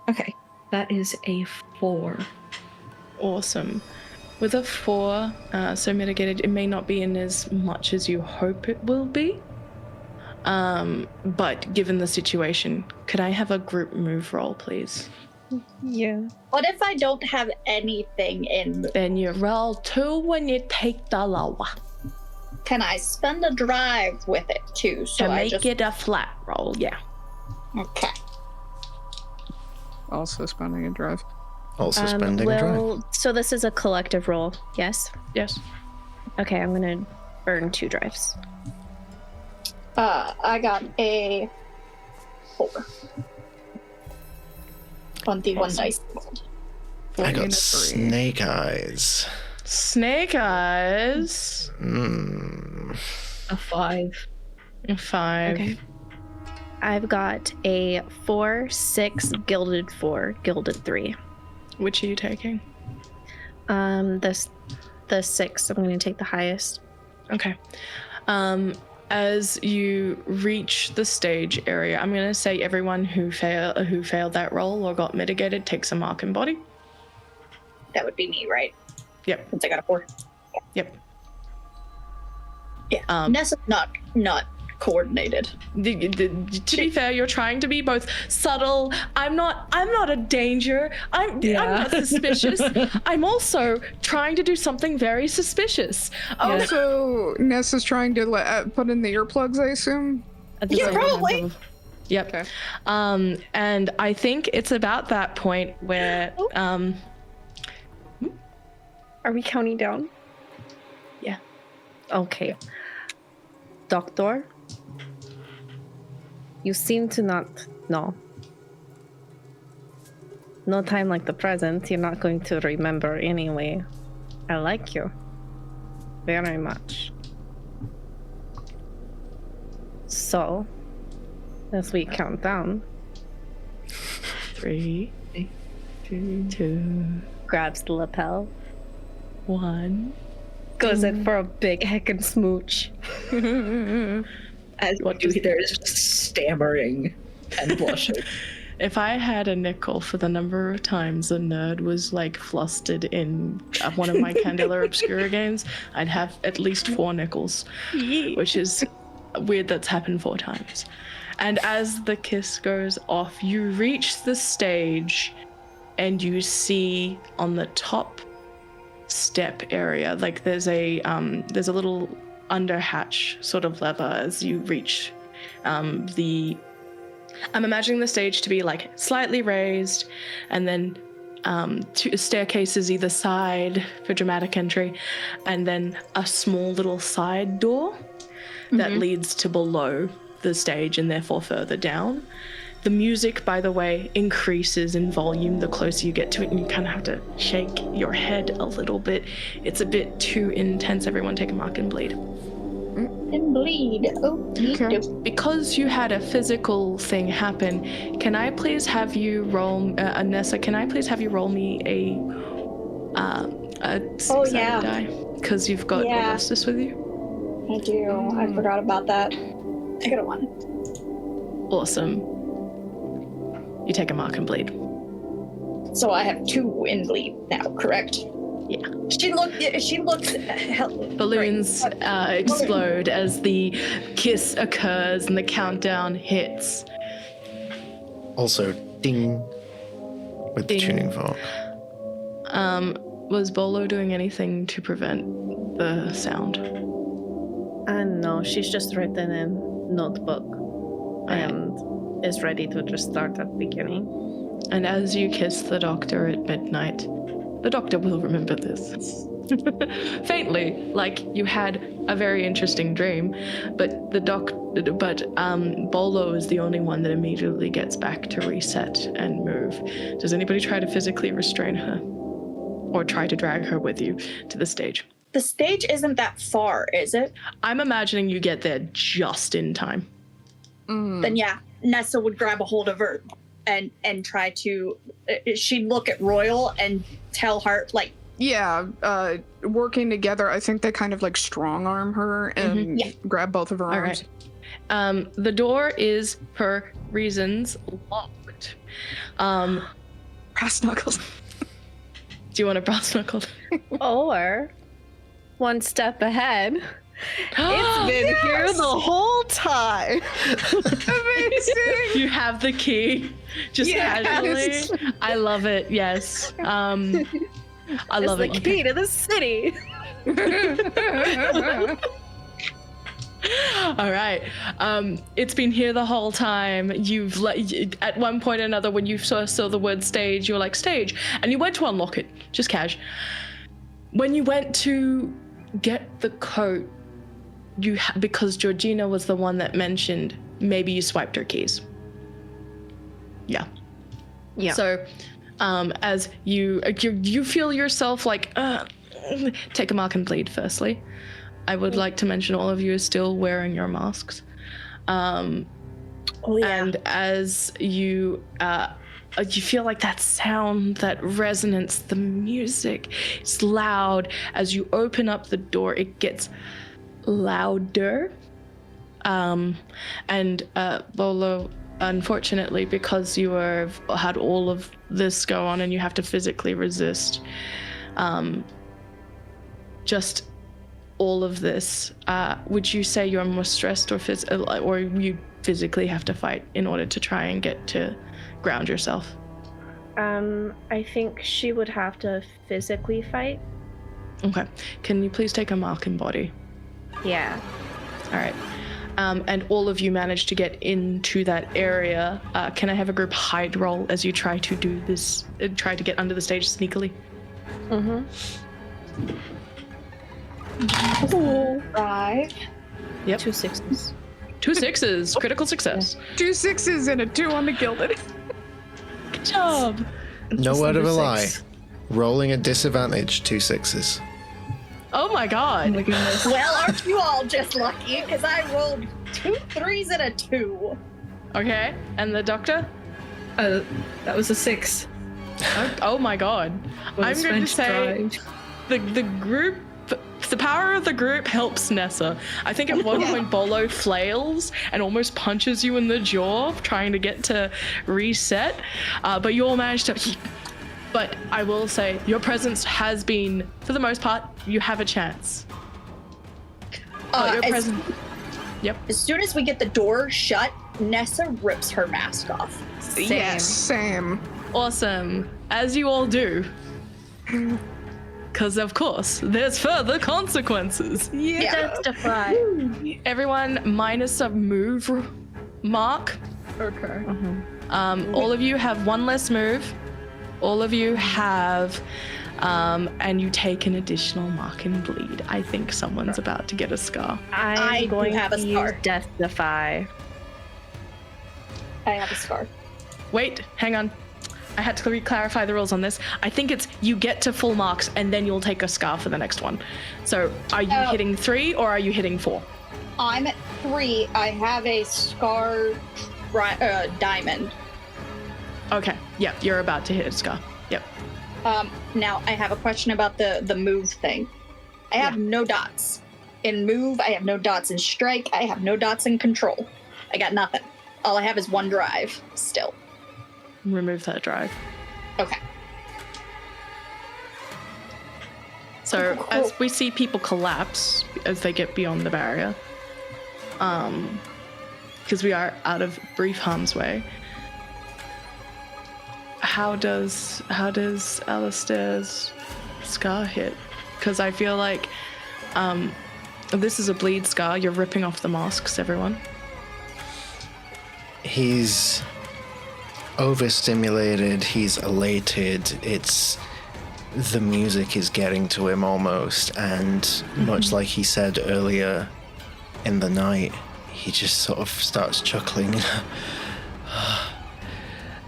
Okay, that is a 4. Awesome. With a 4, so mitigated, it may not be in as much as you hope it will be. But given the situation, could I have a group move roll, please? Yeah. What if I don't have anything in? Then you roll 2 when you take the lower. Can I spend a drive with it too? So To I make just it a flat roll, yeah. okay. Also spending a drive. Also spending a drive. So this is a collective roll, yes? Yes. Okay, I'm gonna burn 2 drives. I got a 4 on the one dice. I got snake eyes. Snake eyes. A 5. A 5. Okay. I've got a 4, 6, gilded 4, gilded 3. Which are you taking? The 6. I'm going to take the highest. Okay. As you reach the stage area, I'm going to say everyone who failed that roll or got mitigated takes a mark in body. That would be me, right? Yep. Since I got a 4. Yep. Yeah. Nessa's not coordinated. To be fair, you're trying to be both subtle. I'm not a danger. I'm not suspicious. I'm also trying to do something very suspicious. Also, Nessa's trying to put in the earplugs, I assume? Yeah, probably. Yep. Okay. And I think it's about that point where Are we counting down? Yeah. Okay. Doctor, you seem to not know. No time like the present. You're not going to remember anyway. I like you very much. So, as we count down, 3, 2, grabs the lapel, 1. goes in for a big heckin' smooch. As you do, there's stammering and blushing. If I had a nickel for the number of times a nerd was like flustered in one of my Candela Obscura games, I'd have at least 4 nickels, which is weird that's happened 4 times. And as the kiss goes off, you reach the stage and you see on the top step area, like there's a little underhatch sort of lever as you reach I'm imagining the stage to be like slightly raised, and then 2 staircases either side for dramatic entry, and then a small little side door that leads to below the stage and therefore further down. The music, by the way, increases in volume the closer you get to it, and you kind of have to shake your head a little bit. It's a bit too intense. Everyone take a mark and bleed. And bleed. Oh, Okay. Because you had a physical thing happen, can I please have you roll, Nessa, can I please have you roll me a six-sided die? Because you've got Augustus with you. I do. I forgot about that. I got a 1. Awesome. You take a mark and bleed. So I have 2 in bleed now, correct? Yeah. She looks Balloons explode as the kiss occurs and the countdown hits. Also, ding with the Ding. tuning fork. Was Bolo doing anything to prevent the sound? No, she's just written in notebook and is ready to just start at the beginning. And as you kiss the doctor at midnight, the doctor will remember this. Faintly, like you had a very interesting dream, but Bolo is the only one that immediately gets back to reset and move. Does anybody try to physically restrain her? Or try to drag her with you to the stage? The stage isn't that far, is it? I'm imagining you get there just in time. Then yeah, Nessa would grab a hold of her and try to. She'd look at Royal and tell her like. Yeah, working together, I think they kind of like strong arm her and grab both of her arms. All right. The door is, per reasons, locked. Brass knuckles. Do you want a brass knuckle? Or, one step ahead, it's been here the whole time. Amazing. You have the key, just casually. I love it. Yes. I love it's the key to the city. All right. It's been here the whole time. You've at one point or another, when you saw the word stage, you were like stage, and you went to unlock it, just cash. When you went to get the coat, because Georgina was the one that mentioned maybe you swiped her keys. Yeah. So, as you feel yourself like take a mark and bleed. Firstly, I would like to mention all of you are still wearing your masks. And as you feel like that sound, that resonance, the music, it's loud. As you open up the door, it gets louder. And Bolo, unfortunately, because you had all of this go on and you have to physically resist, just all of this, would you say you're more stressed or you physically have to fight in order to try and get to ground yourself? I think she would have to physically fight. Okay. Can you please take a mark in body? Yeah. All right. And all of you manage to get into that area. Can I have a group hide roll as you try to do this, try to get under the stage sneakily? Mm-hmm. 5. Yep. 2 6s. 2 6s. Critical success. 2 6s and a 2 on the gilded. Good job. No Just word of a number lie. 6. Rolling at disadvantage, 2 6s. Oh my Oh god. my goodness. Well, aren't you all just lucky? Because I rolled 2 3s and a 2. Okay. And the doctor? That was a 6. Oh my god. I'm going to say the group, the power of the group helps Nessa. I think at one point Bolo flails and almost punches you in the jaw, trying to get to reset. But you all managed to. But I will say your presence has been, for the most part, you have a chance. Your presence. Yep. As soon as we get the door shut, Nessa rips her mask off. Yes, same. Awesome. As you all do. Because, of course, there's further consequences. Justify. Everyone minus a move mark. Okay. All of you have 1 less move. All of you have, and you take an additional mark in bleed. I think someone's about to get a scar. I I'm do going have a to scar. use Justify. I have a scar. Wait, hang on. I had to clarify the rules on this. I think it's you get to full marks and then you'll take a scar for the next one. So are you hitting 3 or are you hitting 4? I'm at 3. I have a scar diamond. Okay, yep, you're about to hit a scar. Yep. Now I have a question about the move thing. I have no dots in move. I have no dots in strike. I have no dots in control. I got nothing. All I have is 1 drive still. Remove that drive. Okay. So Cool. as we see people collapse as they get beyond the barrier, because we are out of brief harm's way. How does Alistair's scar hit? Because I feel like this is a bleed scar. You're ripping off the masks, everyone. He's overstimulated, he's elated, the music is getting to him almost, and much like he said earlier in the night, he just sort of starts chuckling.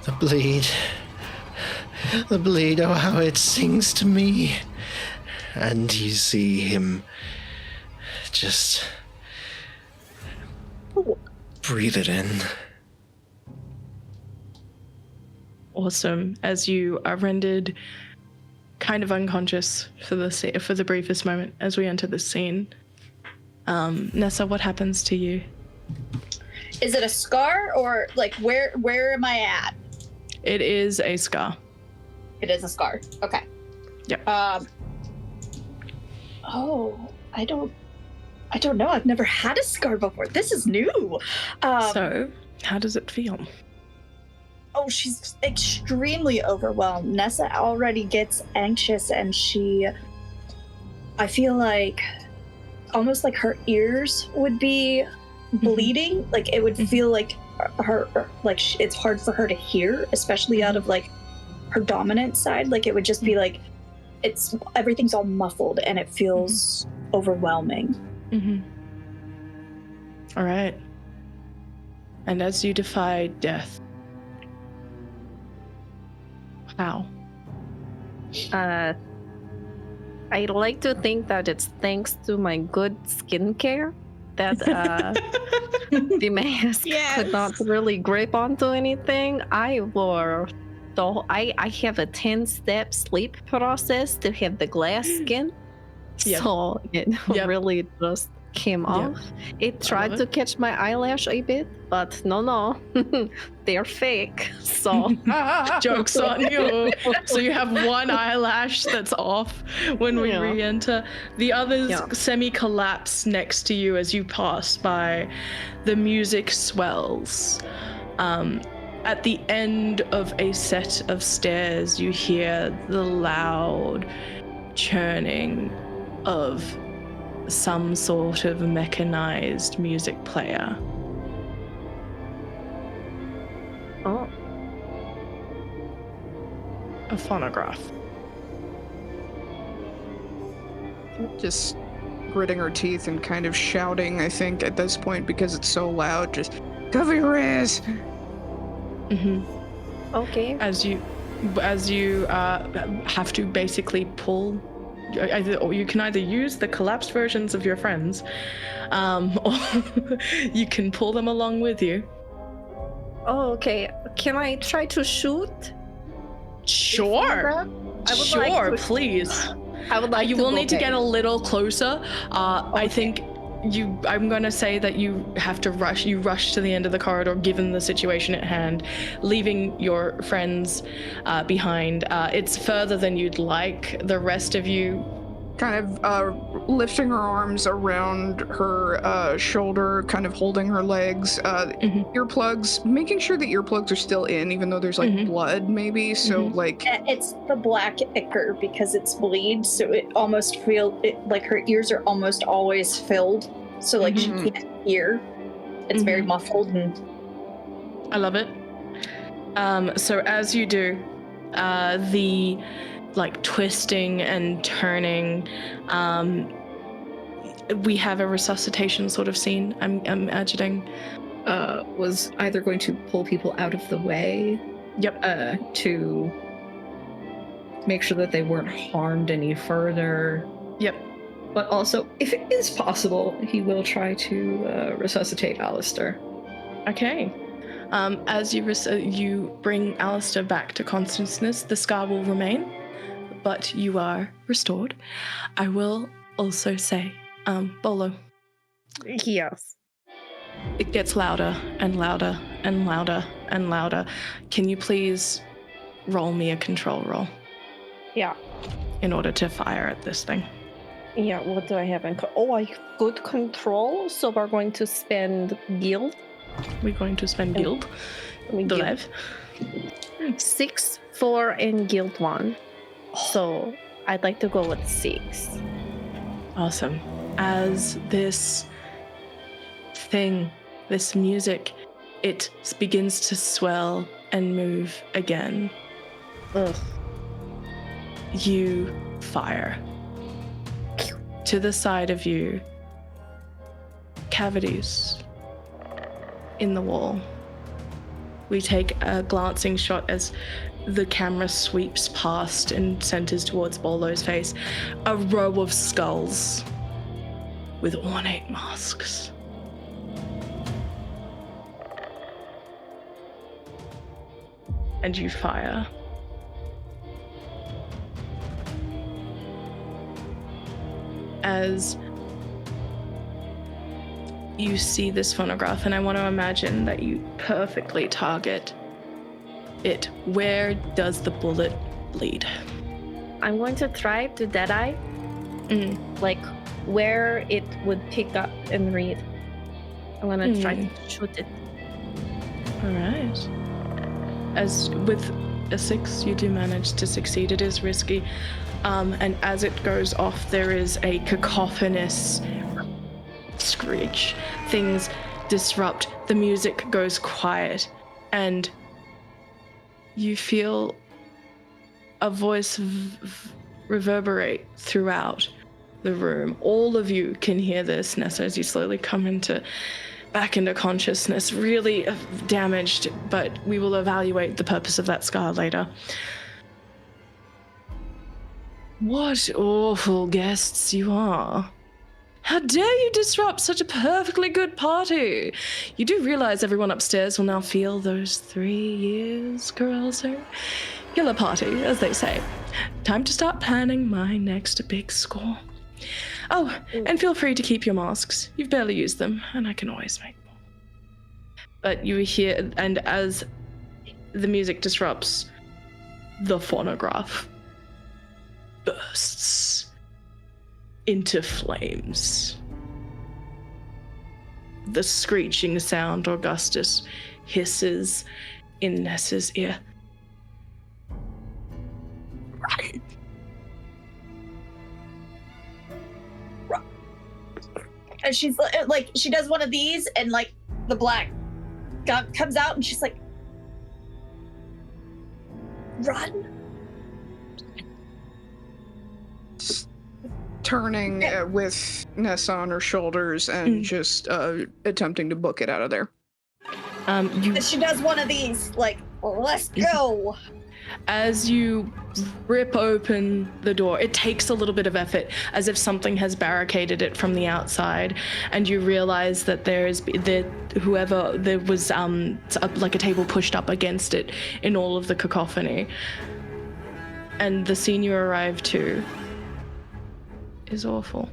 The bleed, oh how it sings to me. And you see him just breathe it in. Awesome. As you are rendered kind of unconscious for the briefest moment as we enter this scene. Nessa, what happens to you? Is it a scar or like where am I at? It is a scar. It is a scar. Okay. Yep. I don't know. I've never had a scar before. This is new. So, how does it feel? Oh, she's extremely overwhelmed. Nessa already gets anxious and I feel like almost like her ears would be bleeding. Like it would feel like it's hard for her to hear, especially out of like her dominant side. Like it would just be like everything's all muffled and it feels overwhelming. All right. And as you defy death, how? I like to think that it's thanks to my good skincare that the mask could not really grip onto anything. I have a 10-step sleep process to have the glass skin. Yep. So it really just came off. It tried to catch my eyelash a bit, but no. They're fake. So Joke's on you. So you have one eyelash that's off when we re-enter. The others semi-collapse next to you as you pass by. The music swells. At the end of a set of stairs, you hear the loud churning of some sort of mechanized music player. Oh. A phonograph. Just gritting her teeth and kind of shouting, I think, at this point, because it's so loud, just, cover your ears! Mm-hmm. Okay. As you have to basically pull, or you can either use the collapsed versions of your friends, or you can pull them along with you. Oh, okay. Can I try to shoot? Sure. Please. I would like you to will go need to back. get a little closer. I think I'm going to say that you have to rush. You rush to the end of the corridor, given the situation at hand, leaving your friends behind. It's further than you'd like. The rest of you kind of lifting her arms around her shoulder, kind of holding her legs, earplugs, making sure the earplugs are still in, even though there's like blood maybe, so like... It's the black ichor because it's bleed, so it almost feels like her ears are almost always filled, so like she can't hear. It's very muffled and... I love it. So as you do, the like twisting and turning, we have a resuscitation sort of scene, I'm imagining. Was either going to pull people out of the way, to make sure that they weren't harmed any further. Yep. But also, if it is possible, he will try to resuscitate Alistair. Okay. As you bring Alistair back to consciousness, the scar will remain, but you are restored. I will also say, Bolo. Yes. It gets louder and louder and louder and louder. Can you please roll me a control roll? Yeah. In order to fire at this thing. Yeah, what do I have in I good control, so we're going to spend guild. We're going to spend guild. The lev. 6, 4, and guild 1. So I'd like to go with 6. Awesome. As this thing, this music, it begins to swell and move again. Ugh. You fire. To the side of you, cavities in the wall. We take a glancing shot as the camera sweeps past and centers towards Bolo's face. A row of skulls with ornate masks. And you fire. As you see this phonograph, and I want to imagine that you perfectly target it. Where does the bullet lead? I'm going to try to deadeye, like where it would pick up and read. I'm going to try to shoot it. All right. As with a 6, you do manage to succeed. It is risky. And as it goes off, there is a cacophonous screech. Things disrupt. The music goes quiet. And you feel a voice reverberate throughout the room. All of you can hear this, Nessa, as you slowly come back into consciousness, really damaged, but we will evaluate the purpose of that scar later. What awful guests you are. How dare you disrupt such a perfectly good party? You do realize everyone upstairs will now feel those 3 years, Corelso? Killer party, as they say. Time to start planning my next big score. Oh, and feel free to keep your masks. You've barely used them, and I can always make more. But you hear, and as the music disrupts, the phonograph bursts into flames. The screeching sound Augustus hisses in Nessa's ear. Right. And she's like, she does one of these, and like the black comes out, and she's like, run. Turning with Nessa on her shoulders and just attempting to book it out of there. She does one of these, like, let's go. As you rip open the door, it takes a little bit of effort, as if something has barricaded it from the outside, and you realize that there was like a table pushed up against it in all of the cacophony. And the scene you arrive to is awful.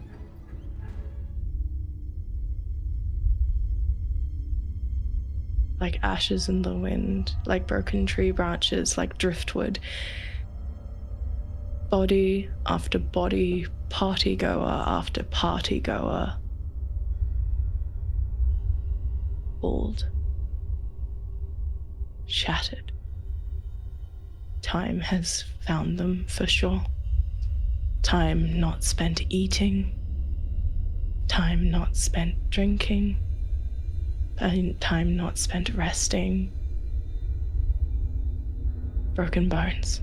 Like ashes in the wind, like broken tree branches, like driftwood. Body after body, partygoer after partygoer. Bald. Shattered. Time has found them for sure. Time not spent eating. Time not spent drinking. Time not spent resting. Broken bones.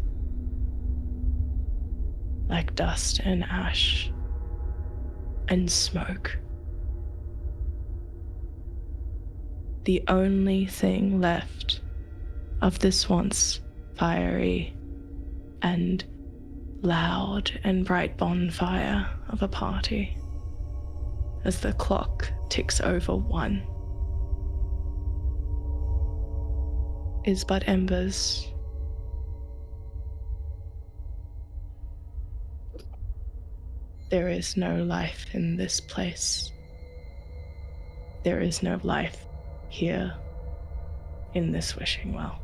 Like dust and ash and smoke. The only thing left of this once fiery and loud and bright bonfire of a party, as the clock ticks over 1, is but embers. There is no life in this place. There is no life here in this wishing well.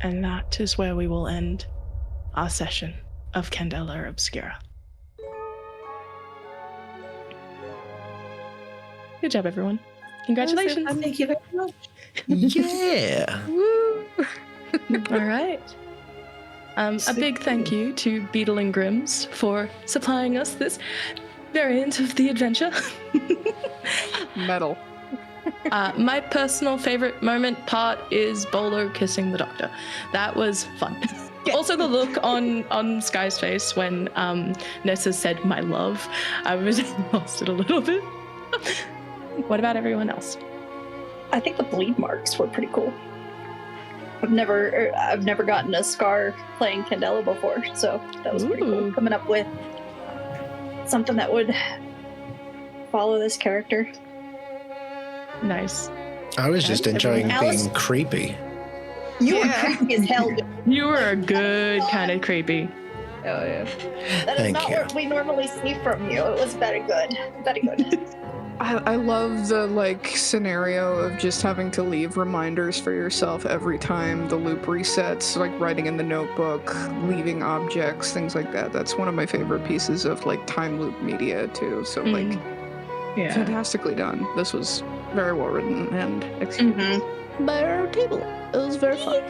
And that is where we will end our session of Candela Obscura. Good job, everyone. Congratulations. Thank you very much. Yeah. Woo. All right. A big thank you to Beadle and Grimms for supplying us this variant of the adventure. Metal. My personal favorite part is Bolo kissing the doctor. That was fun. Also, the look on Sky's face when Nessa said "my love," I was lost it a little bit. What about everyone else? I think the bleed marks were pretty cool. I've never gotten a scar playing Candela before, so that was pretty cool. Coming up with something that would follow this character. Nice. I was just enjoying being creepy. You were creepy as hell. You were a good kind of creepy. Oh yeah. That is not what we normally see from you. It was very good. Very good. I love the scenario of just having to leave reminders for yourself every time the loop resets, like writing in the notebook, leaving objects, things like that. That's one of my favorite pieces of time loop media too. So fantastically done. This was very well written and executed by our table. It was very fun.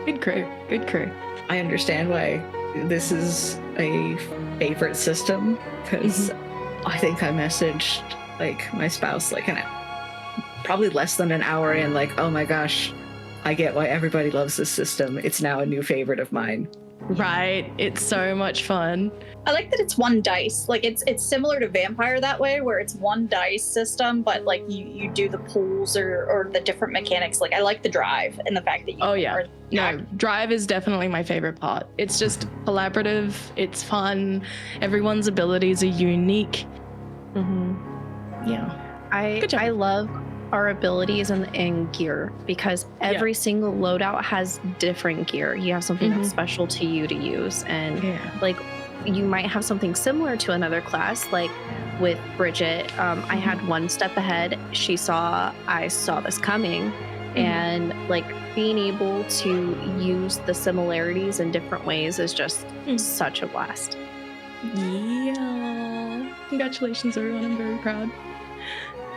Good crew. Good crew. I understand why this is a favorite system, because I think I messaged my spouse probably less than an hour in, oh my gosh, I get why everybody loves this system. It's now a new favorite of mine. Right. It's so much fun. I like that it's 1 dice. It's similar to Vampire that way, where it's 1 dice system, but you do the pools or the different mechanics. I like the drive and the fact that you No, drive is definitely my favorite part. It's just collaborative, it's fun, everyone's abilities are unique. Yeah. I love our abilities and gear, because every single loadout has different gear. You have something that's special to you to use, and like you might have something similar to another class. Like with Bridget, I had one step ahead. I saw this coming, and like being able to use the similarities in different ways is just such a blast. Yeah. Congratulations, everyone. I'm very proud.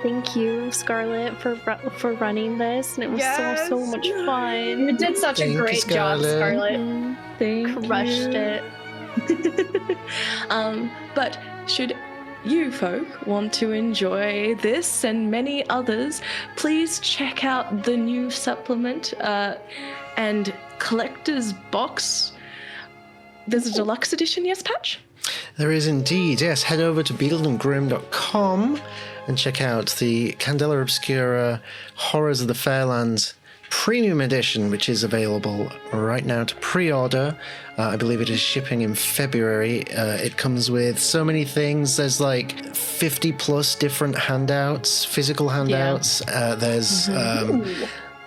Thank you, Scarlett, for running this, and it was so much fun. You did such a great job, Scarlett. Crushed it. But should you folk want to enjoy this and many others, please check out the new supplement and collector's box. There's a deluxe edition, yes, Patch? There is indeed, yes. Head over to beadleandgrimm.com and check out the Candela Obscura Horrors of the Fairelands Premium Edition, which is available right now to pre-order. I believe it is shipping in February. It comes with so many things. There's like 50 plus different handouts, physical handouts. There's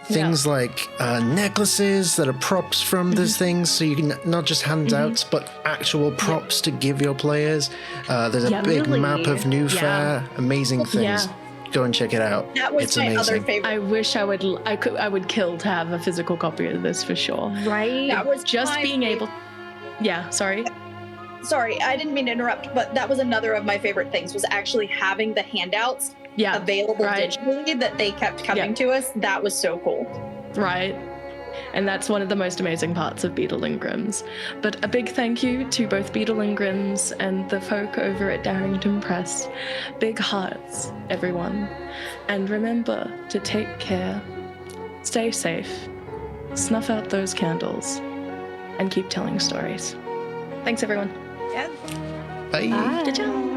things like necklaces that are props from those things, so you can not just handouts but actual props to give your players. There's a big map of New Fair, amazing things. Go and check it out. That was it's my amazing. other favorite. I wish I would kill to have a physical copy of this for sure. Right? That was Just my being able. Yeah, sorry. Sorry, I didn't mean to interrupt, but that was another of my favorite things, was actually having the handouts available digitally that they kept coming to us. That was so cool. Right. And that's one of the most amazing parts of Beadle and Grimm's. But a big thank you to both Beadle and Grimm's and the folk over at Darrington Press. Big hearts, everyone. And remember to take care, stay safe, snuff out those candles, and keep telling stories. Thanks, everyone. Yeah. Bye. Ciao.